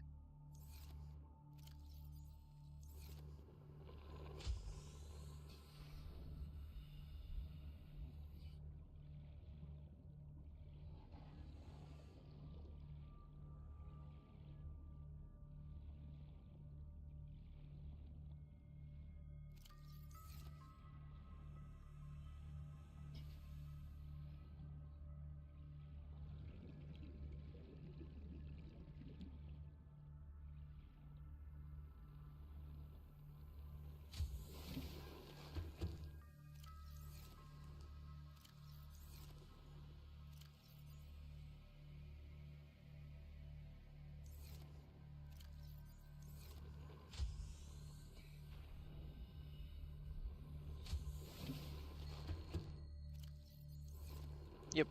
Yep.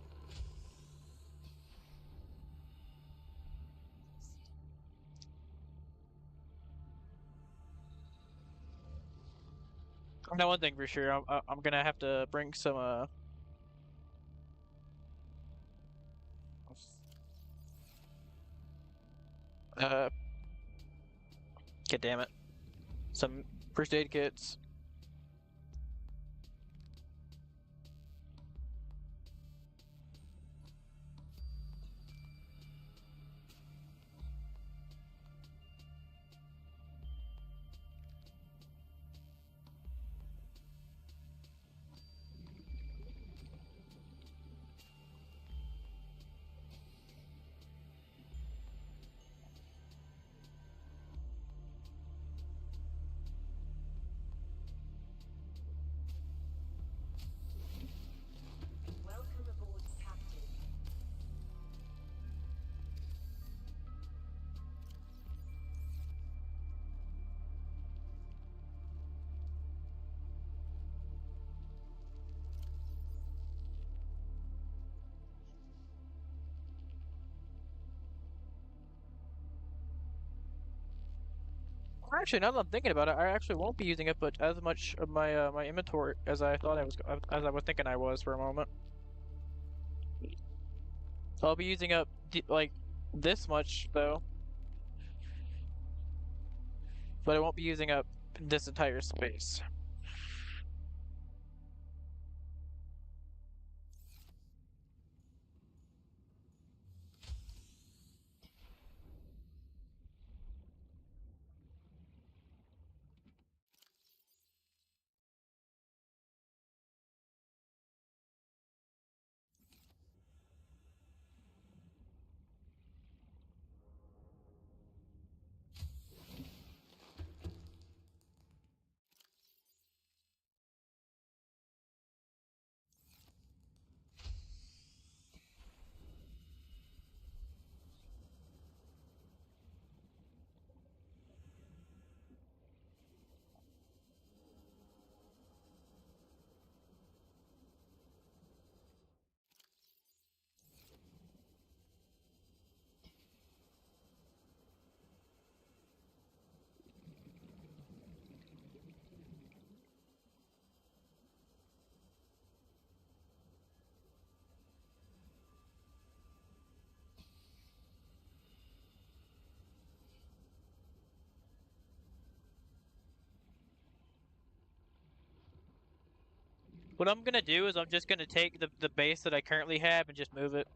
I know one thing for sure. I'm gonna have to bring some uh god damn it, some first aid kits. Welcome aboard, Captain. Actually, now that I'm thinking about it, I actually won't be using up but as much of my inventory as I thought I was as I was thinking I was for a moment. I'll be using up like this much though, but I won't be using up this entire space. What I'm gonna do is I'm just gonna take the base that I currently have and just move it.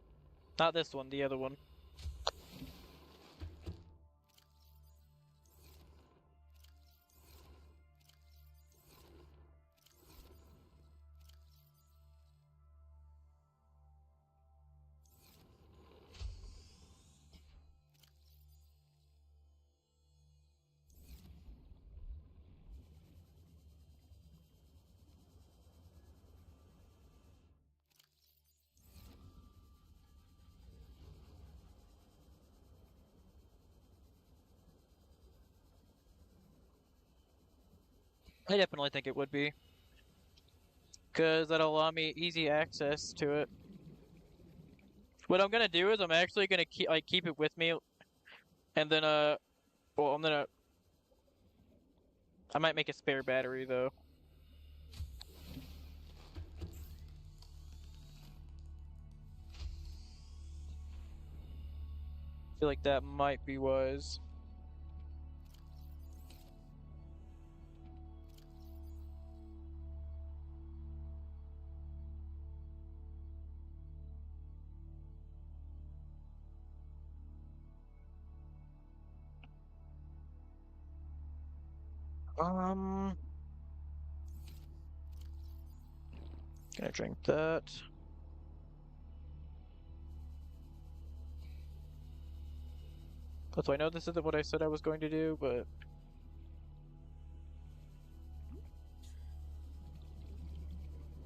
Not this one, the other one. I definitely think it would be. Because that'll allow me easy access to it. What I'm gonna do is I'm actually gonna keep it with me, and then well I might make a spare battery though. I feel like that might be wise. Um, gonna drink that. So I know this isn't what I said I was going to do, but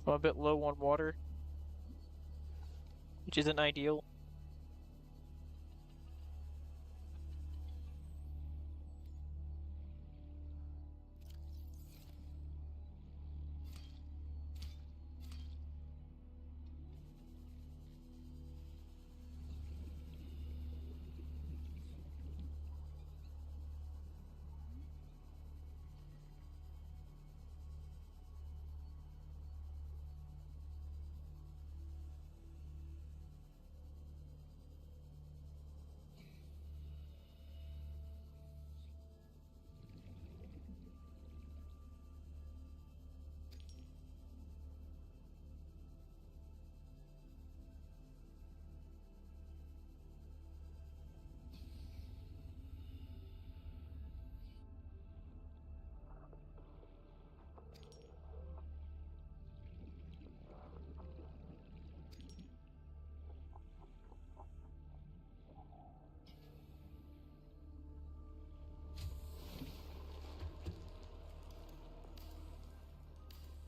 I'm a bit low on water, which isn't ideal.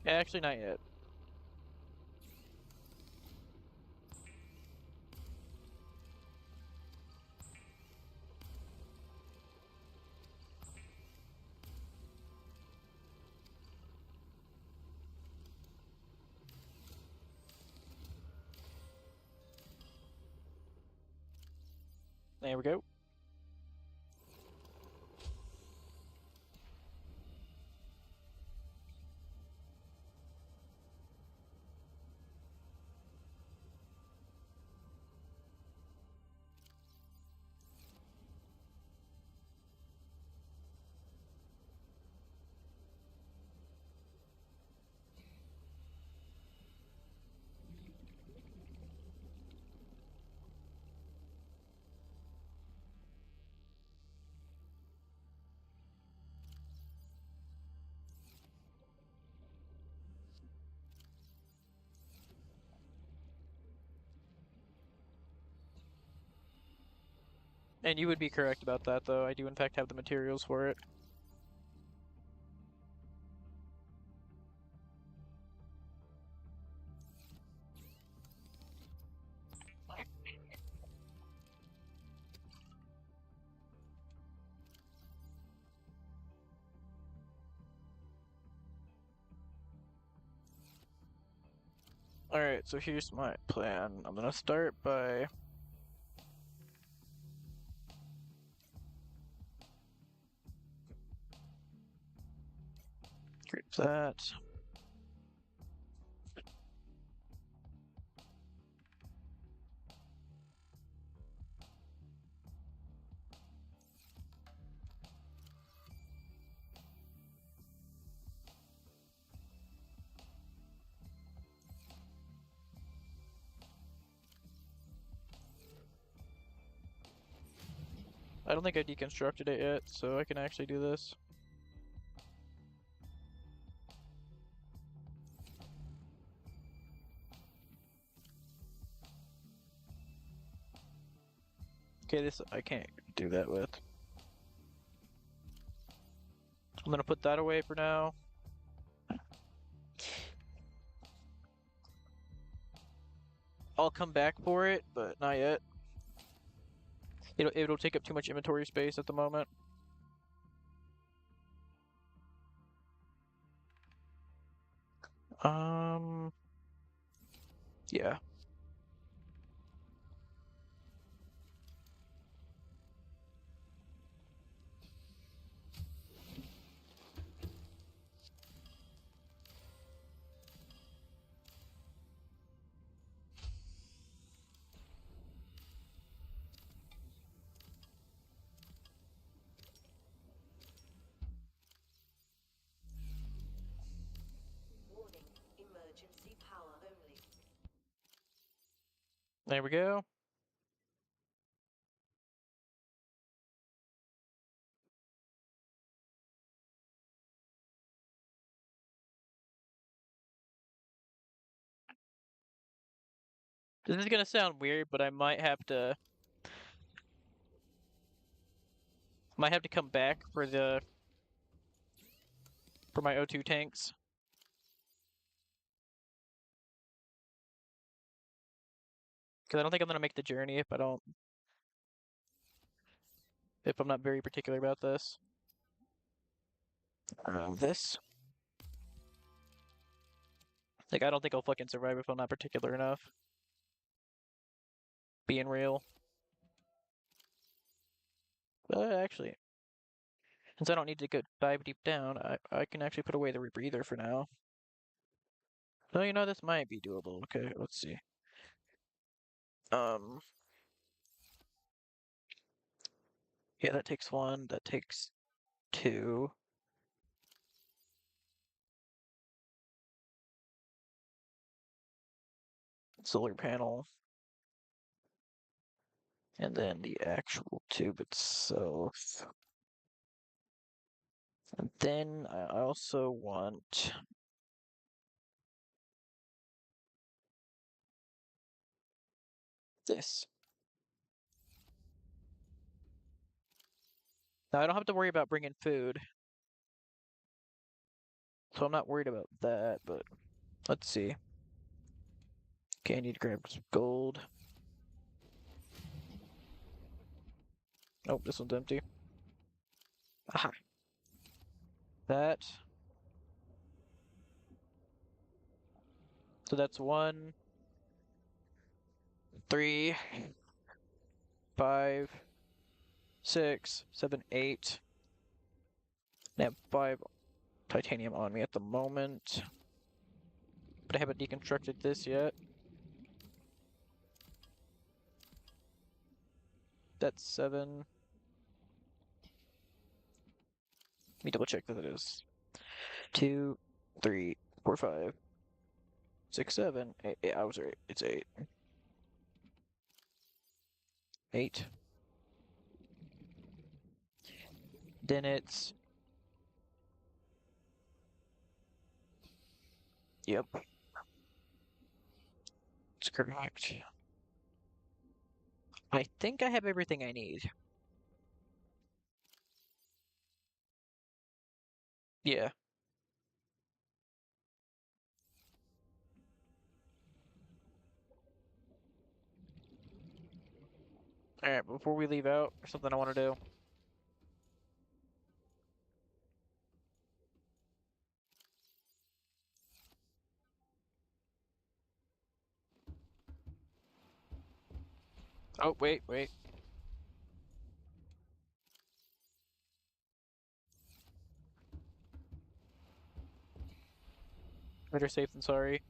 Actually, not yet. There we go. And you would be correct about that, though. I do, in fact, have the materials for it. Alright, so here's my plan. I'm gonna start by grab that. I don't think I deconstructed it yet, so I can actually do this. Okay, this I can't do that with. I'm gonna put that away for now. I'll come back for it, but not yet. It'll take up too much inventory space at the moment. Yeah. Warning, emergency power only. There we go. This is gonna sound weird, but I might have to come back for my O2 tanks. Because I don't think I'm gonna make the journey if I'm not very particular about this. This. Like, I don't think I'll fucking survive if I'm not particular enough. Being real. But actually, since I don't need to go dive deep down, I can actually put away the rebreather for now. So, this might be doable. Okay, let's see. Um, yeah, that takes one. That takes two. Solar panel. And then the actual tube itself. And then I also want this. Now I don't have to worry about bringing food, so I'm not worried about that, but let's see. Okay, I need to grab some gold. Oh, this one's empty. Aha. That. So that's 1, 3, 5, 6, 7, 8. I have 5 titanium on me at the moment, but I haven't deconstructed this yet. That's 7. Let me double check that it is 2, 3, 4, 5, 6, 7, 8. I was right. It's 8. 8. Then it's. Yep. It's correct. I think I have everything I need. Yeah. All right. Before we leave out, there's something I want to do. Oh, wait, wait. Better safe than sorry.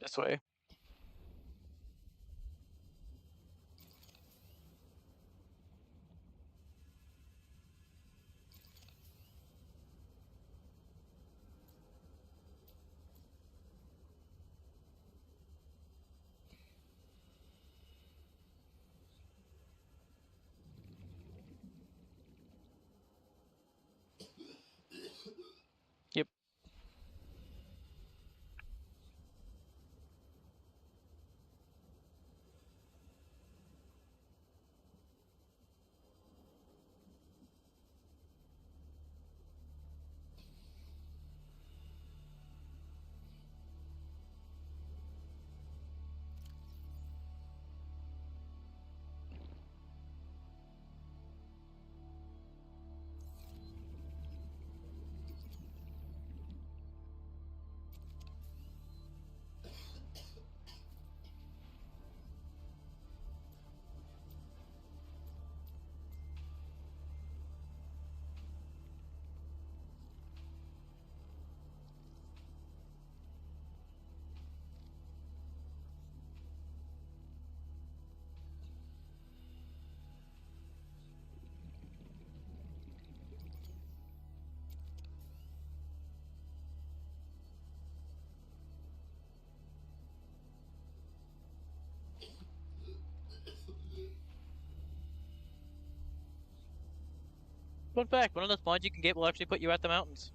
This way. Yep. Fun fact: one of the spawns you can get will actually put you at the mountains.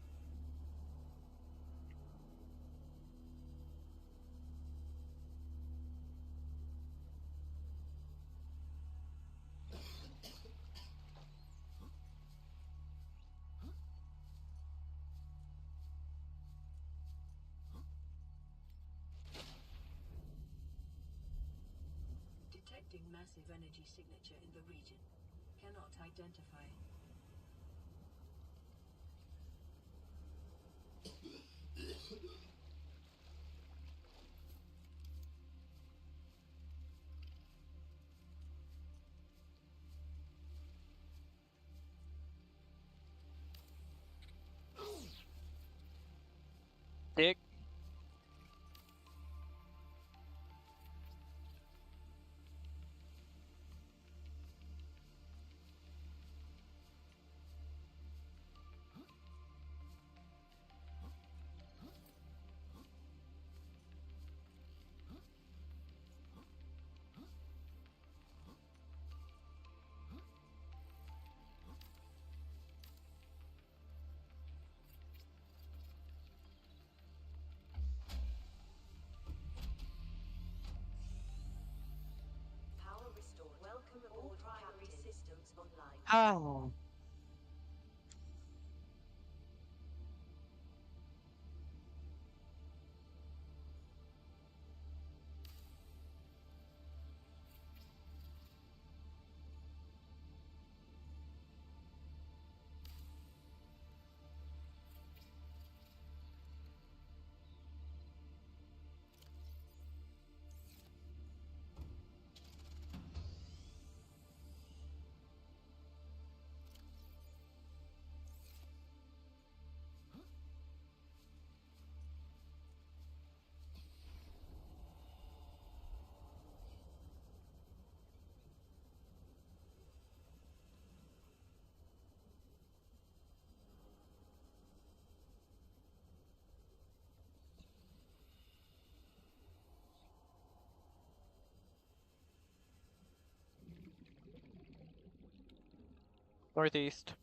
Detecting massive energy signature in the region. Cannot identify. Dick. Power restored. Welcome aboard. All primary systems online. Oh. Northeast.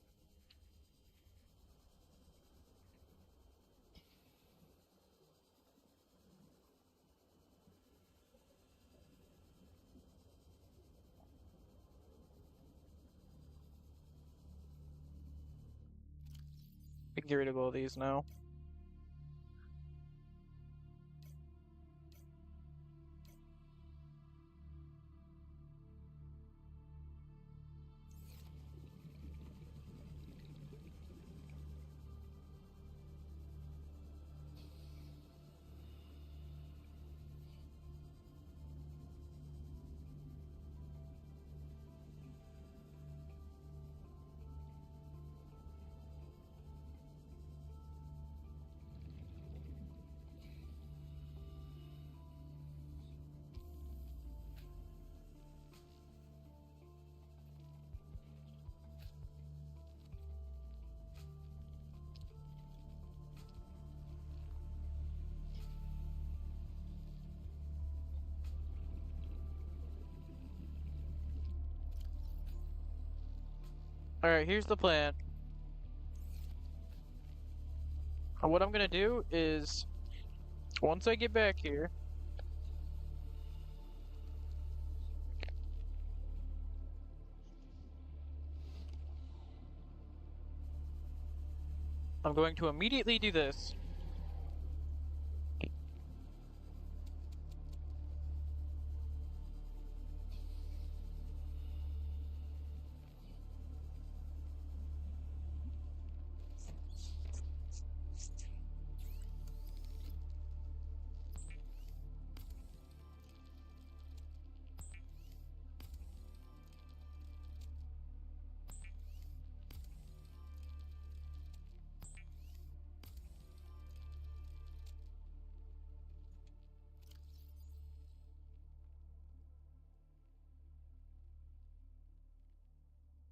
We can get rid of all these now. Alright, here's the plan. What I'm gonna do is, once I get back here, I'm going to immediately do this.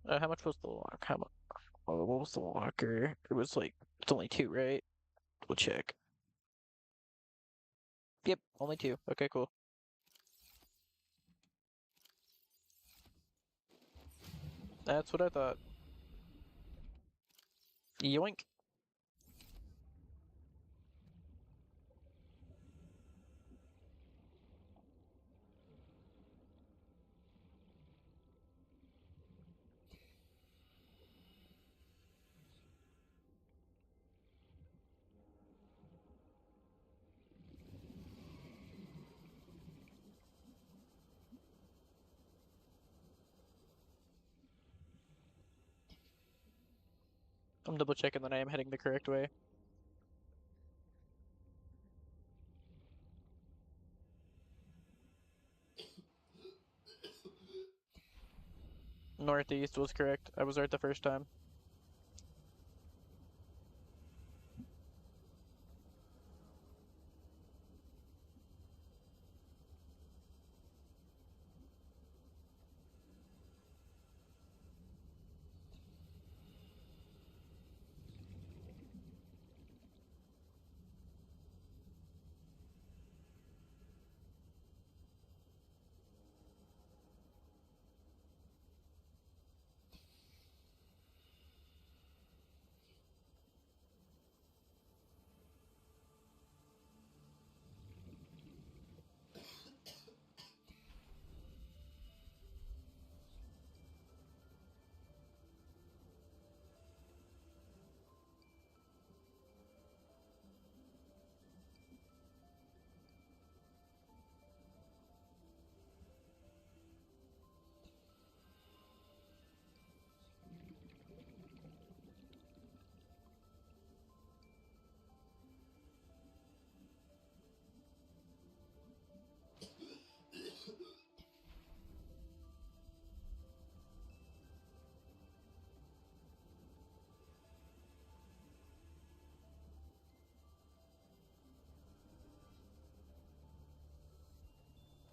How much was the lock? How much? Oh, what was the locker? It was like, it's only two, right? We'll check. Yep, only two. Okay, cool. That's what I thought. Yoink. I'm double checking that I am heading the correct way. Northeast was correct. I was right the first time.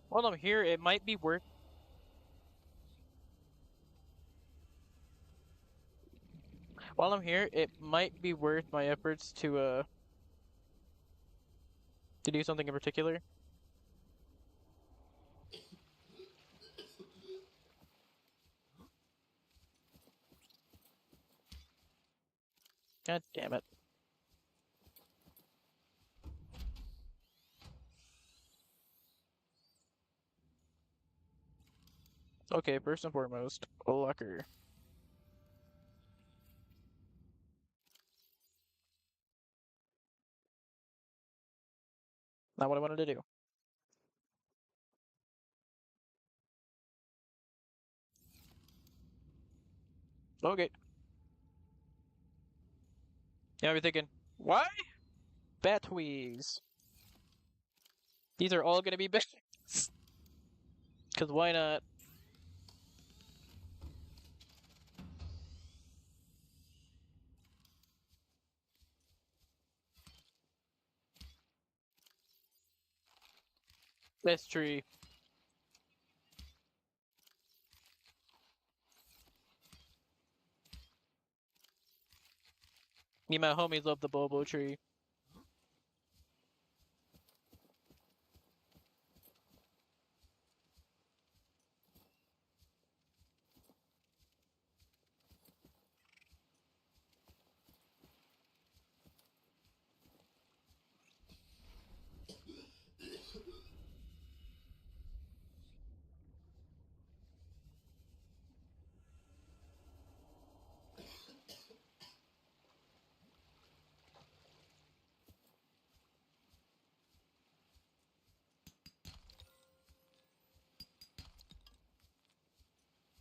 While I'm here, it might be worth. While I'm here, it might be worth my efforts to do something in particular. God damn it. Okay, first and foremost, Lucker. Not what I wanted to do. Okay. Now you're thinking, why? Batwees. These are all gonna be bats. Cause why not? This tree. Me and my homies love the Bobo tree.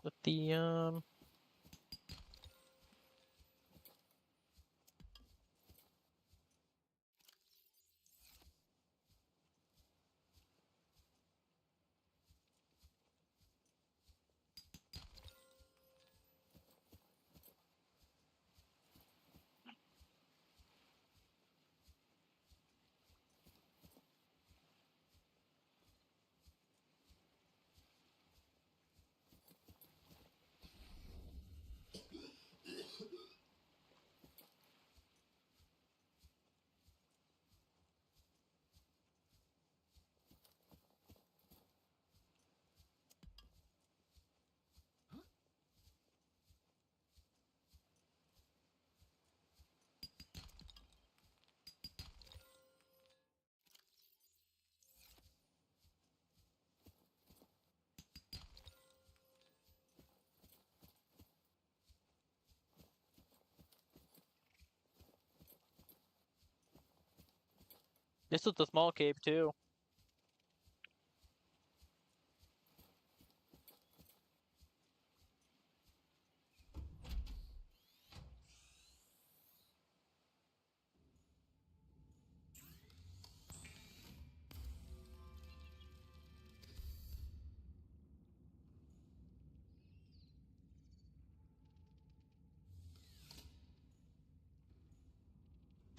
With the this is the small cave too.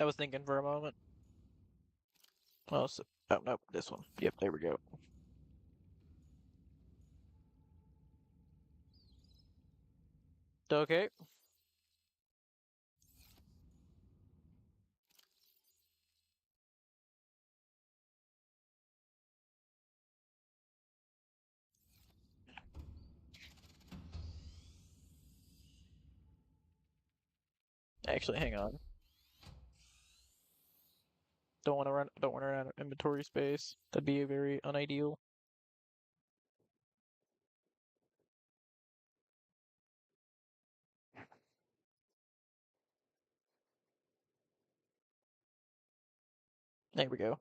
I was thinking for a moment. Oh, so, oh no, this one. Yep, there we go. Okay. Actually, hang on. Don't want to run. Don't want to run out of inventory space. That'd be very unideal. There we go.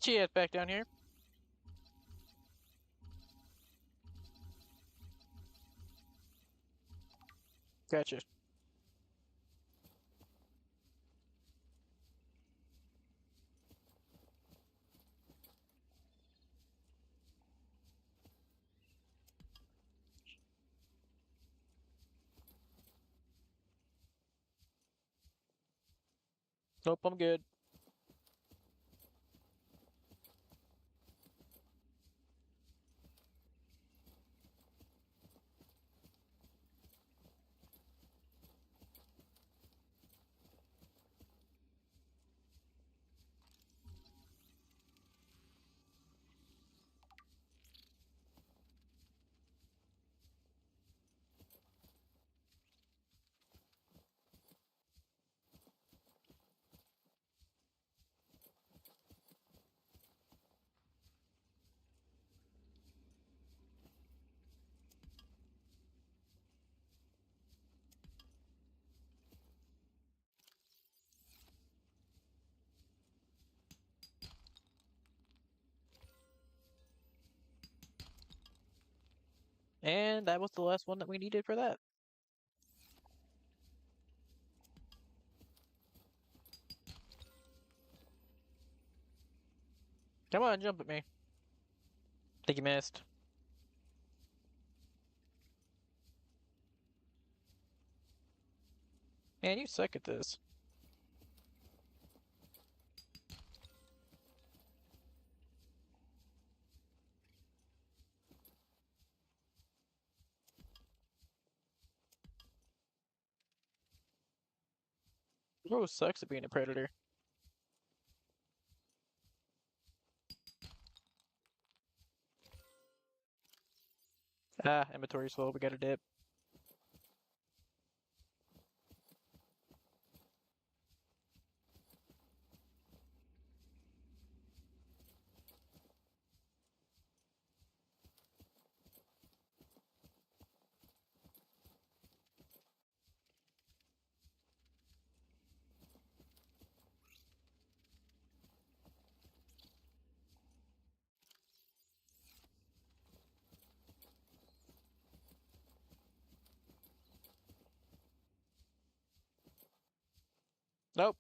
she has back down here. Gotcha. Nope, I'm good. And that was the last one that we needed for that. Come on, jump at me. Think you missed. Man, you suck at this. Rose sucks at being a predator. Ah, inventory's full. We got a dip. Nope.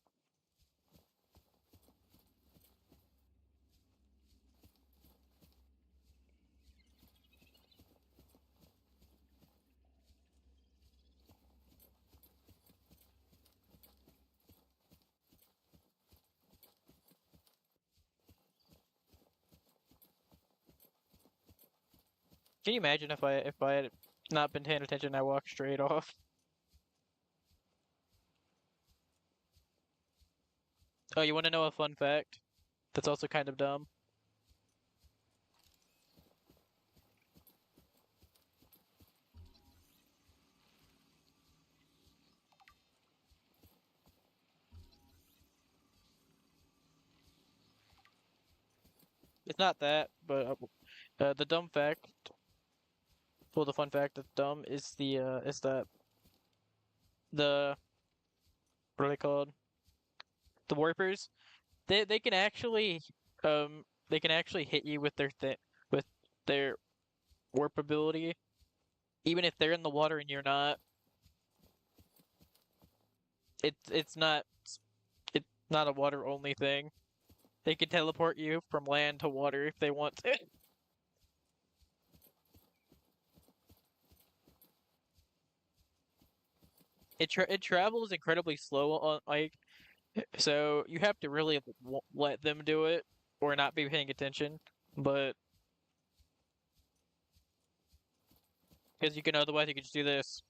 Can you imagine if I had not been paying attention, I walked straight off? Oh, you want to know a fun fact? That's also kind of dumb. It's not that, but the dumb fact, well, the fun fact that's dumb is that the what are they called? The warpers. They can actually they can actually hit you with with their warp ability, even if they're in the water and you're not. It's it's not a water only thing. They can teleport you from land to water if they want to. It travels incredibly slow on like so you have to really let them do it or not be paying attention. But because you can otherwise you can just do this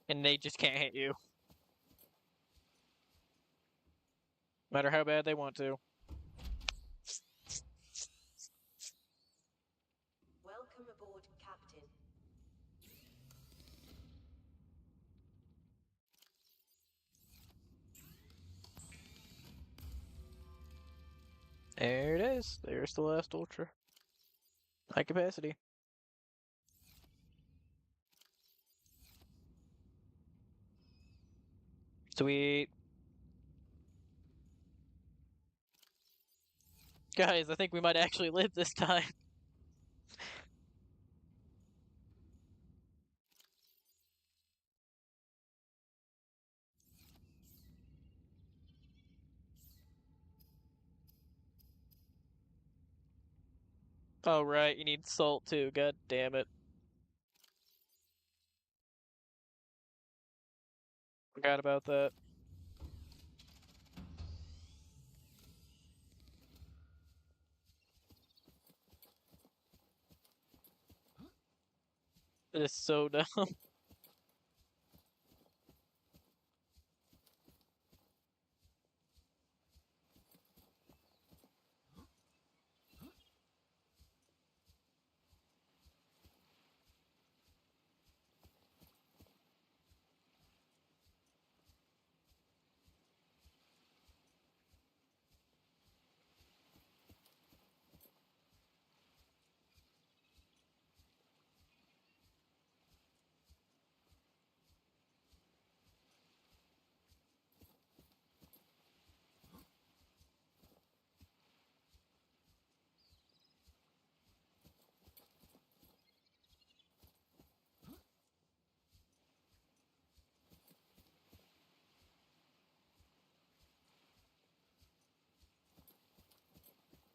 and they just can't hit you, no matter how bad they want to. Welcome aboard, Captain. There it is. There's the last ultra. High capacity. Sweet. Guys, I think we might actually live this time. Oh, right, you need salt too. God damn it. Forgot about that. It is so dumb.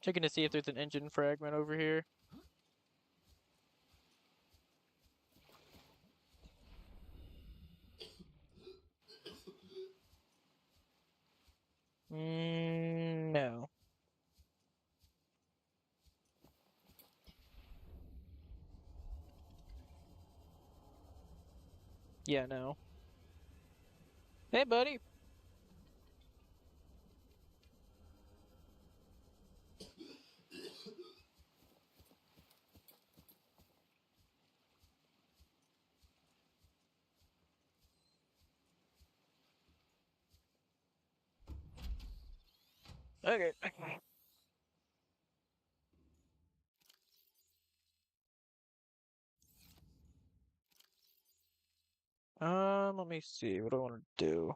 Checking to see if there's an engine fragment over here. No. Yeah, no. Hey, buddy. Okay. Let me see. What do I want to do?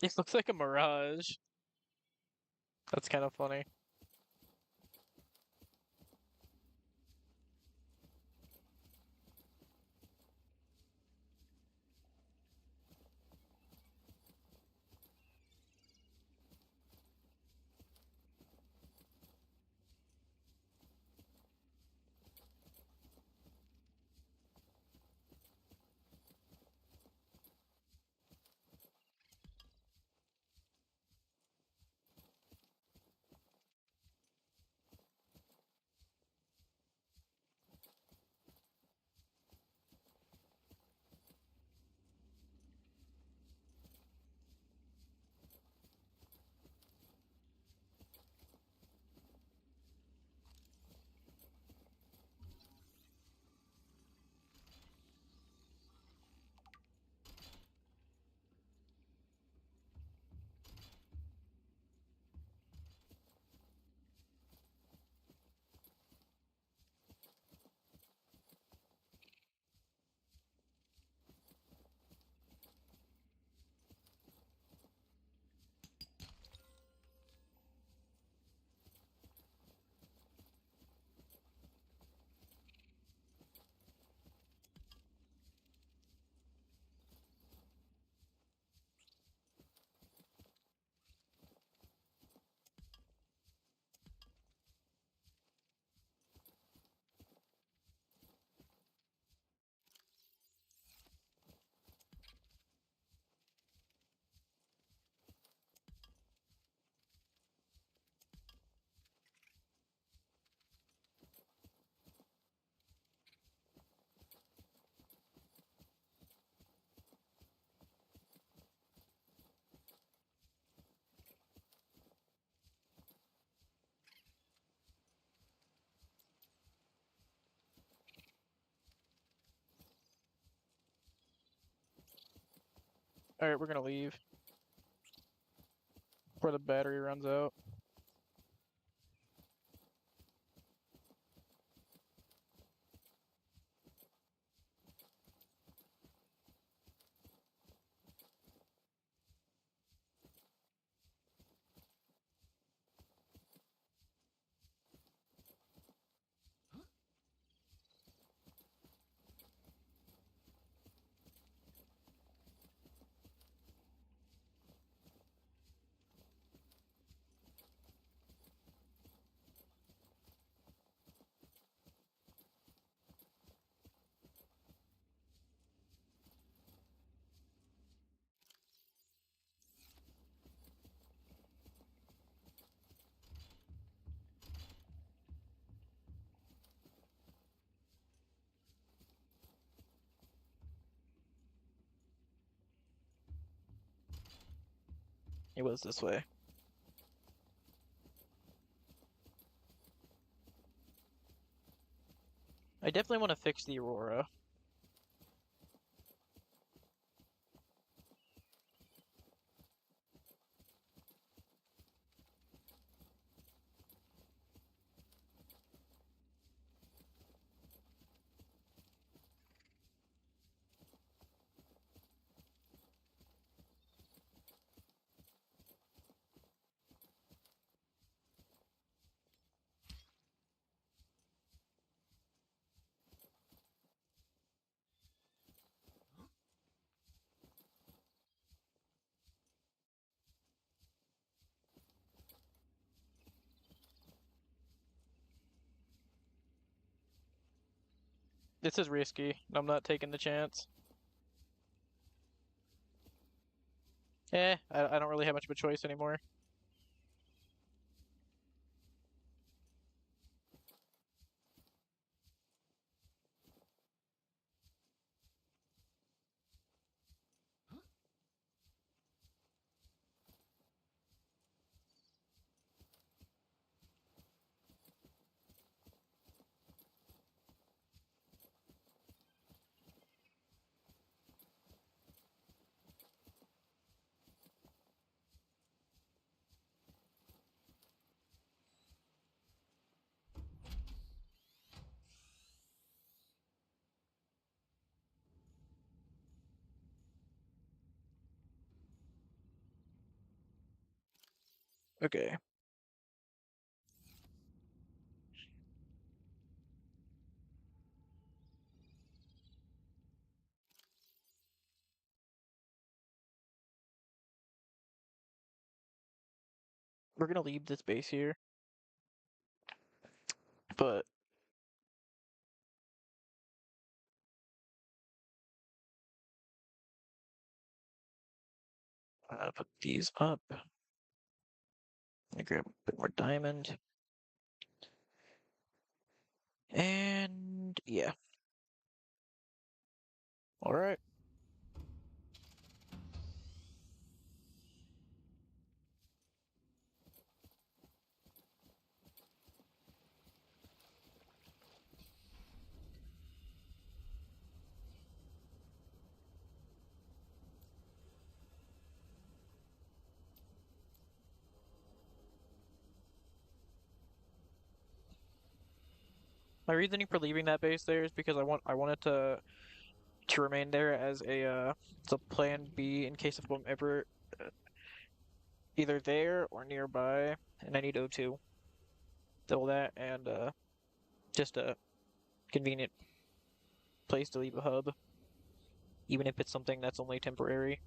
This looks like a mirage. That's kind of funny. Alright, we're gonna leave before the battery runs out. It was this way. I definitely want to fix the Aurora. This is risky. I'm not taking the chance. I don't really have much of a choice anymore. Okay. We're gonna leave this base here, but I'm gonna put these up. I grab a bit more diamond. And yeah. Alright. My reasoning for leaving that base there is because I want it to remain there as a plan B in case if I'm ever either there or nearby, and I need O2. Double that and just a convenient place to leave a hub, even if it's something that's only temporary.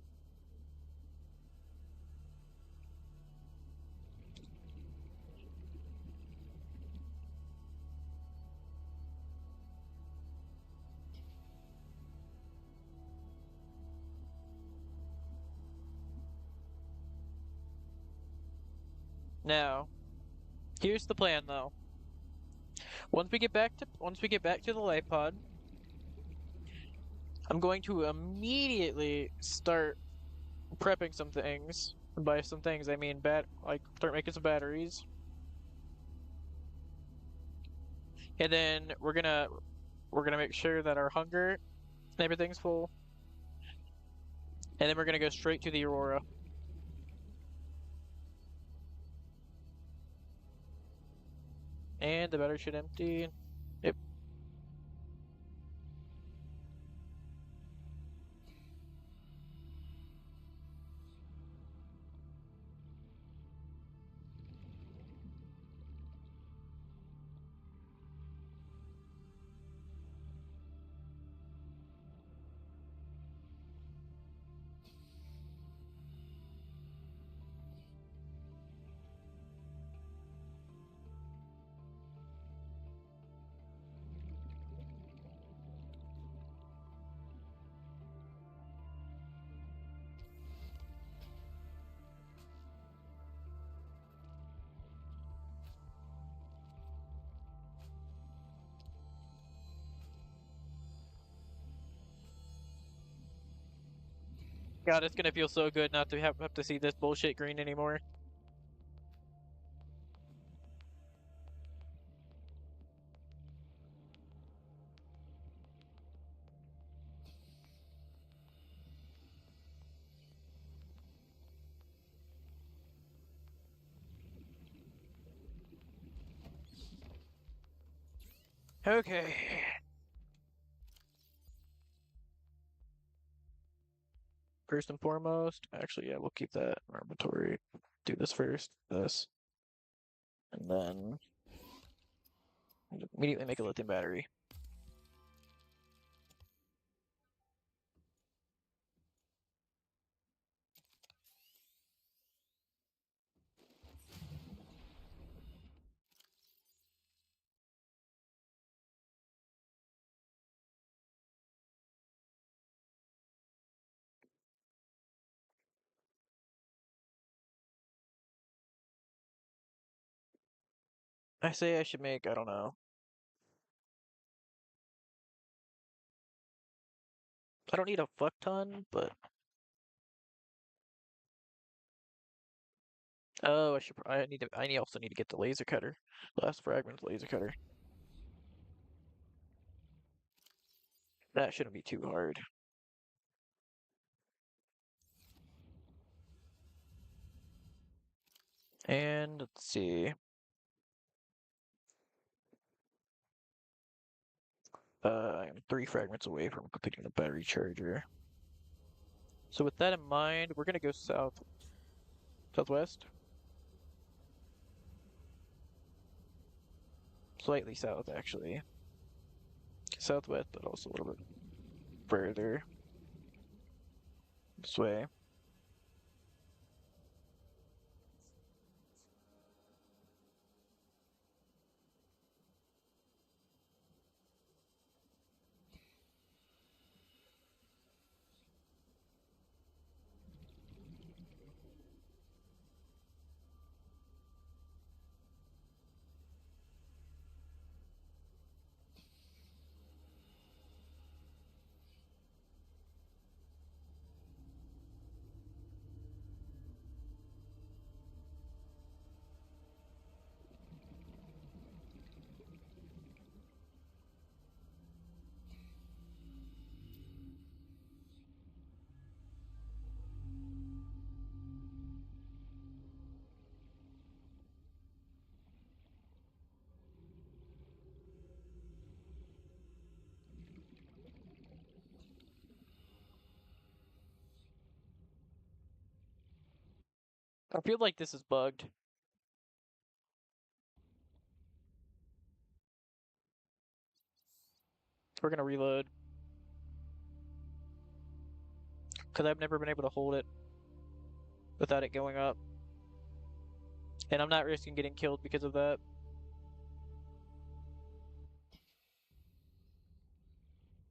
Now, here's the plan though. Once we get back to the light pod, I'm going to immediately start prepping some things. And by some things, I mean like start making some batteries. And then we're gonna make sure that our hunger and everything's full. And then we're gonna go straight to the Aurora. And the battery should empty. Yep. God, it's gonna feel so good not to have to see this bullshit green anymore. Okay. First and foremost, actually, yeah, we'll keep that in our inventory. Do this first, this, and then immediately make a lithium battery. I say I should make, I don't know. I don't need a fuck ton, but oh, I also need to get the laser cutter. Last fragment laser cutter. That shouldn't be too hard. And let's see. I'm 3 fragments away from completing the battery charger. So with that in mind, we're gonna go southwest, slightly south actually, southwest, but also a little bit further this way. I feel like this is bugged. We're gonna reload because I've never been able to hold it without it going up, and I'm not risking getting killed because of that.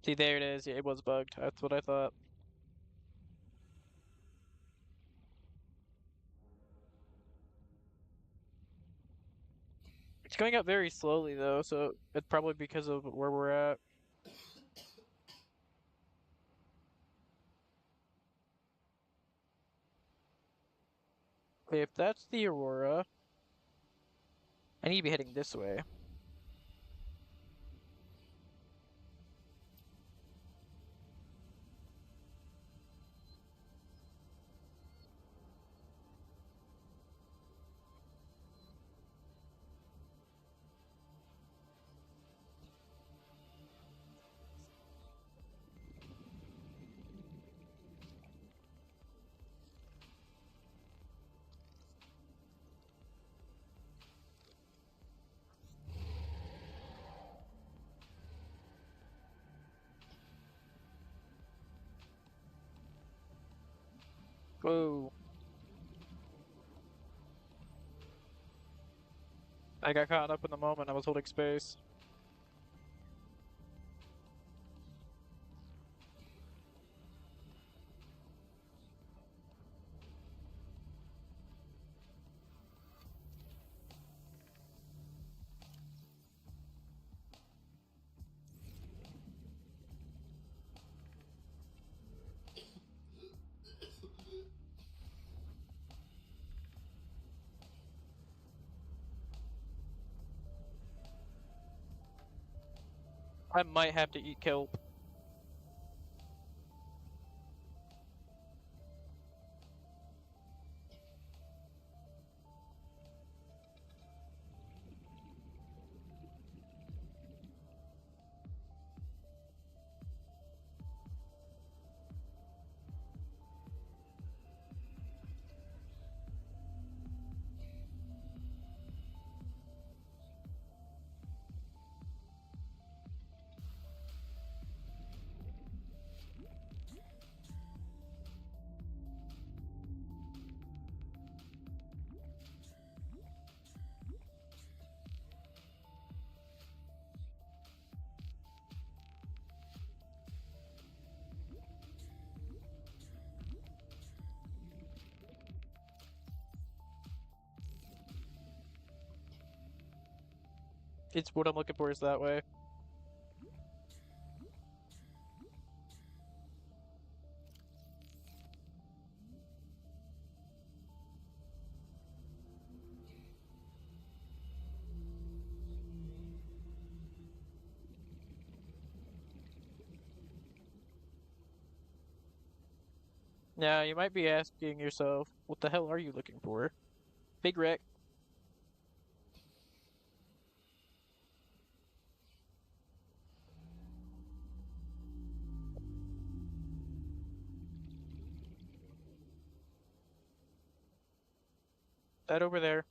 See, there it is. Yeah, it was bugged. That's what I thought. It's going up very slowly though, so it's probably because of where we're at. Okay, if that's the Aurora, I need to be heading this way. Whoa. I got caught up in the moment. I was holding space. I might have to eat kelp. It's what I'm looking for is that way. Now, you might be asking yourself, what the hell are you looking for? Big wreck. That over there.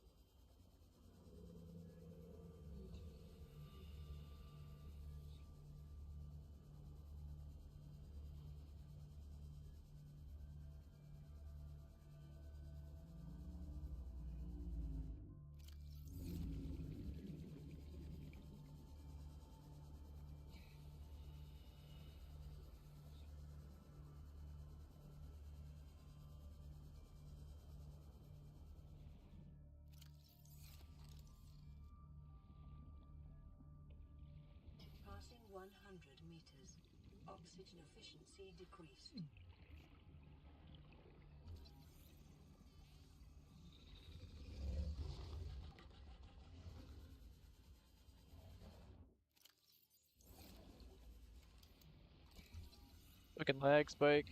Passing 100 meters. Oxygen efficiency decreased. Fucking lag spike.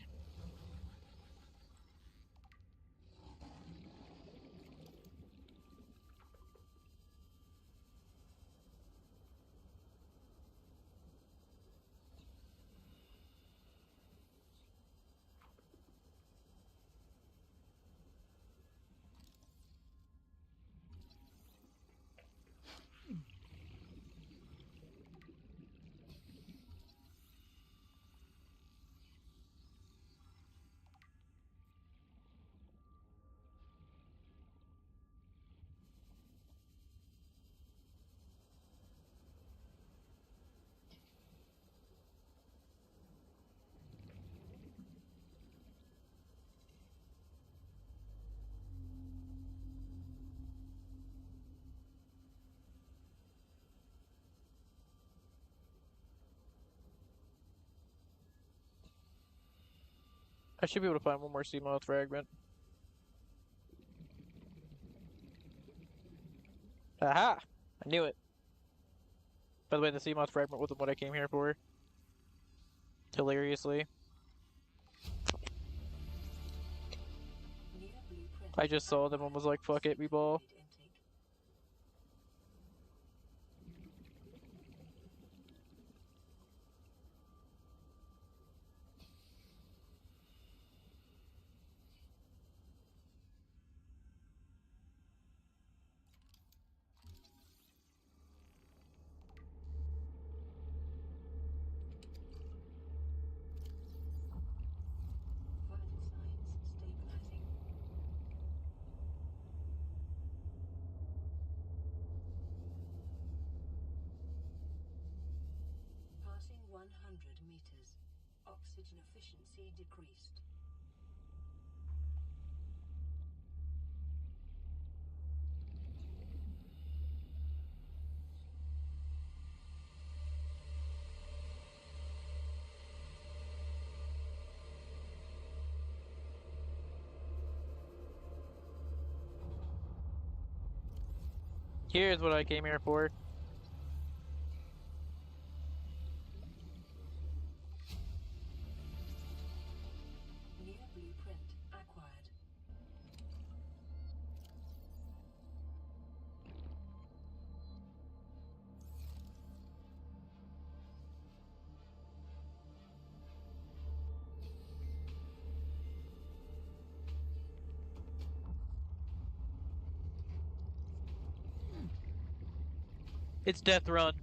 I should be able to find one more sea moth fragment. Aha! I knew it. By the way, the sea moth fragment wasn't what I came here for. Hilariously. New blueprint I just saw them and was like, fuck it, we ball. intake. Vital signs stabilizing Passing 100 meters. Oxygen efficiency decreased. Here's what I came here for. New blueprint acquired. It's Death Run.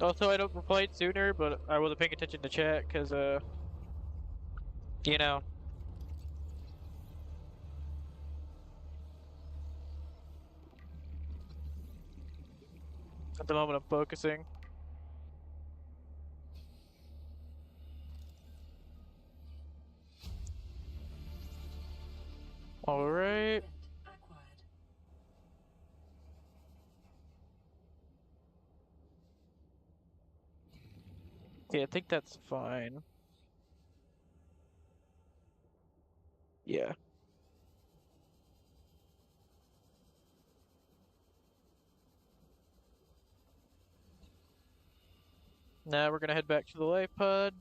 Also, I don't reply sooner, but I wasn't paying attention to chat because, you know, at the moment I'm focusing. All right. Blueprint acquired. Yeah, I think that's fine. Yeah. Now we're gonna head back to the life pod.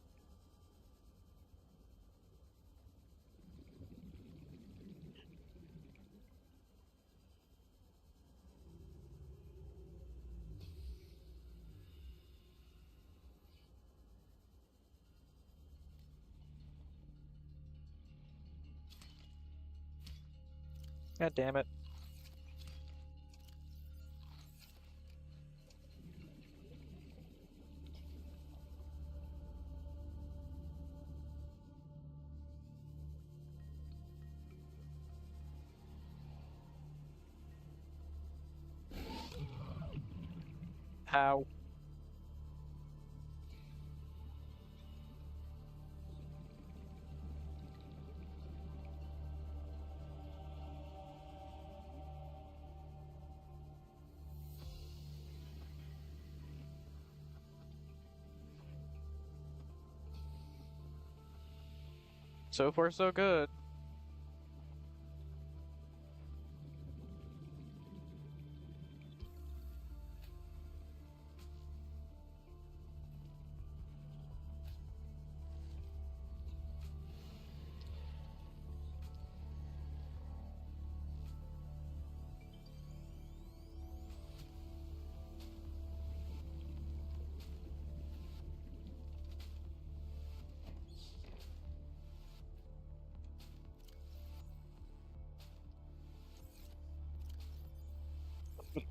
God damn it. How? So far, so good.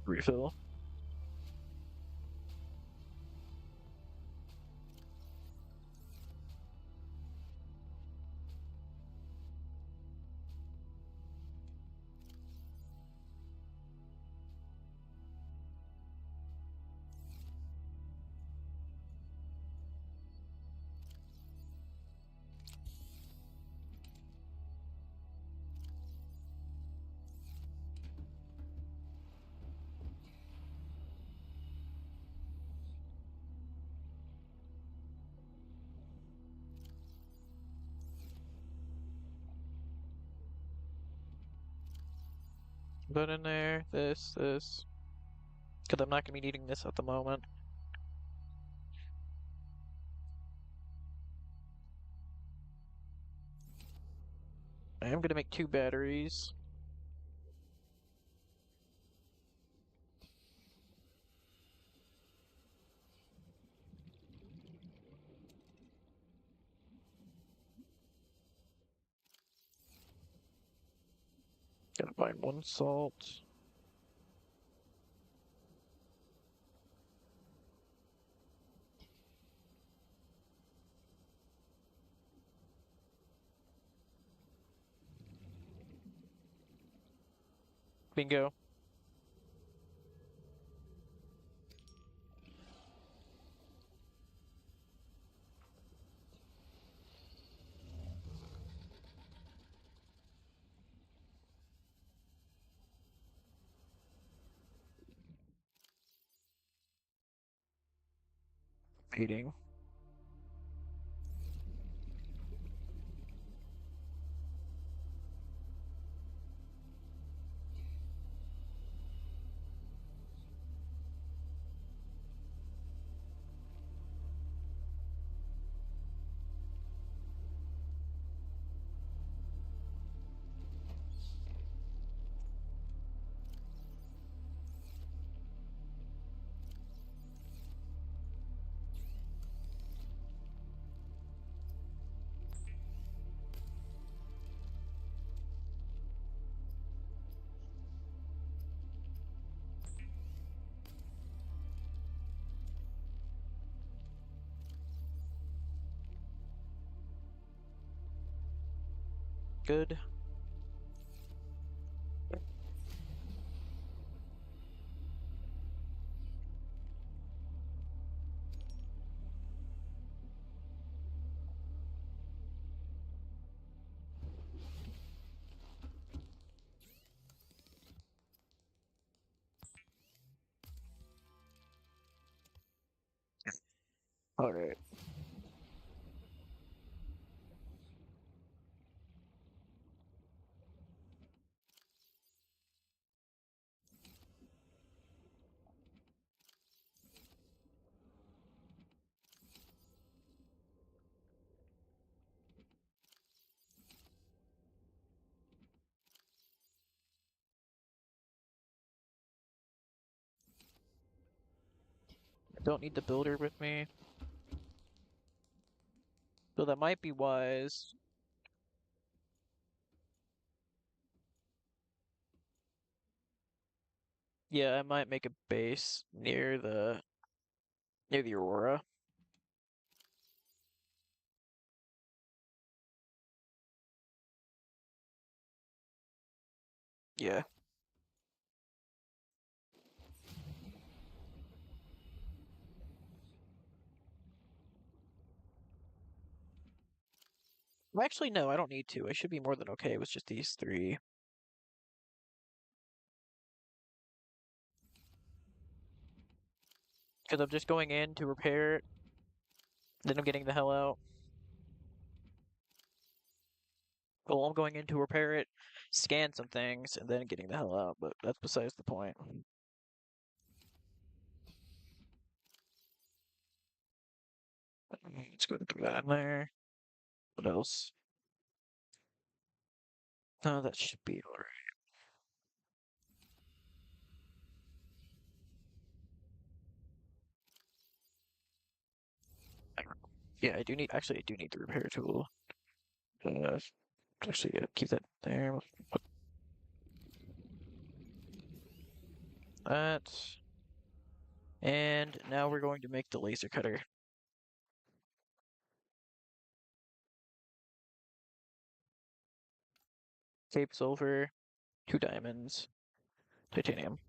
Refill. Put in there, this. Because I'm not gonna be needing this at the moment. I am gonna make 2 batteries. Find one salt. Bingo. Feeding. Good. All right. I don't need the builder with me. So that might be wise. Yeah, I might make a base near the Aurora. Yeah. Well, actually, no, I don't need to. I should be more than okay with just these three. Because I'm just going in to repair it, then I'm getting the hell out. Well, I'm going in to repair it, scan some things, and then getting the hell out, but that's besides the point. Let's go through that in there. What else? No, that should be alright. Yeah, I do need the repair tool. Uh, actually, yeah, keep that there. Put that. And now we're going to make the laser cutter. Cape silver, 2 diamonds, titanium.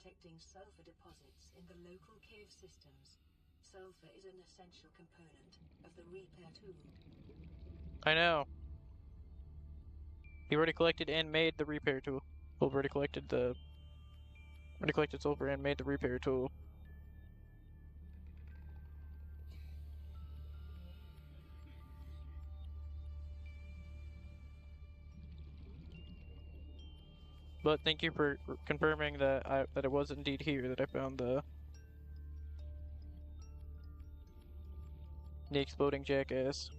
detecting sulfur deposits in the local cave systems. Sulfur is an essential component of the repair tool. I know. You already collected and made the repair tool. Well, already collected sulfur and made the repair tool. But thank you for confirming that it was indeed here that I found the exploding jackass.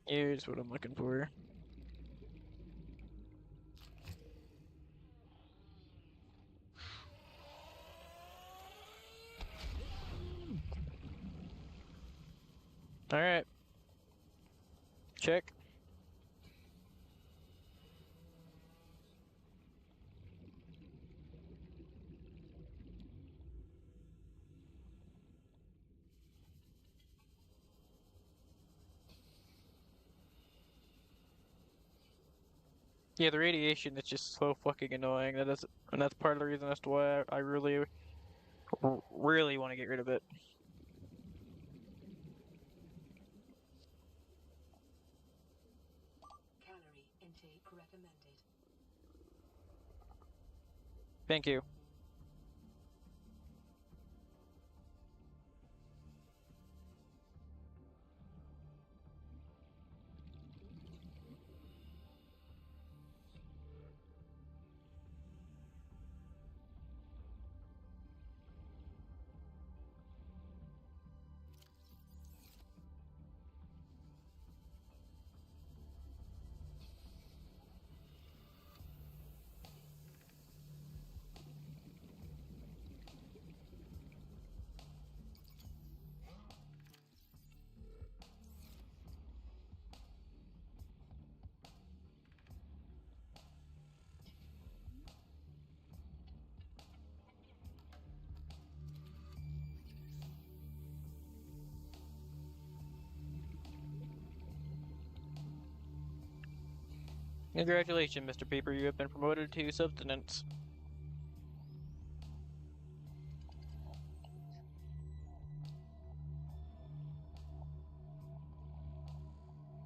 Here's what I'm looking for. Alright. Check. Yeah, the radiation is just so fucking annoying. And that's part of the reason as to why I really, really want to get rid of it. Calorie intake recommended. Thank you. Congratulations, Mr. Paper. You have been promoted to subsistence.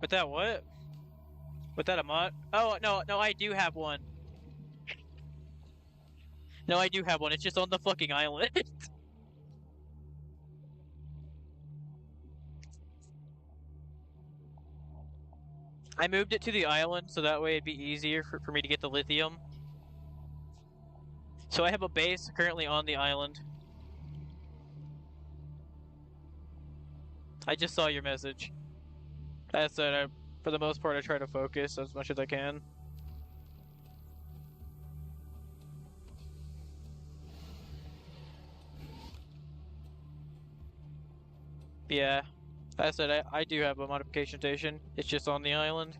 With that what? With that a mod? Oh, no, I do have one. No, I do have one. It's just on the fucking island. I moved it to the island so that way it'd be easier for me to get the lithium. So I have a base currently on the island. I just saw your message. As said, for the most part, I try to focus as much as I can. Yeah. As said, I do have a modification station. It's just on the island.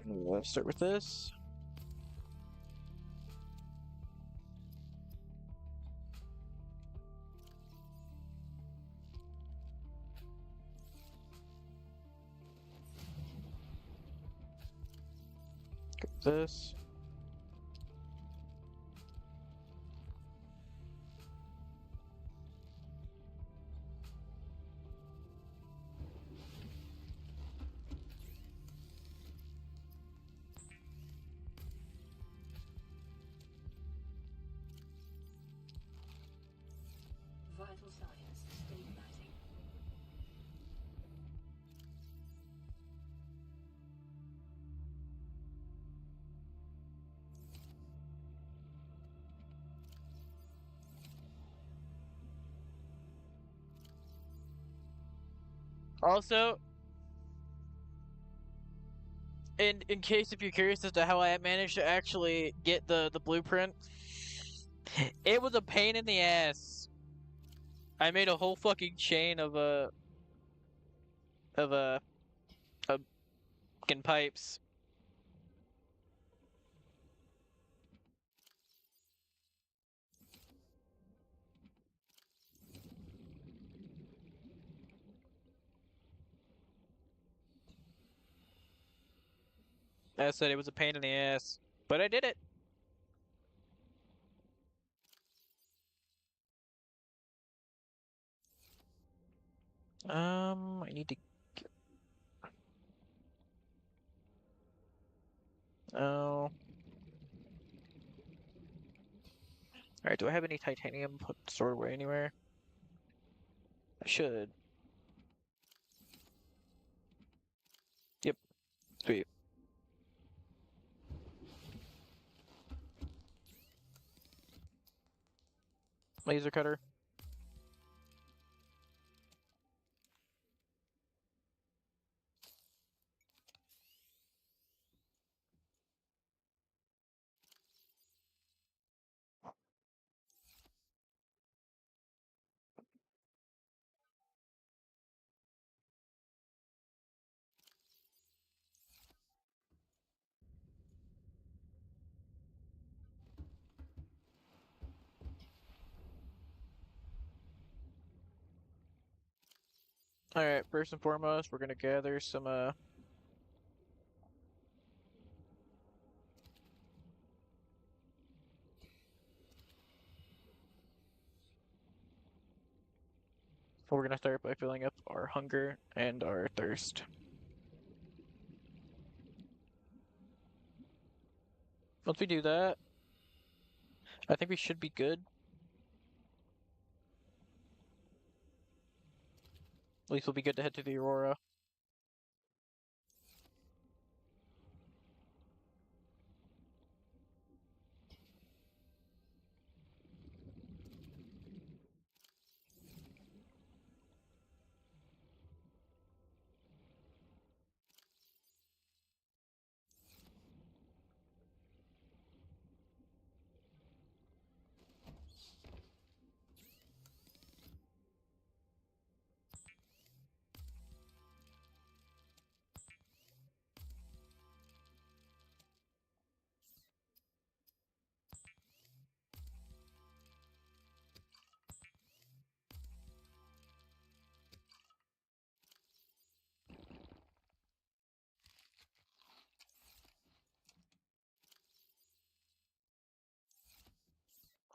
Let's start with this. this. Vital signs stabilizing. Also, in case if you're curious as to how I managed to actually get the blueprint, it was a pain in the ass. I made a whole fucking chain of of a of fucking pipes. I said it was a pain in the ass, but I did it. I need to. Oh. Alright, do I have any titanium put stored away anywhere? I should. Yep, sweet. Laser cutter. Alright, first and foremost, we're gonna gather some we're gonna start by filling up our hunger and our thirst. Once we do that, I think we should be good. At least we'll be good to head to the Aurora.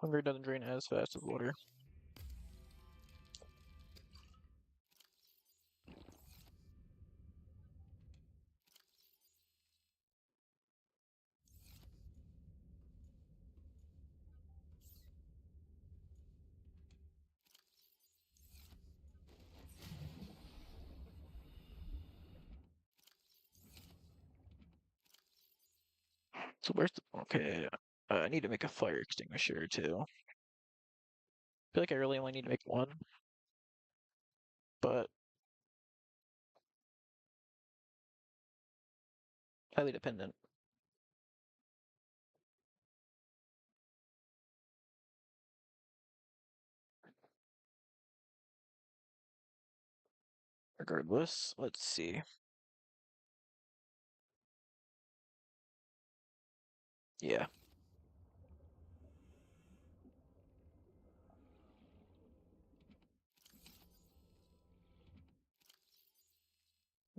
Hunger doesn't drain as fast as water. So where's the... Okay, I need to make a fire extinguisher too. I feel like I really only need to make one, but highly dependent. Regardless, let's see. Yeah.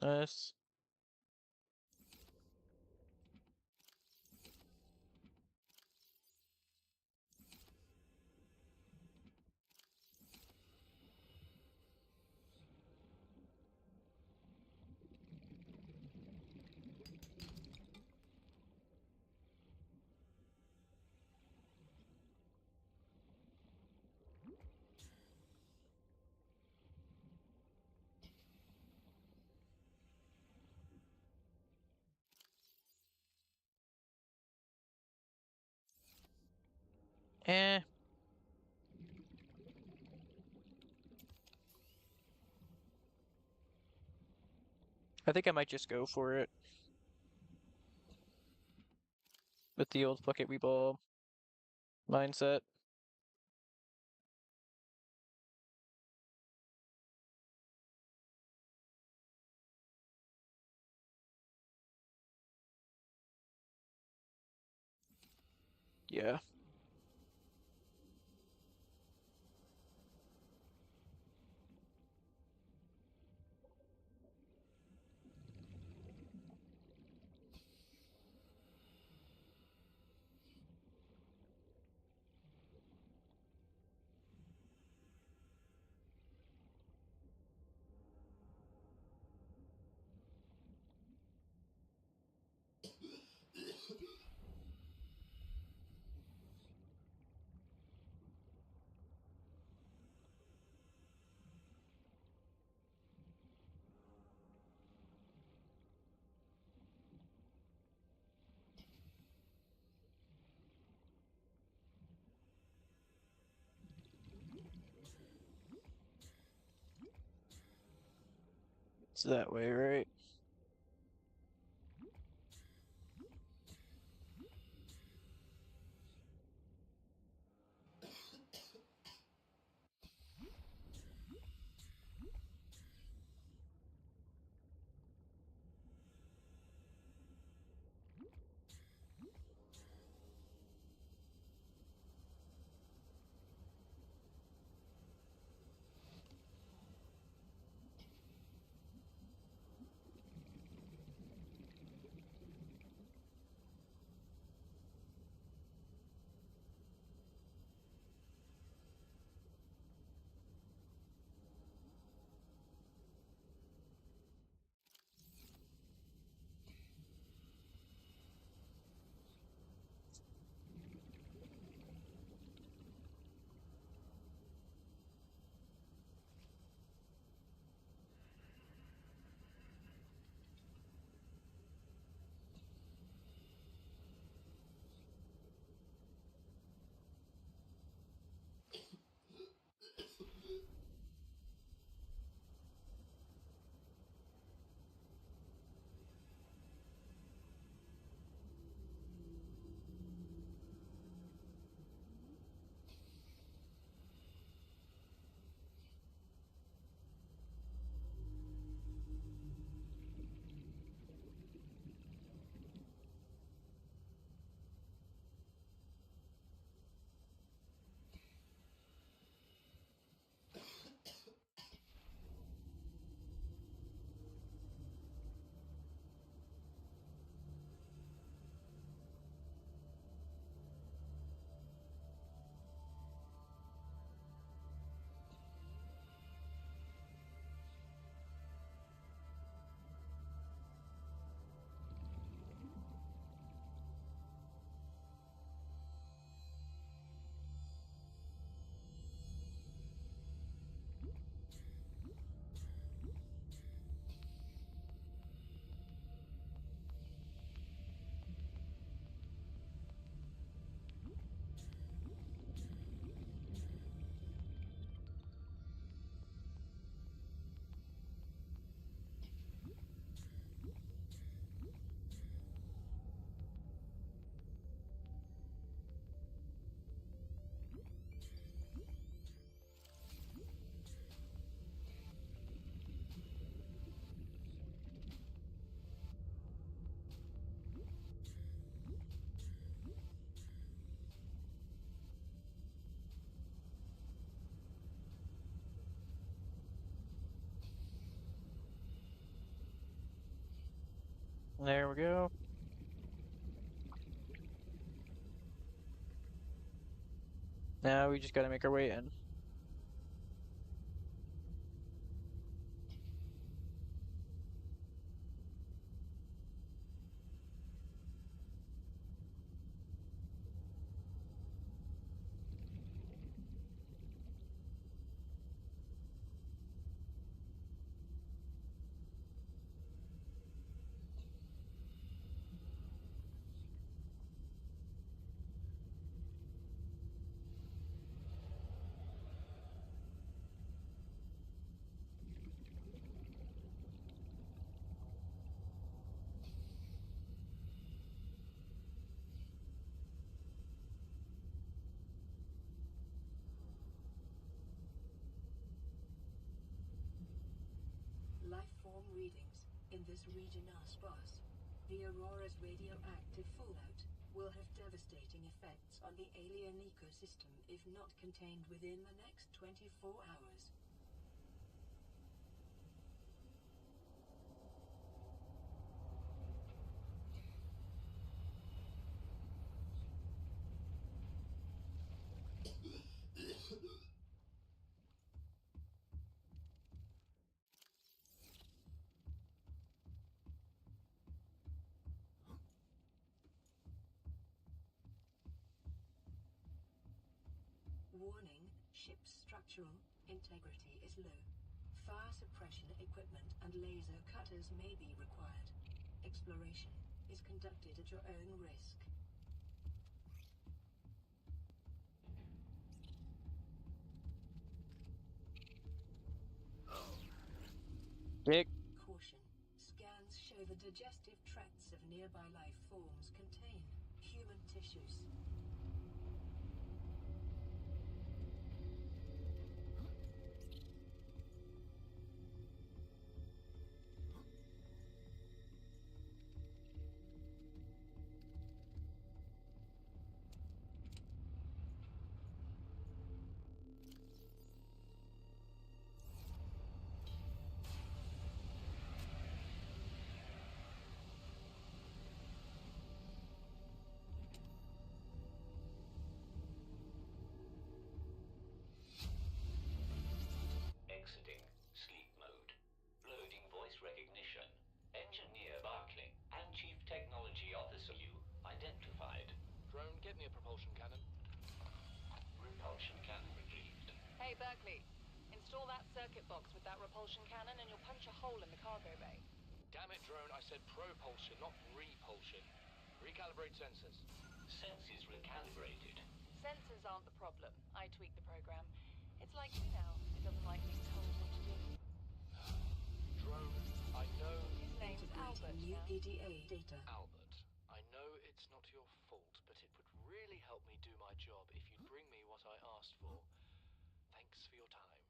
Nice. Eh, I think I might just go for it with the old fuck it we ball mindset. Yeah. It's that way, right? There we go. Now we just gotta make our way in. in this region are sparse. The Aurora's radioactive fallout will have devastating effects on the alien ecosystem if not contained within the next 24 hours. Warning, ship's structural integrity is low. Fire suppression equipment and laser cutters may be required. Exploration is conducted at your own risk. Dick. Caution. Scans show the digestive tracts of nearby life forms contain human tissues. Exiting sleep mode. Loading voice recognition. Engineer Barclay and Chief Technology Officer you identified. Drone, get me a propulsion cannon. Repulsion cannon retrieved. Hey, Berkeley. Install that circuit box with that repulsion cannon and you'll punch a hole in the cargo bay. Damn it, Drone, I said propulsion, not repulsion. Recalibrate sensors. Senses recalibrated. Sensors aren't the problem. I tweaked the program. It's like you now. It doesn't like being told what to do. Drone, I know... His name's Albert Integrating new now. PDA data. Albert, I know it's not your fault, but it would really help me do my job if you'd bring me what I asked for. Thanks for your time.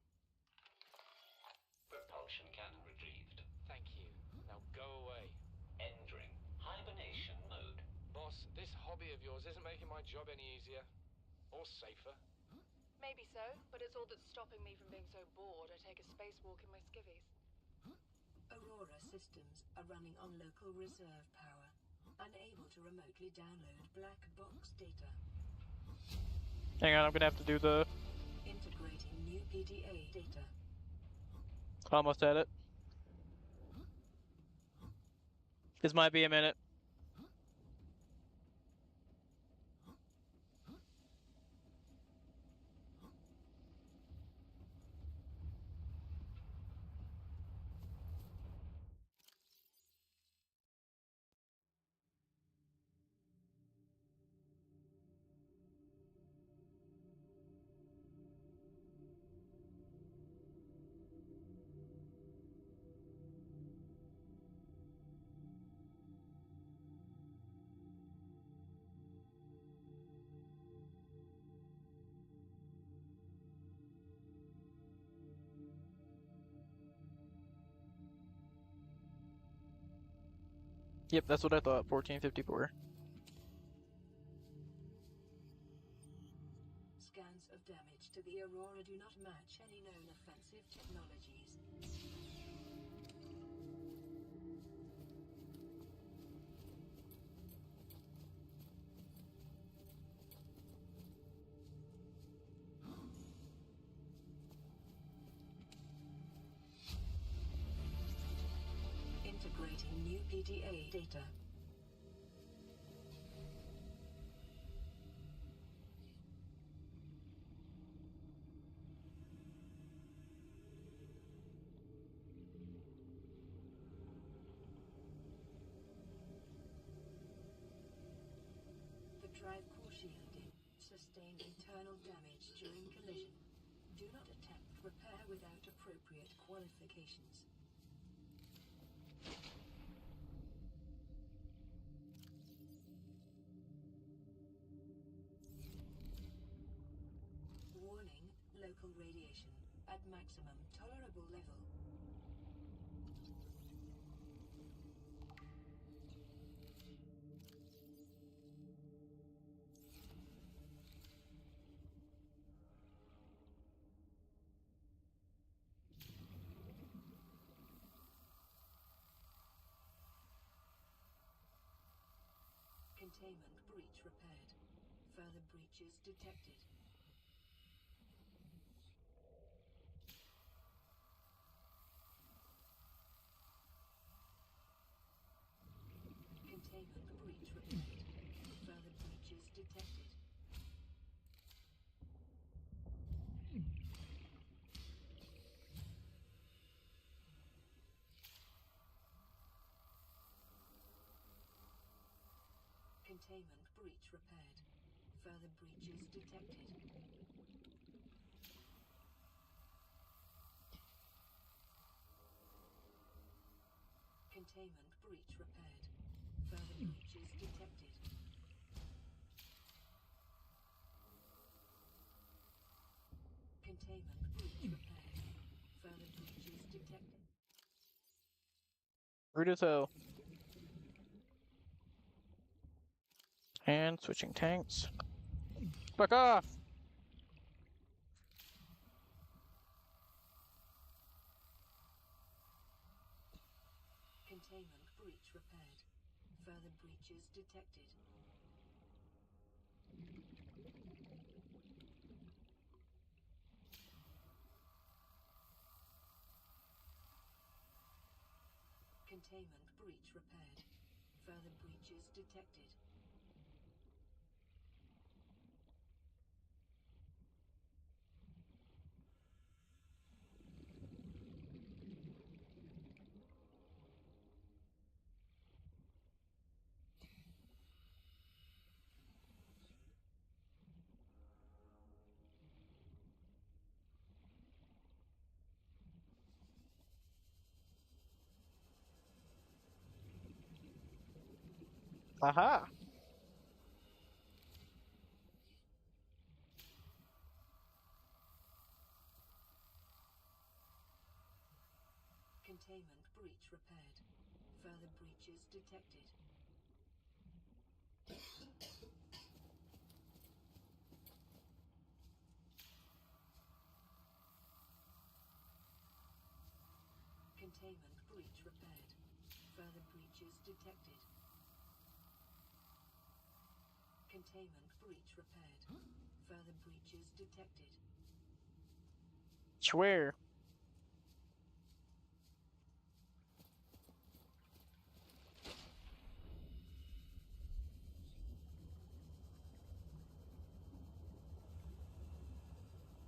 Propulsion cannon retrieved. Thank you. Now go away. Entering hibernation mode. Boss, this hobby of yours isn't making my job any easier. Or safer. Maybe so, but it's all that's stopping me from being so bored I take a spacewalk in my skivvies. Aurora systems are running on local reserve power, unable to remotely download black box data. Hang on, I'm gonna have to do the. Integrating new PDA data. Almost at it. This might be a minute. Yep, that's what I thought. 1454. Scans of damage to the Aurora do not match any known offensive technologies. Integrating new PDA data. The drive core shielding sustained internal damage during collision. Do not attempt repair without appropriate qualifications. Warning, local radiation at maximum tolerable level. Containment breach repaired. Further breaches detected. Containment breach repaired. Further breaches detected. Containment breach repaired. Further breaches detected. Containment breach repaired. Further breaches detected. Containment breach repaired. Further breaches detected. Rude as hell. And switching tanks. Fuck off! Containment breach repaired. Further breaches detected. Containment breach repaired. Further breaches detected. Aha! Containment breach repaired. Further breaches detected. Containment breach repaired. Further breaches detected. Containment breach repaired. Further breaches detected. Swear.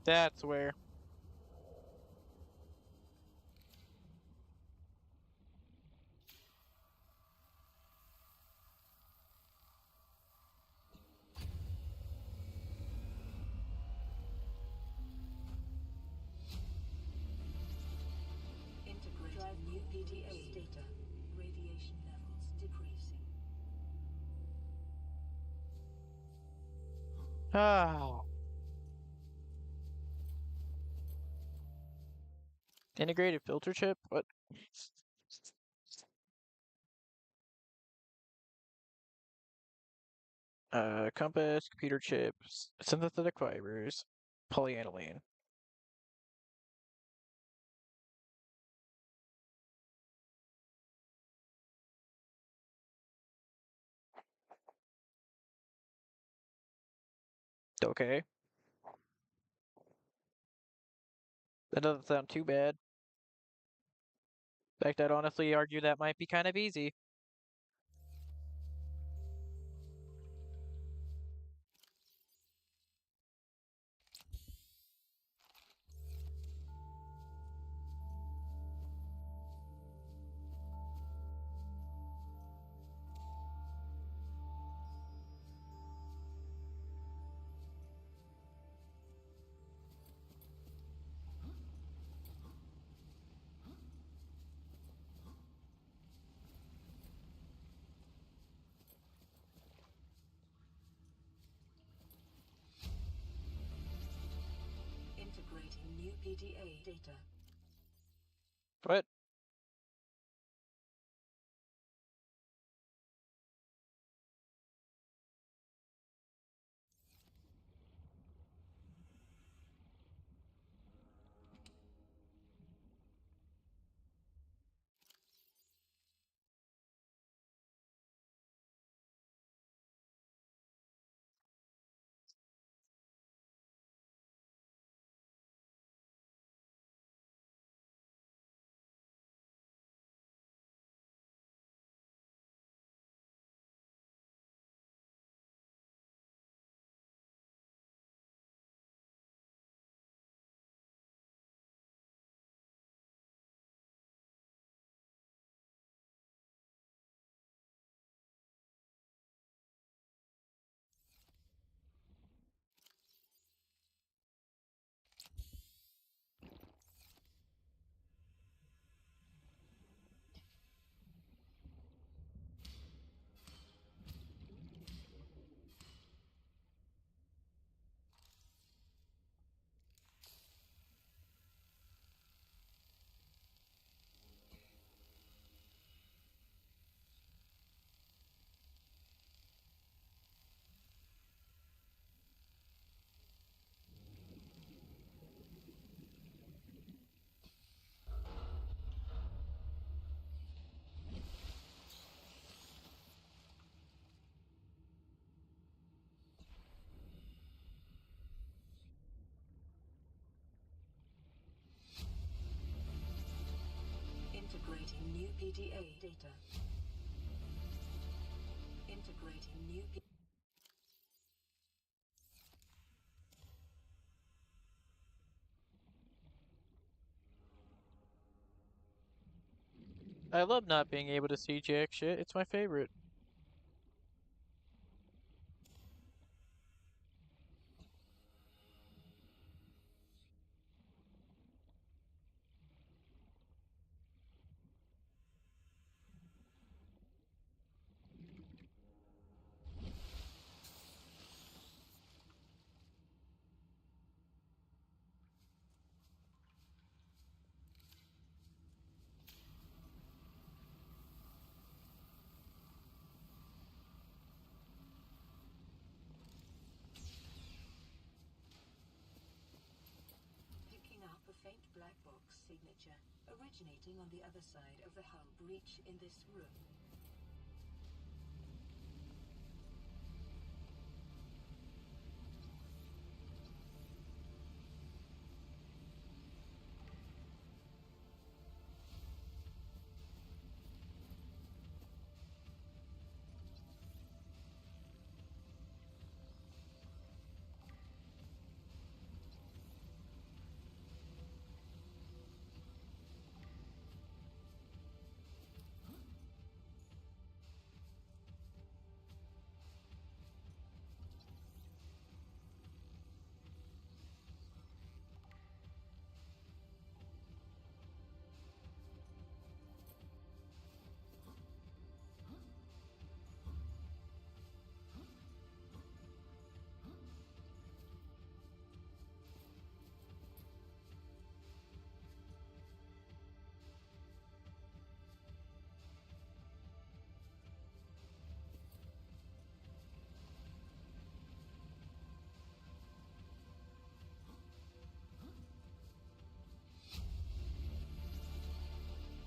That's where. Integrate drive new PDA data. Radiation levels decreasing. Ah. Integrated filter chip? What? Compass, computer chips, synthetic fibers, polyaniline. Okay. That doesn't sound too bad. In fact, I'd honestly argue that might be kind of easy. Integrating new PDA data. What? PDA data. Integrating new I love not being able to see jack shit. It's my favorite. picking up a faint black box signature originating on the other side of the hull breach in this room.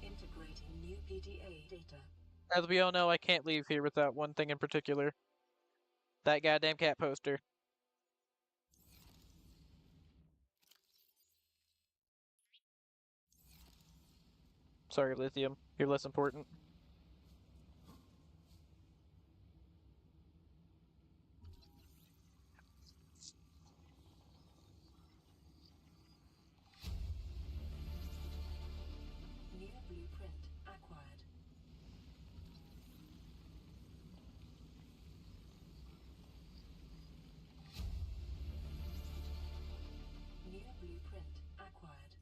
Integrating new PDA data. As we all know, I can't leave here without one thing in particular. That goddamn cat poster. Sorry, Lithium. You're less important. New blueprint acquired. New blueprint acquired.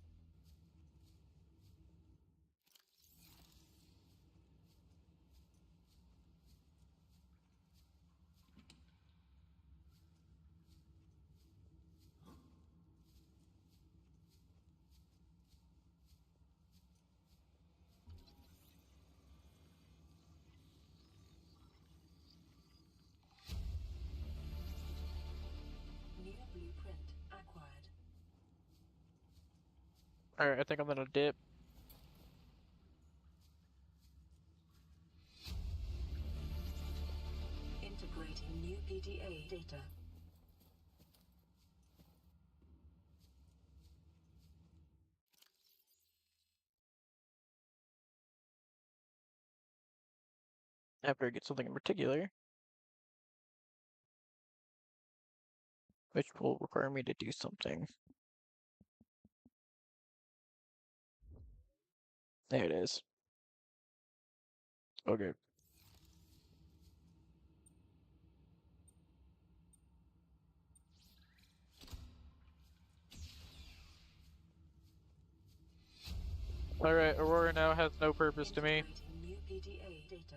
New blueprint acquired. Alright, I think I'm gonna dip. Integrating new PDA data. After I get something in particular. Which will require me to do something. There it is. Okay. Alright, Aurora now has no purpose to me. Integrating new PDA data.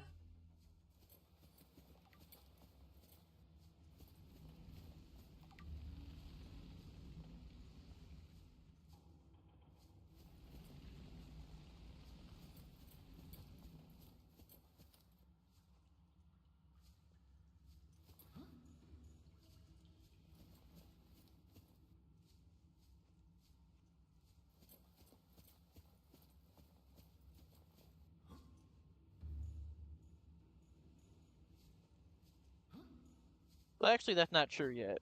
Well, actually, that's not true yet.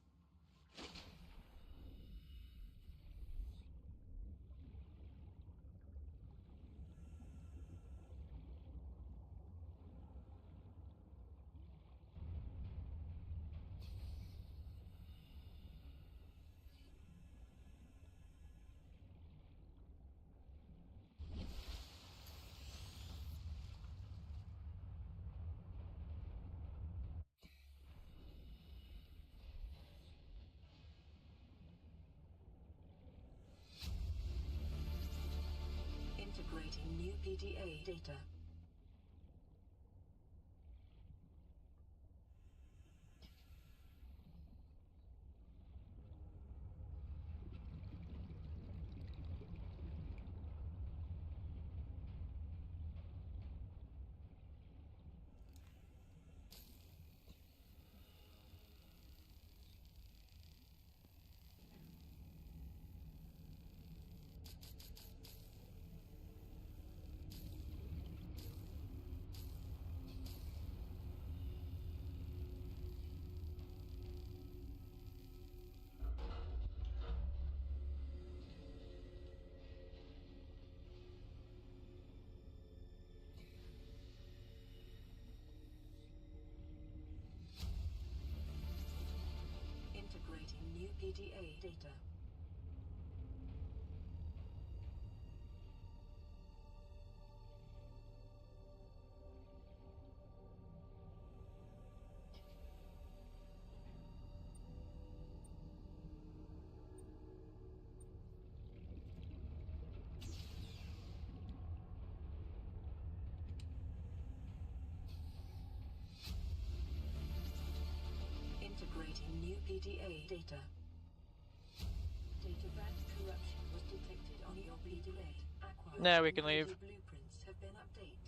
PDA data. Integrating new PDA data. Integrating new PDA data. Data bank corruption was detected on your PDA. Acquired Now we can leave. blueprints have been updated.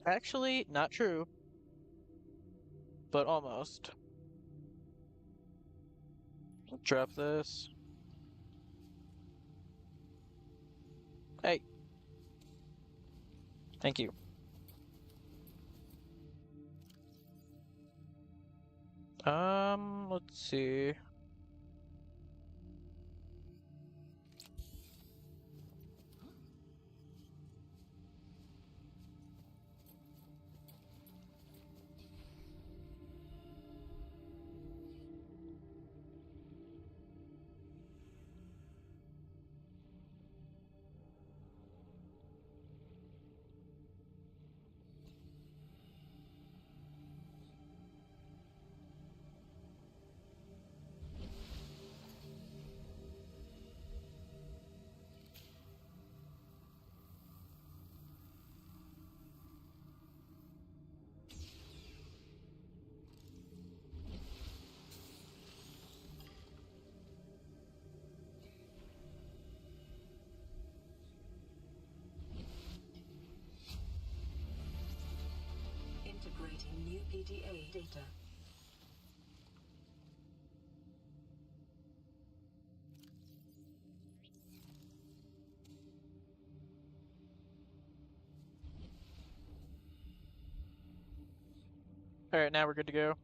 Actually, not true, but almost. Drop this. Hey. Thank you. Let's see. Integrating new PDA data. Alright, now we're good to go.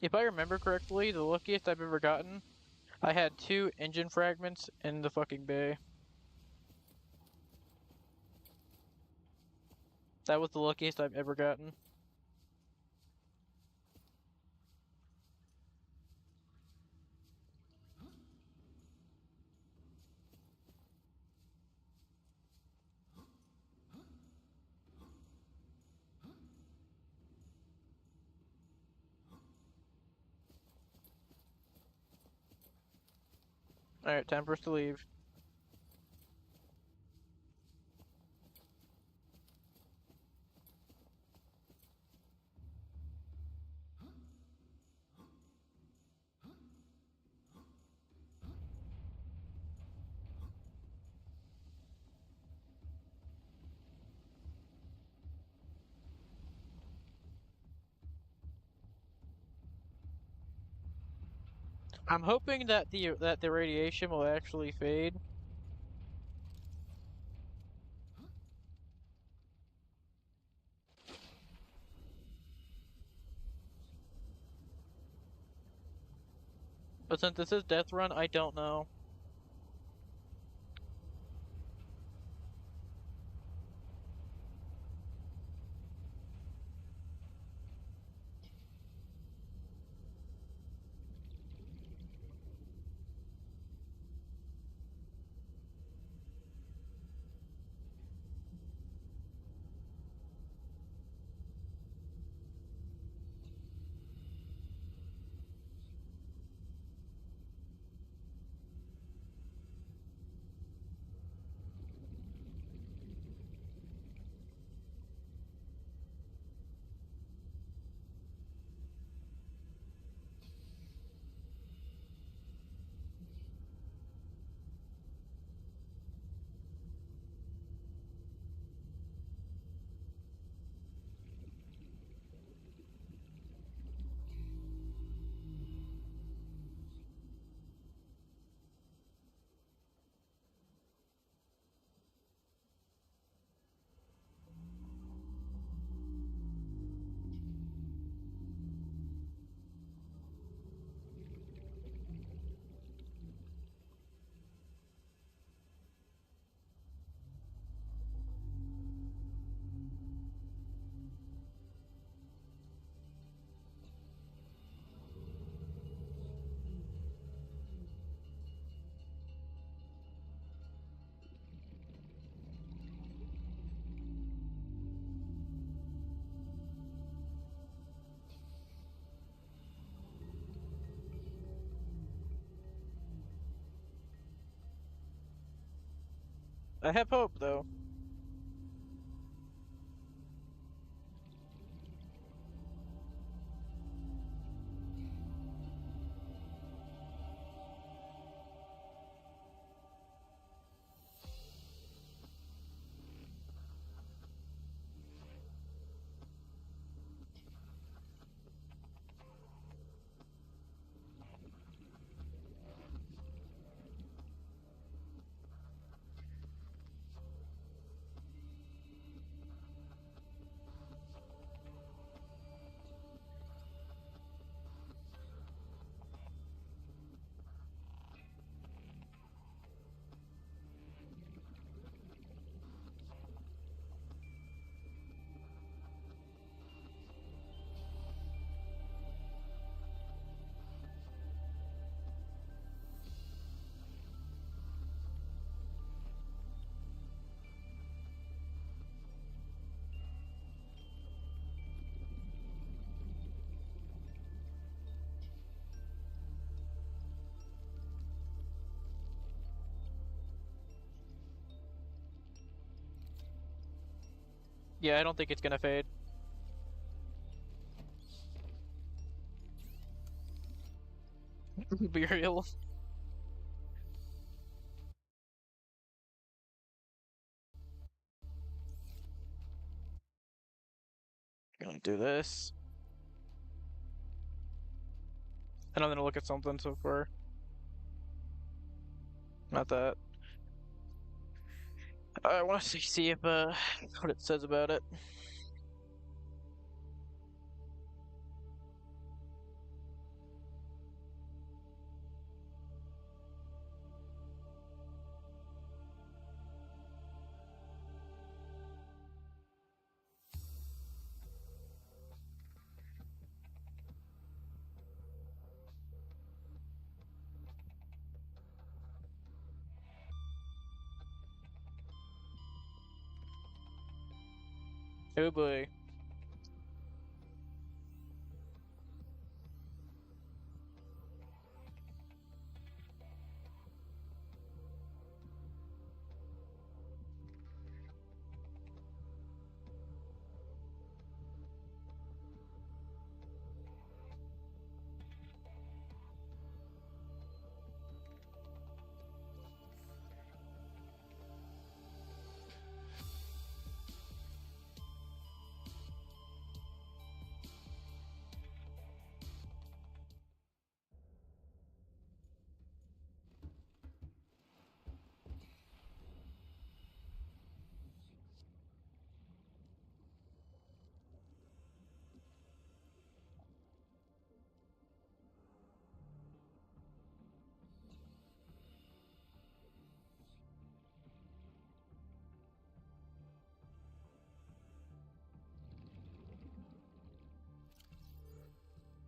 If I remember correctly, the luckiest I've ever gotten, I had 2 engine fragments in the fucking bay. That was the luckiest I've ever gotten. Alright, time for us to leave. I'm hoping that the radiation will actually fade. But since this is Death Run, I don't know. I have hope, though. Yeah, I don't think it's gonna fade. Burial. Gonna do this. And I'm gonna look at something so far. Not that. I want to see if what it says about it. Oh boy.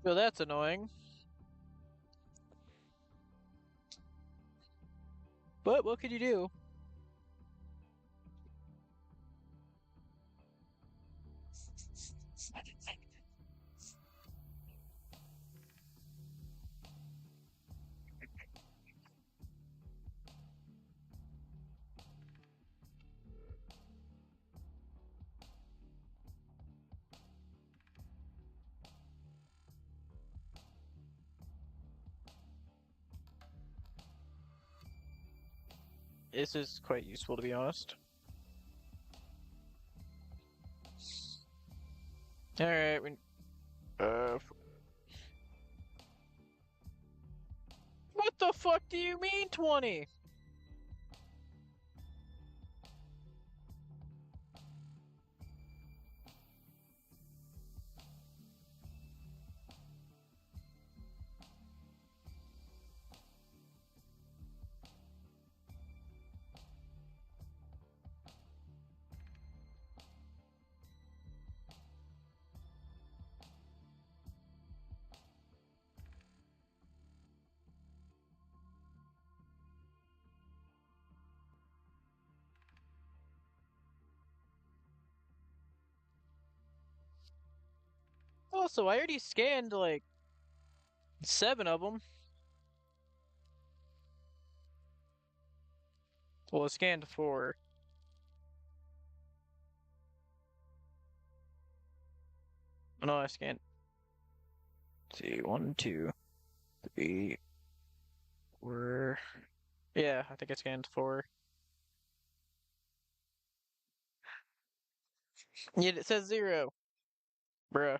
So that's annoying. But what could you do? This is quite useful, to be honest. Alright, what the fuck do you mean 20? Also, I already scanned like 7 of them. Well, I scanned 4. No, I scanned. Let's see, 1, 2, 3, 4. Yeah, I think I scanned 4. Yet it says 0. Bruh.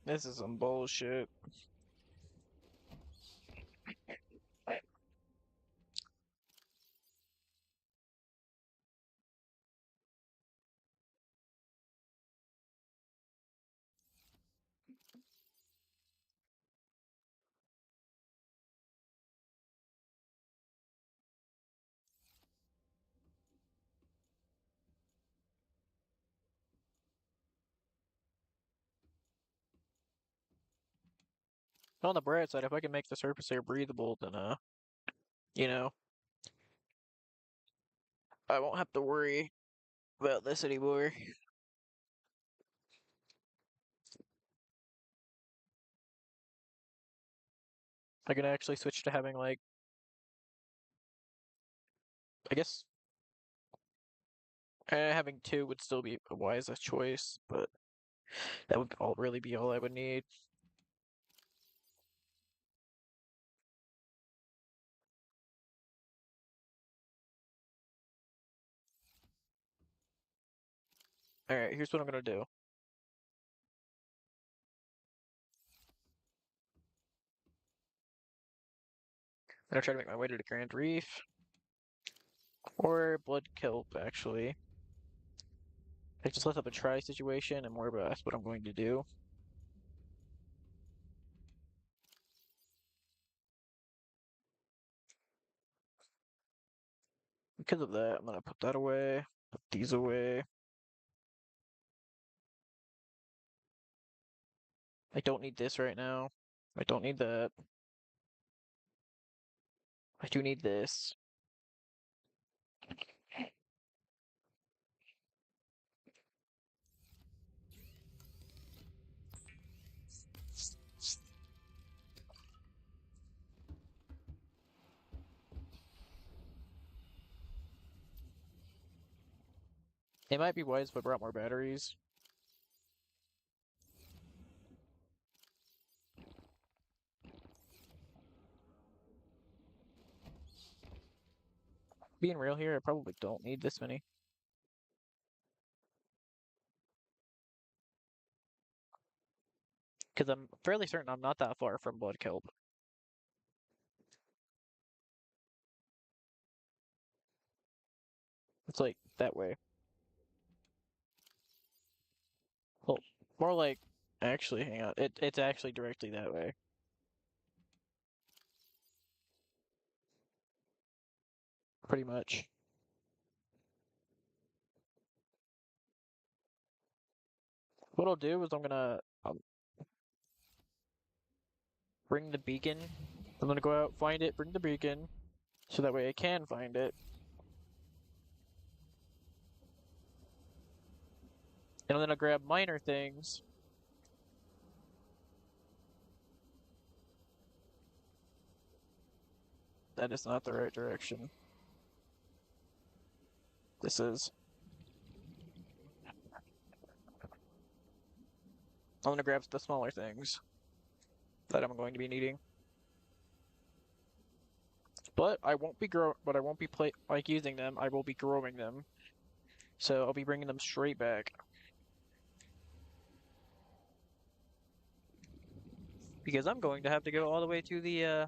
This is some bullshit. On the bright side, if I can make the surface air breathable, then you know, I won't have to worry about this anymore. I can actually switch to having like, I guess having 2 would still be a wisest choice, but that would really be all I would need. Alright, here's what I'm gonna do. I'm gonna try to make my way to the Grand Reef. Or Blood Kelp, actually. I just left up a try situation and more about that's what I'm going to do. Because of that, I'm gonna put that away, put these away. I don't need this right now. I don't need that. I do need this. It might be wise if I brought more batteries. Being real here, I probably don't need this many. Because I'm fairly certain I'm not that far from Blood Kelp. It's like that way. Well, more like, actually, hang on. It's actually directly that way. pretty much. What I'll do is I'm gonna bring the beacon. I'm gonna go out, find it, bring the beacon, so that way I can find it. And then I'll grab minor things. That is not the right direction. This is. I'm gonna grab the smaller things that I'm going to be needing. But I won't be using them. I will be growing them. So I'll be bringing them straight back. Because I'm going to have to go all the way to the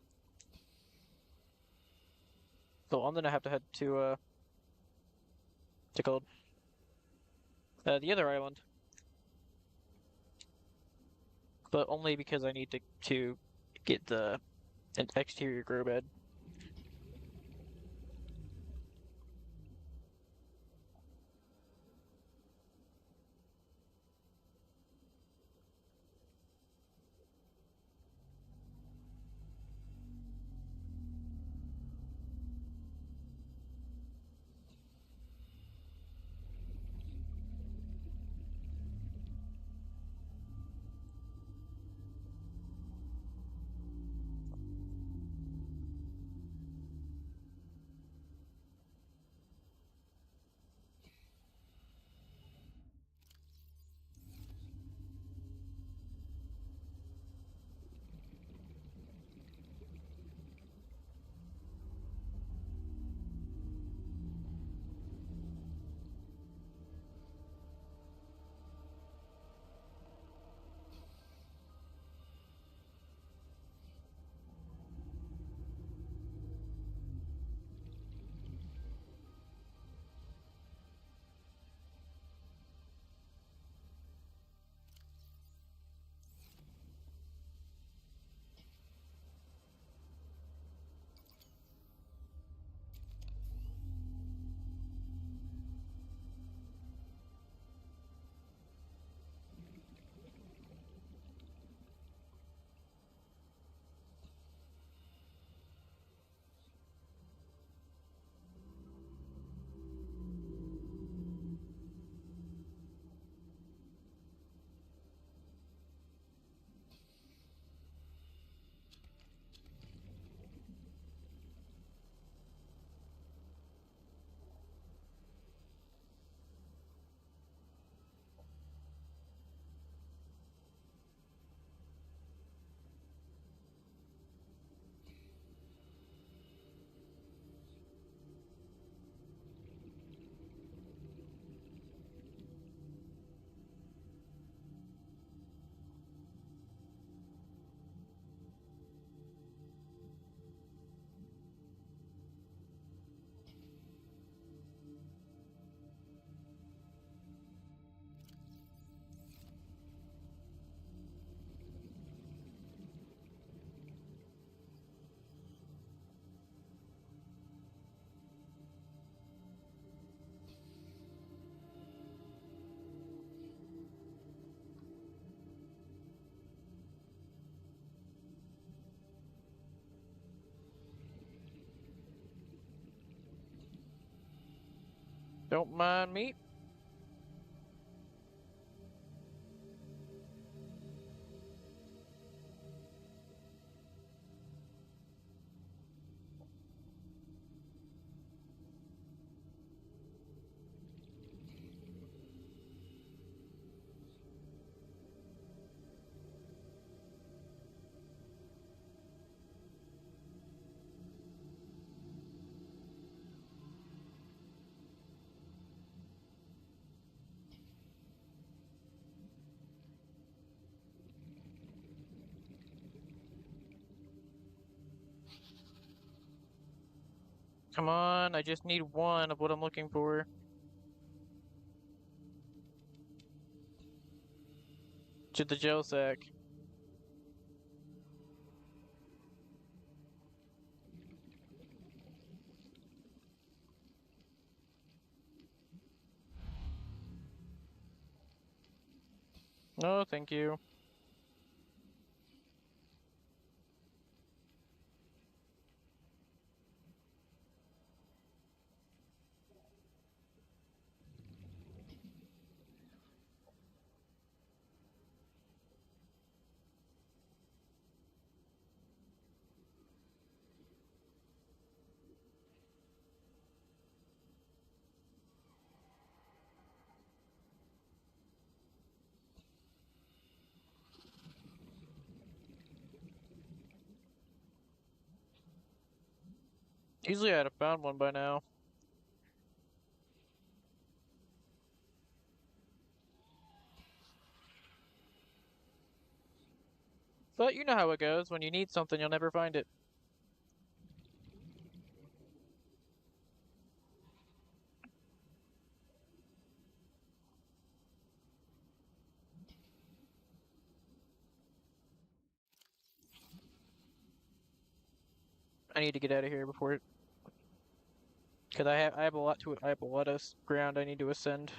so I'm gonna have to head to called the other island. But only because I need to get the an exterior grow bed. Don't mind me. Come on, I just need one of what I'm looking for. To the gel sack. No, thank you. Easily I'd have found one by now. But you know how it goes. When you need something, you'll never find it. I need to get out of here before it, because I have a lot to I have a lot of ground I need to ascend.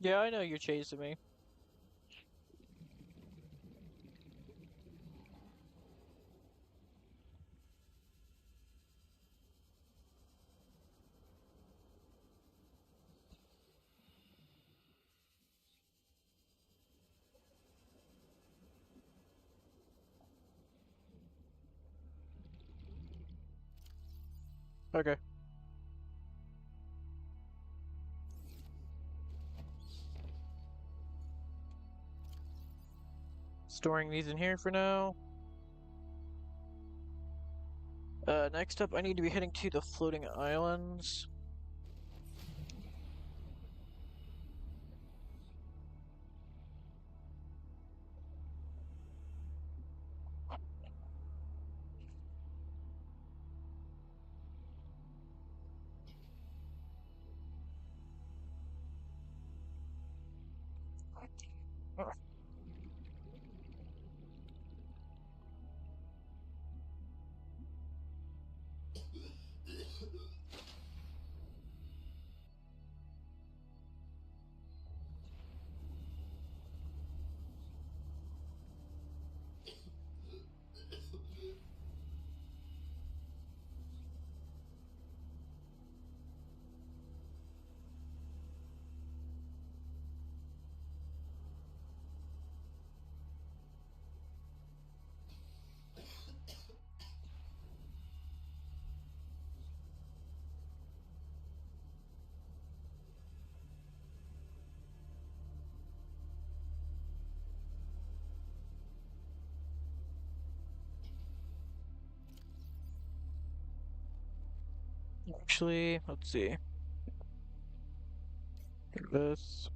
Yeah, I know you're chasing me. Okay. Storing these in here for now. Next up, I need to be heading to the floating islands. Actually, let's see. This.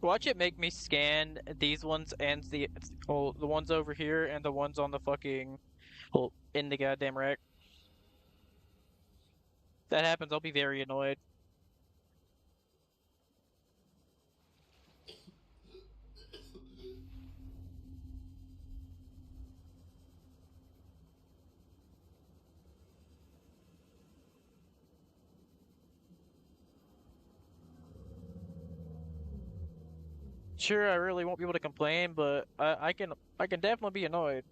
Watch it make me scan these ones and the ones over here and the ones on the fucking in the goddamn wreck. If that happens, I'll be very annoyed. Sure, I really won't be able to complain, but I can definitely be annoyed.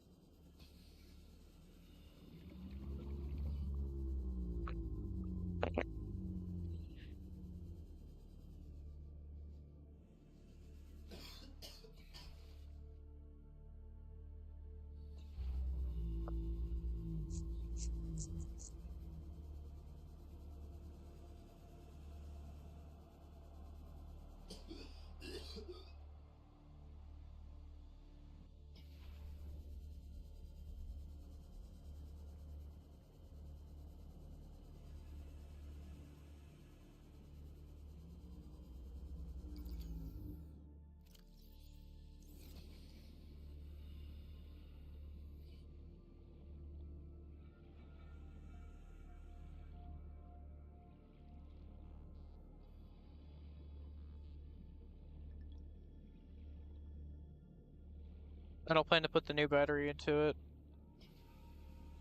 I don't plan to put the new battery into it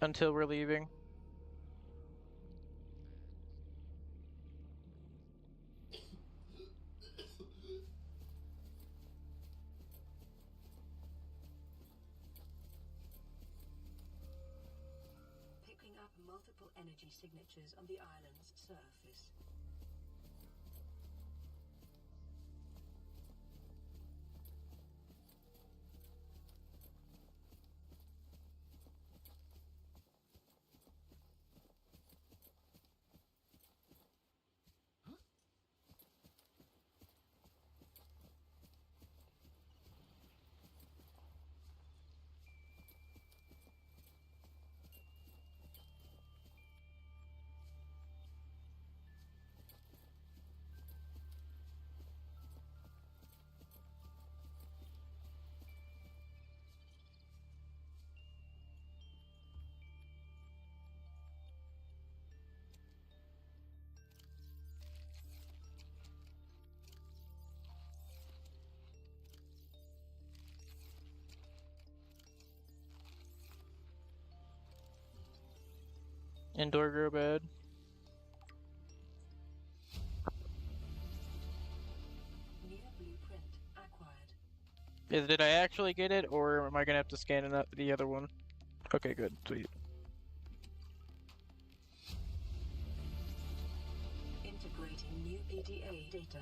until we're leaving. energy signatures on the island's surface. Indoor grow bed. New blueprint acquired. Did I actually get it, or am I gonna have to scan it up the other one? Okay, good, sweet. Integrating new PDA data.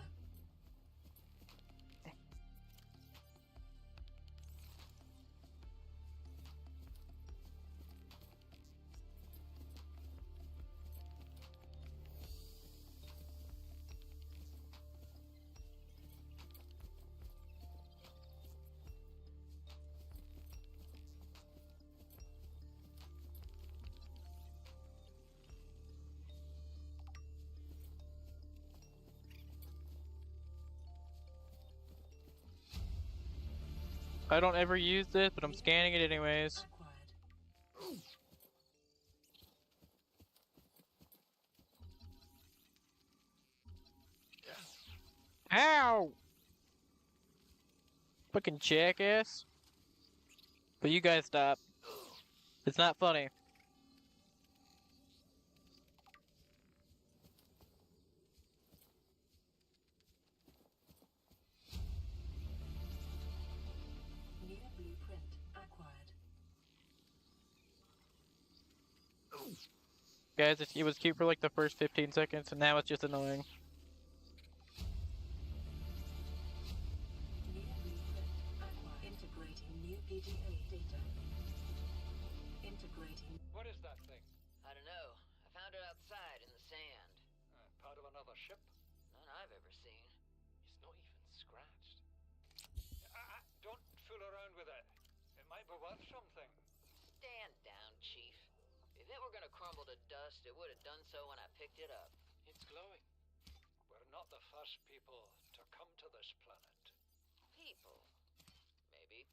I don't ever use this, but I'm scanning it anyways. Acquired. Ow! Fucking jackass. But you guys stop. It's not funny. New blueprint acquired. Guys, it was cute for like the first 15 seconds, and now it's just annoying. New blueprint acquired. Integrating new PDA data. Integrating. What is that thing? I don't know. I found it outside in the sand. Part of another ship? None I've ever seen. It's not even scratched. Don't fool around with it. It might be worth something. Stand down, Chief. If it were gonna crumble to dust, it would have done so when I picked it up. It's glowing. We're not the first people to come to this planet. People. Maybe.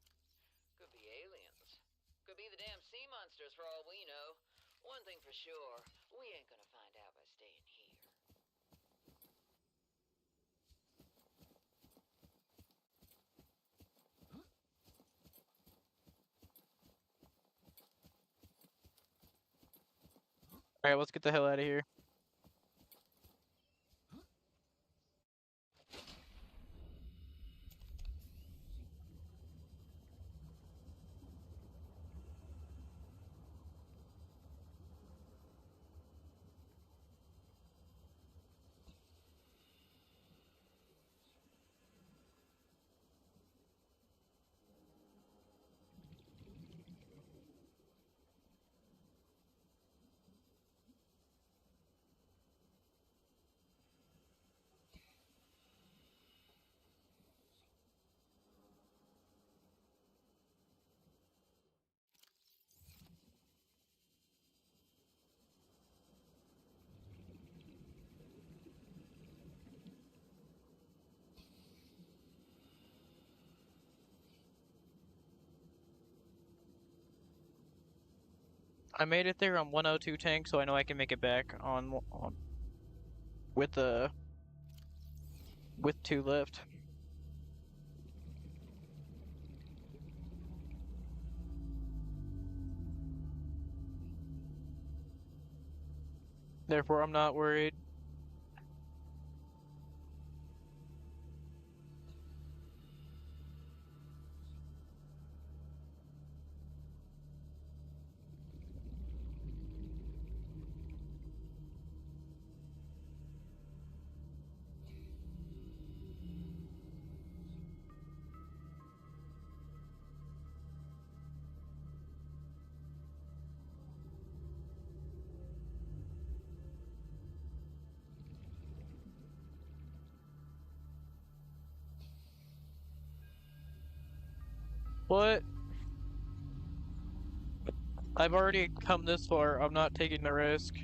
Could be aliens. Could be the damn sea monsters for all we know. One thing for sure, we ain't gonna find out by staying here. Alright, let's get the hell out of here. I made it there on 102 tank, so I know I can make it back on with with 2 left. Therefore, I'm not worried. What? I've already come this far. I'm not taking the risk.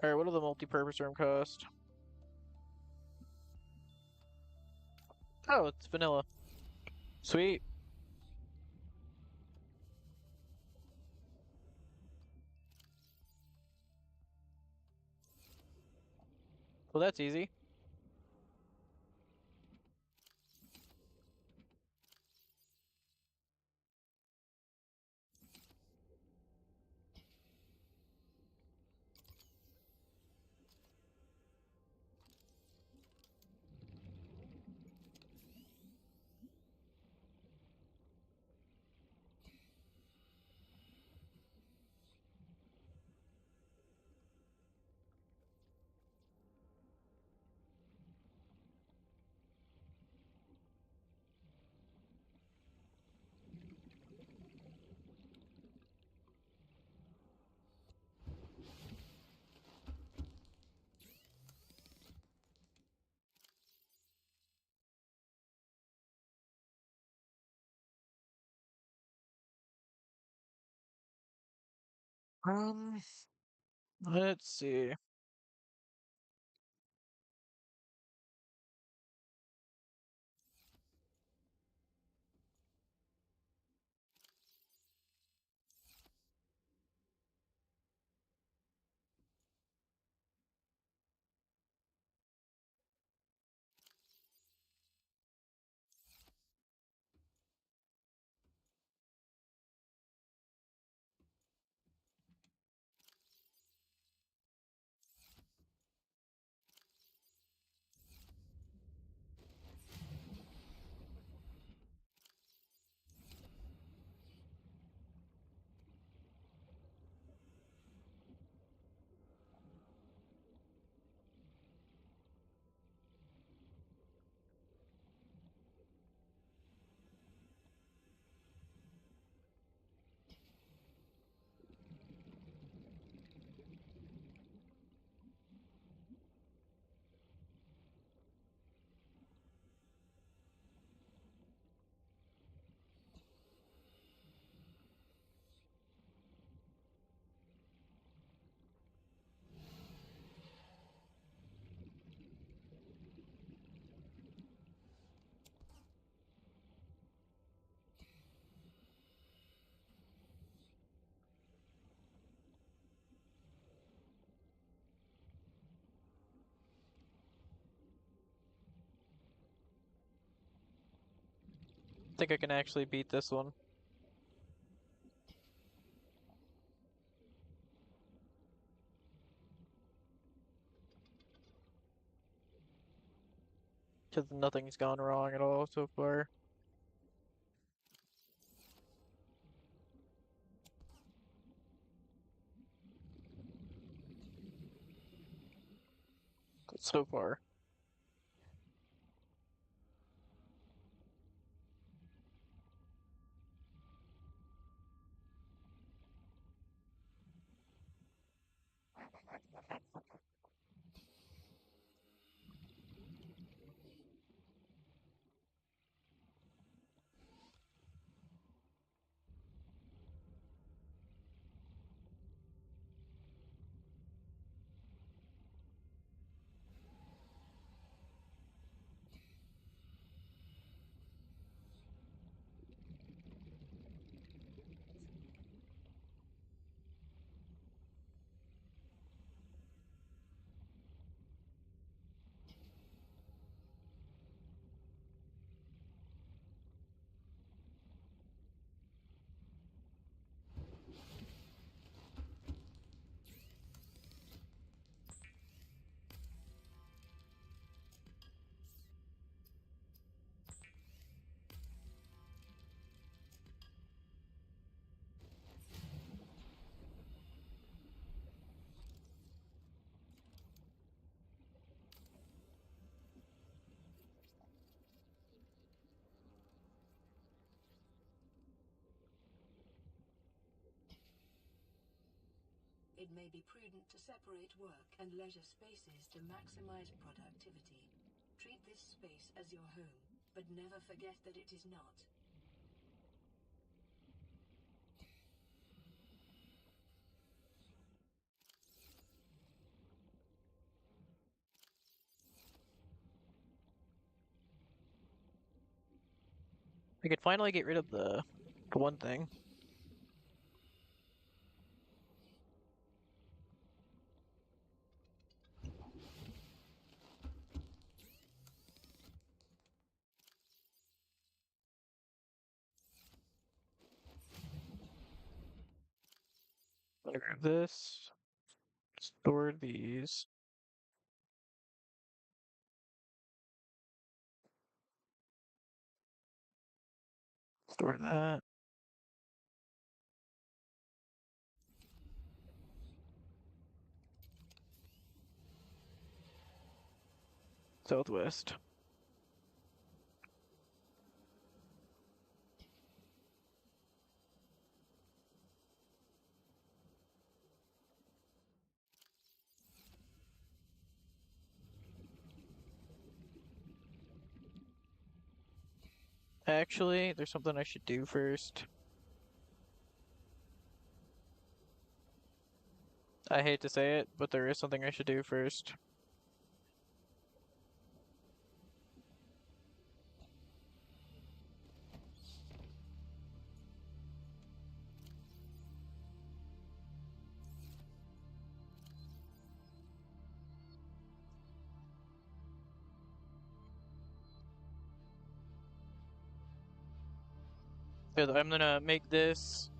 Alright, what do the multi-purpose room cost? Oh, it's vanilla. Sweet. Well, that's easy. Um, let's see. I think I can actually beat this one. Because nothing's gone wrong at all so far. So far. It may be prudent to separate work and leisure spaces to maximize productivity. Treat this space as your home, but never forget that it is not. I could finally get rid of the one thing. I'm gonna grab this. Store these. Store that. Southwest. Actually, there's something I should do first. I hate to say it, but there is something I should do first. Because I'm gonna make this.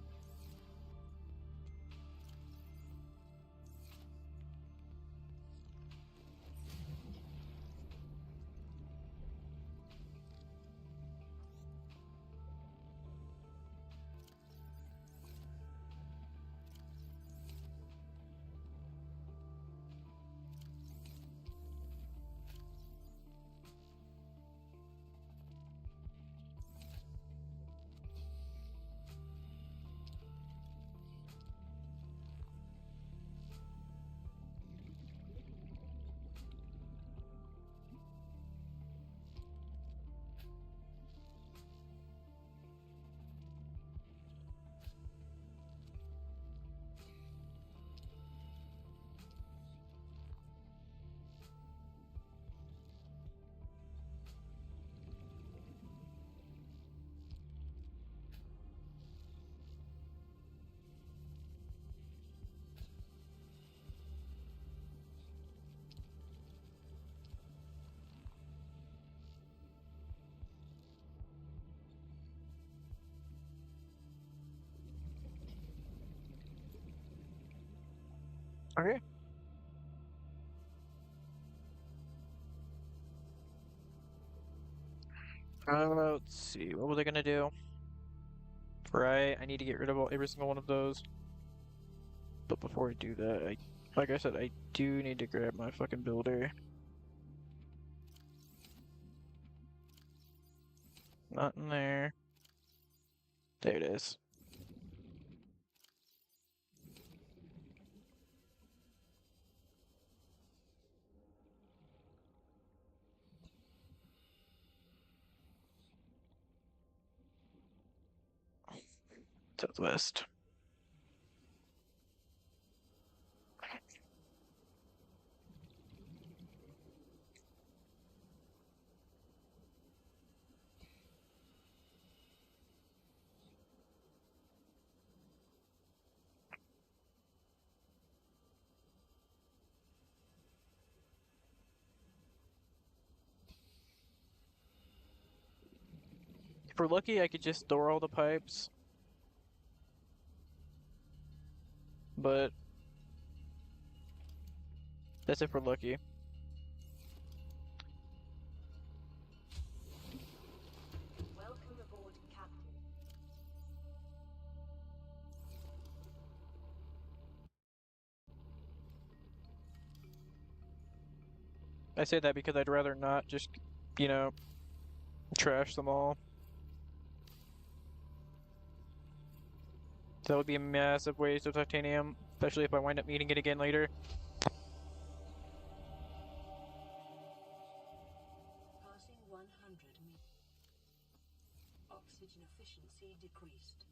Okay. I Let's see. What was I gonna do? Right, I need to get rid of every single one of those. But before I do that, like I said, I do need to grab my fucking builder. Not in there. There it is. Southwest. If we're lucky, I could just store all the pipes. But that's if we're lucky. Welcome aboard, Captain. I say that because I'd rather not just, you know, trash them all. That would be a massive waste of titanium, especially if I wind up needing it again later. Passing 100 meters. Oxygen efficiency decreased.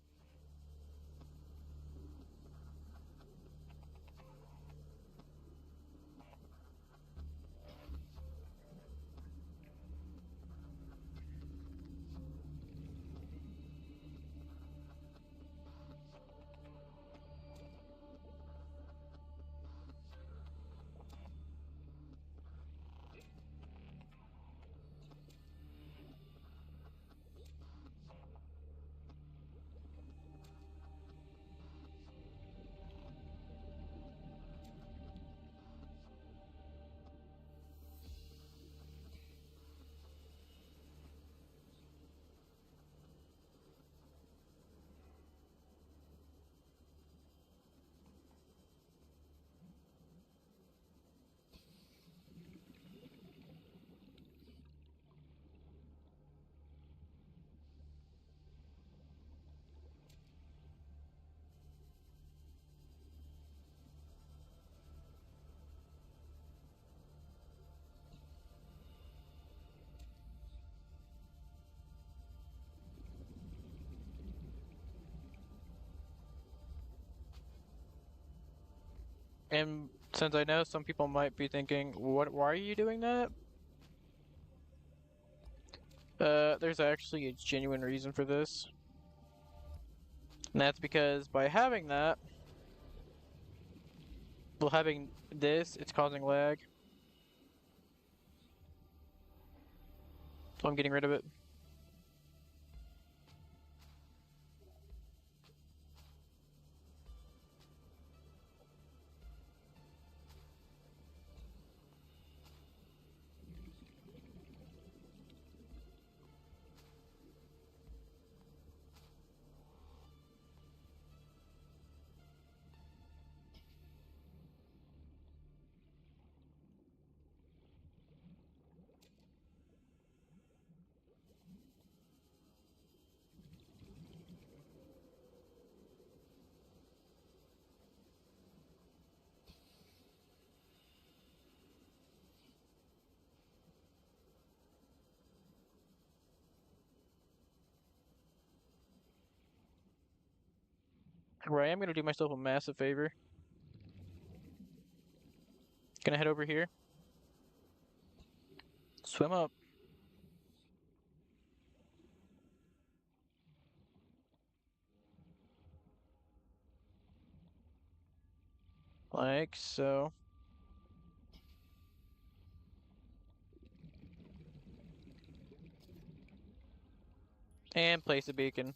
And since I know some people might be thinking, why are you doing that? There's actually a genuine reason for this. And that's because by having that, well, having this, it's causing lag. So I'm getting rid of it. Right, I'm gonna do myself a massive favor. Gonna head over here. Swim up. Like so. And place a beacon.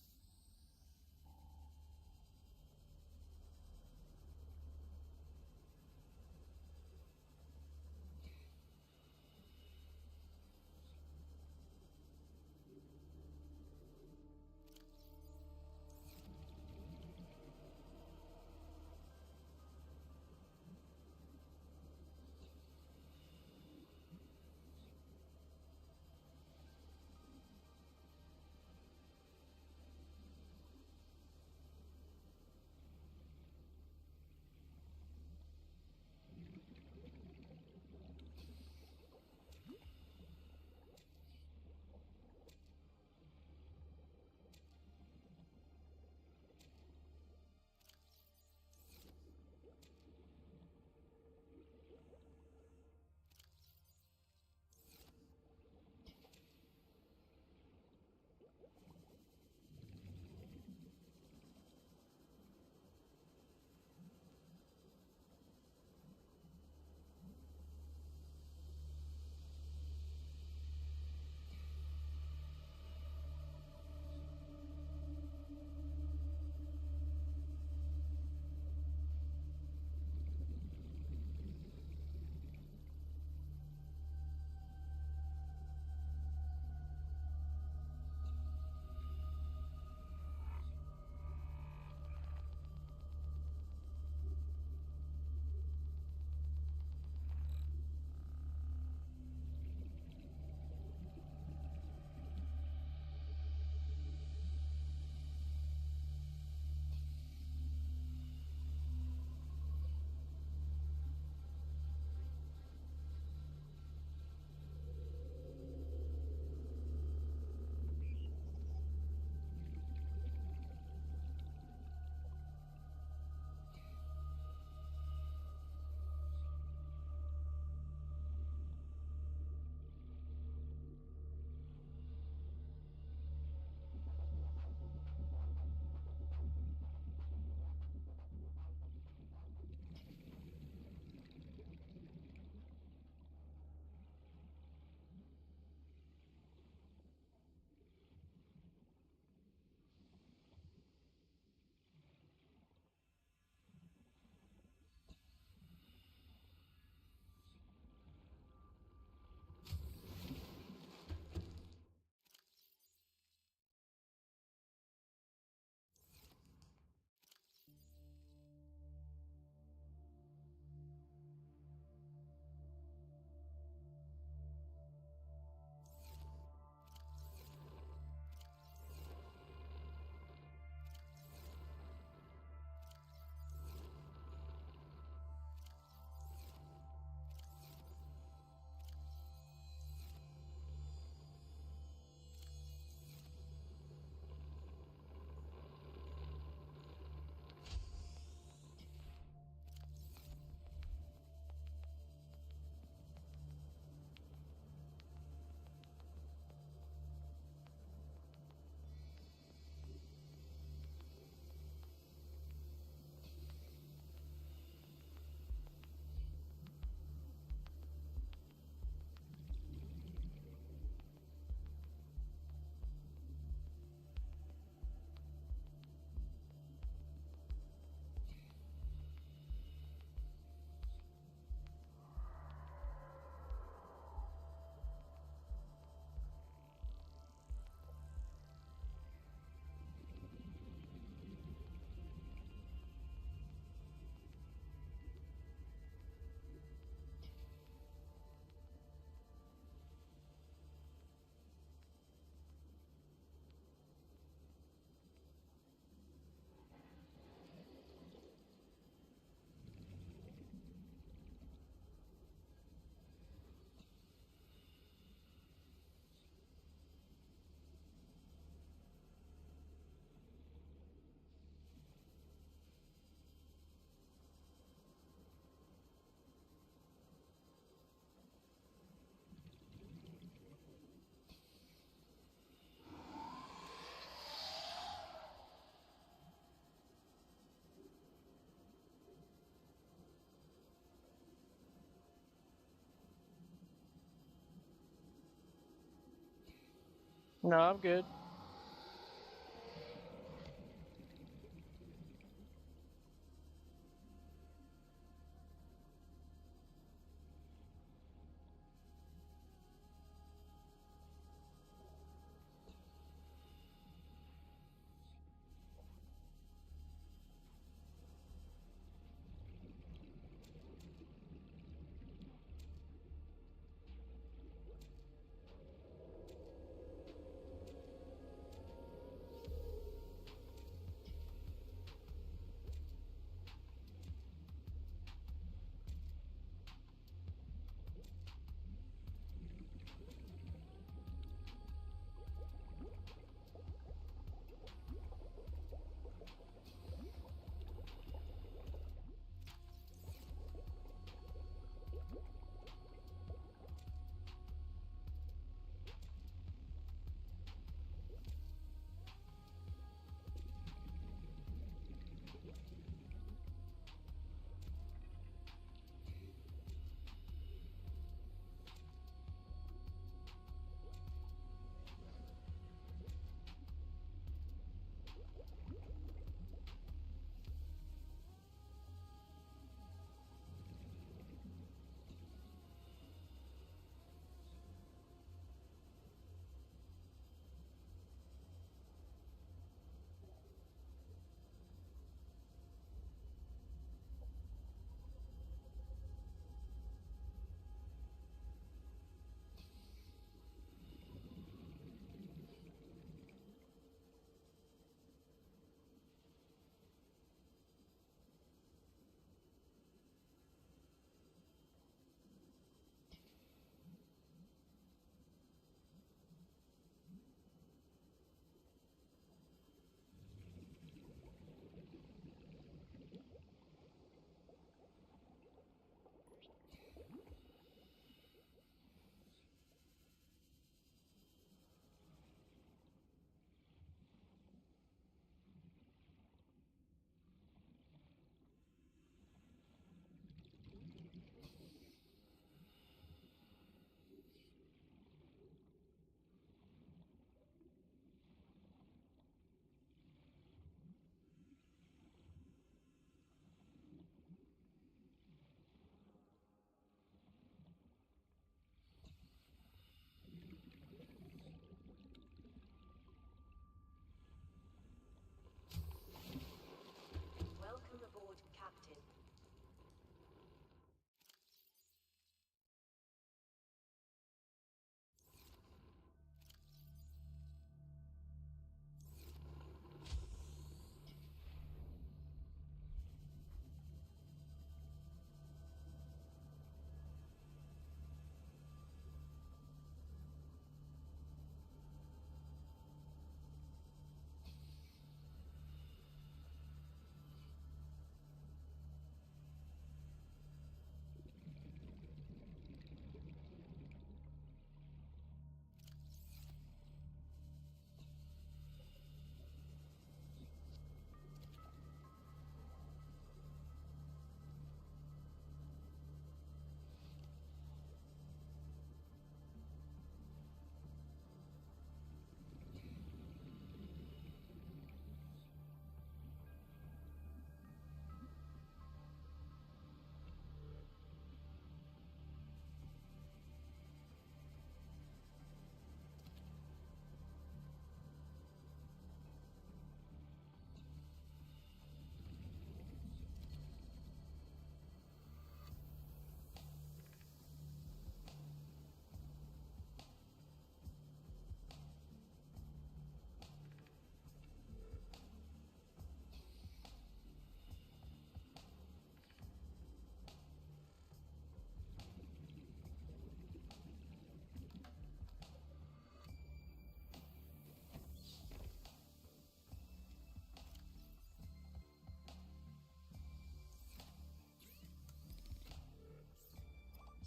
No, I'm good. Welcome aboard, Captain.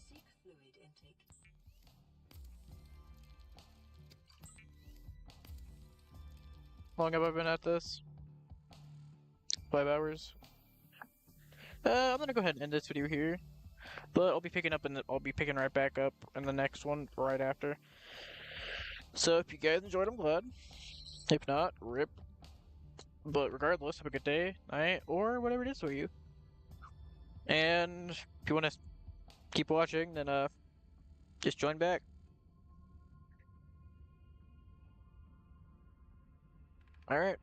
Seek fluid intake. How long have I been at this? 5 hours. I'm gonna go ahead and end this video here, but I'll be picking right back up in the next one right after. So if you guys enjoyed, I'm glad. If not, rip. But regardless, have a good day, night, or whatever it is for you. And if you want to keep watching, then just join back. All right.